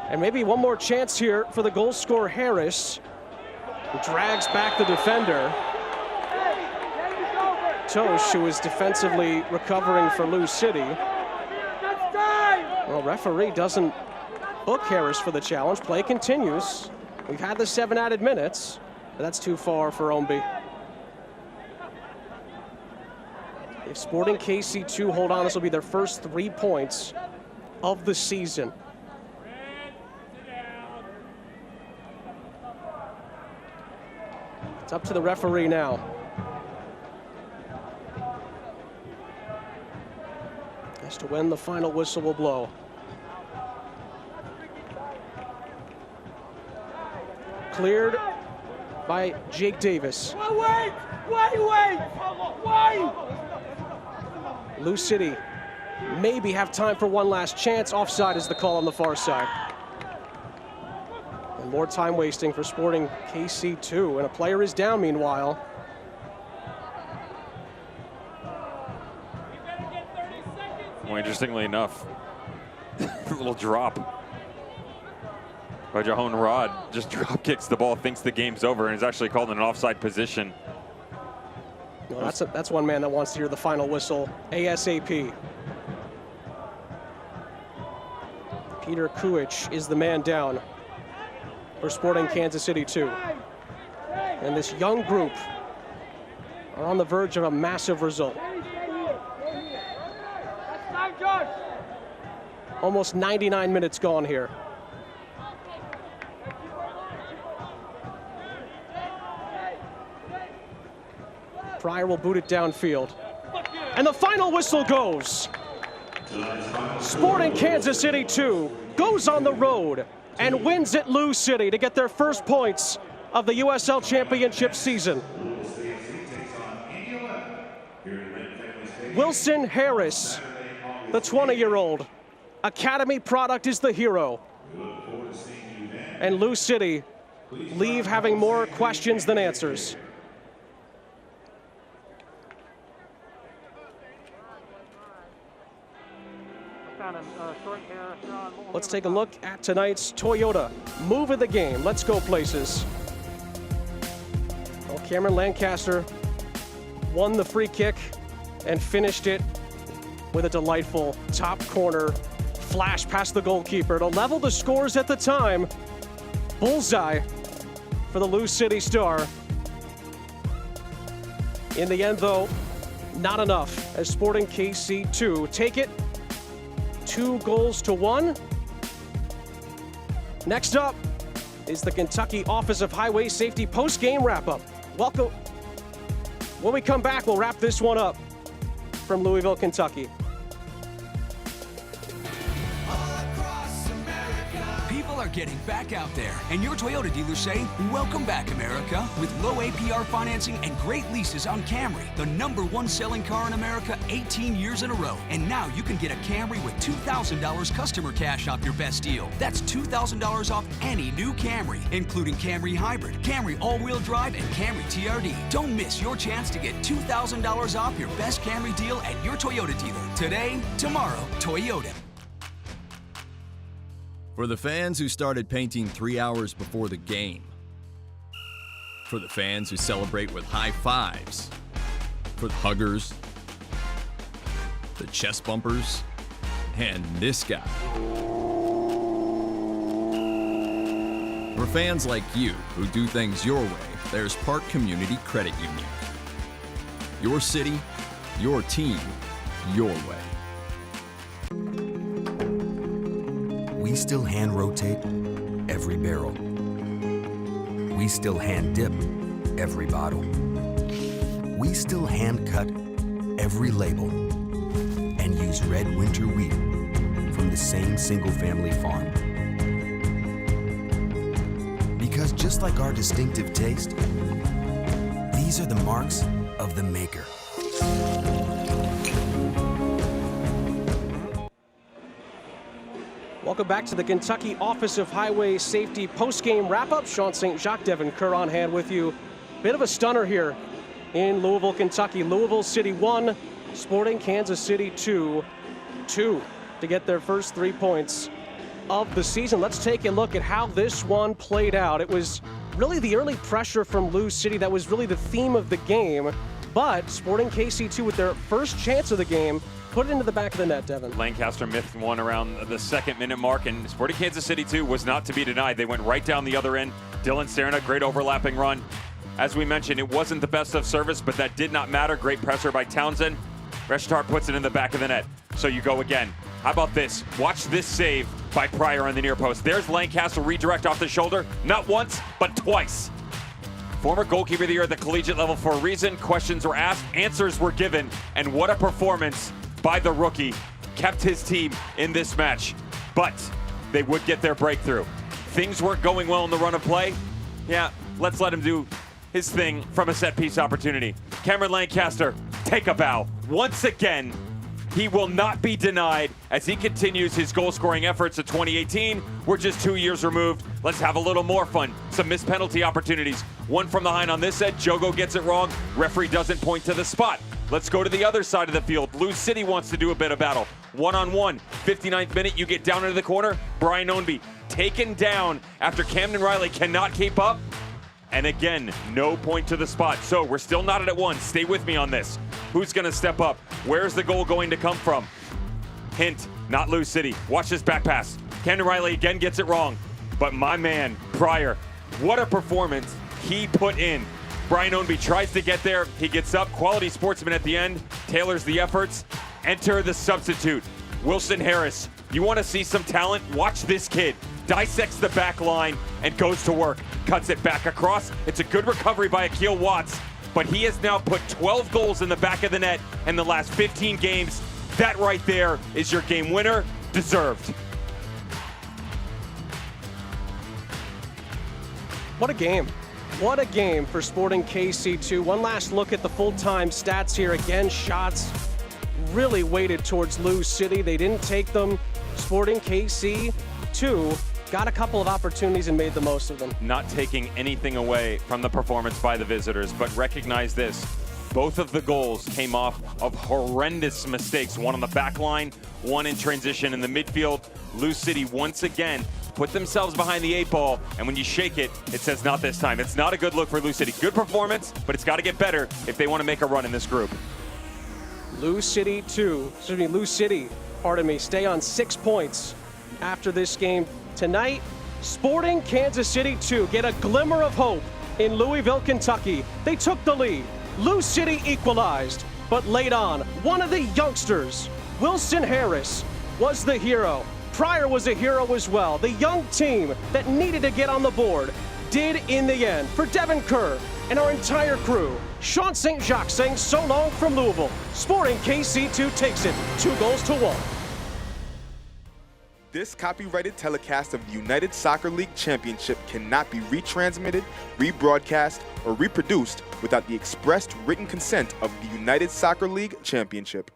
[SPEAKER 1] And maybe one more chance here for the goal scorer Harris. Who drags back the defender. Tosh, who is defensively recovering for Lou City. Well, referee doesn't book Harris for the challenge. Play continues. We've had the 7 added minutes, but that's too far for Omby. If Sporting KC2 hold on, this will be their first 3 points of the season. It's up to the referee now. As to when the final whistle will blow. Cleared by Jake Davis.
[SPEAKER 4] Wait!
[SPEAKER 1] Lou City maybe have time for one last chance. Offside is the call on the far side. And more time wasting for Sporting KC2. And a player is down meanwhile.
[SPEAKER 2] Well, interestingly enough, a little drop by Jahoun Rod. Just drop kicks the ball, thinks the game's over, and is actually called in an offside position.
[SPEAKER 1] Well, that's one man that wants to hear the final whistle ASAP. Peter Kuich is the man down for Sporting Kansas City 2. And this young group are on the verge of a massive result. Almost 99 minutes gone here. Pryor will boot it downfield. And the final whistle goes. Sporting Kansas City 2 goes on the road and wins at Lou City to get their first points of the USL Championship season. Wilson Harris, the 20-year-old Academy product, is the hero. And Lou City leave having more questions than answers.
[SPEAKER 4] Found a short hair on
[SPEAKER 1] Let's take a look at tonight's Toyota move of the game. Let's go places. Well, Cameron Lancaster won the free kick and finished it with a delightful top corner flash past the goalkeeper to level the scores at the time. Bullseye for the Lou City Star. In the end, though, not enough as Sporting KC 2 take it 2-1. Next up is the Kentucky Office of Highway Safety post-game wrap-up. Welcome. When we come back, we'll wrap this one up from Louisville, Kentucky.
[SPEAKER 3] People are getting back out there, and your Toyota dealers say, welcome back, America, with low APR financing and great leases on Camry, the #1 selling car in America 18 years in a row. And now you can get a Camry with $2,000 customer cash off your best deal. That's $2,000 off any new Camry, including Camry Hybrid, Camry All-Wheel Drive, and Camry TRD. Don't miss your chance to get $2,000 off your best Camry deal at your Toyota dealer. Today, tomorrow, Toyota.
[SPEAKER 4] For the fans who started painting 3 hours before the game. For the fans who celebrate with high fives. For the huggers. The chest bumpers. And this guy. For fans like you who do things your way, there's Park Community Credit Union. Your city, your team, your way.
[SPEAKER 5] We still hand rotate every barrel. We still hand dip every bottle. We still hand cut every label and use red winter wheat from the same single-family farm. Because just like our distinctive taste, these are the marks of the maker.
[SPEAKER 1] Welcome back to the Kentucky Office of Highway Safety post-game wrap-up. Sean St. Jacques, Devin Kerr on hand with you. Bit of a stunner here in Louisville, Kentucky. Louisville City 1, Sporting Kansas City 2 to get their first 3 points of the season. Let's take a look at how this one played out. It was really the early pressure from Lou City that was really the theme of the game, but Sporting KC2 with their first chance of the game put it into the back of the net, Devin.
[SPEAKER 2] Lancaster missed one around the 2nd-minute mark, and Sporting Kansas City 2 was not to be denied. They went right down the other end. Dylan Serna, great overlapping run. As we mentioned, it wasn't the best of service, but that did not matter. Great pressure by Townsend. Reshitar puts it in the back of the net. So you go again. How about this? Watch this save by Pryor on the near post. There's Lancaster redirect off the shoulder. Not once, but twice. Former goalkeeper of the year at the collegiate level for a reason. Questions were asked, answers were given, and what a performance by the rookie. Kept his team in this match, but they would get their breakthrough. Things weren't going well in the run of play. Yeah, let's let him do his thing from a set-piece opportunity. Cameron Lancaster, take a bow. Once again, he will not be denied as he continues his goal-scoring efforts of 2018. We're just 2 years removed. Let's have a little more fun. Some missed penalty opportunities. One from behind on this end. Jogo gets it wrong. Referee doesn't point to the spot. Let's go to the other side of the field. Lou City wants to do a bit of battle. One-on-one. 59th minute, you get down into the corner. Brian Ownby taken down after Camden Riley cannot keep up. And again, no point to the spot. So we're still knotted at 1. Stay with me on this. Who's going to step up? Where's the goal going to come from? Hint, not Lou City. Watch this back pass. Camden Riley again gets it wrong. But my man, Pryor, what a performance he put in. Brian Ownby tries to get there. He gets up. Quality sportsman at the end. Tailors the efforts. Enter the substitute, Wilson Harris. You want to see some talent? Watch this kid. Dissects the back line and goes to work. Cuts it back across. It's a good recovery by Akil Watts, but he has now put 12 goals in the back of the net in the last 15 games. That right there is your game winner. Deserved.
[SPEAKER 1] What a game. What a game for Sporting KC2. One last look at the full-time stats here. Again, shots really weighted towards Lou City. They didn't take them. Sporting KC2 got a couple of opportunities and made the most of them.
[SPEAKER 2] Not taking anything away from the performance by the visitors, but recognize this. Both of the goals came off of horrendous mistakes, one on the back line, one in transition in the midfield. Lou City once again put themselves behind the 8 ball, and when you shake it, it says not this time. It's not a good look for Lou City. Good performance, but it's got to get better if they want to make a run in this group.
[SPEAKER 1] Lou City, stay on 6 points after this game tonight. Sporting Kansas City 2 get a glimmer of hope in Louisville, Kentucky. They took the lead. Lou City equalized, but late on, one of the youngsters, Wilson Harris, was the hero. Pryor was a hero as well. The young team that needed to get on the board did in the end. For Devin Kerr and our entire crew, Sean St. Jacques saying so long from Louisville. Sporting KC2 takes it 2-1.
[SPEAKER 8] This copyrighted telecast of the United Soccer League Championship cannot be retransmitted, rebroadcast, or reproduced without the expressed written consent of the United Soccer League Championship.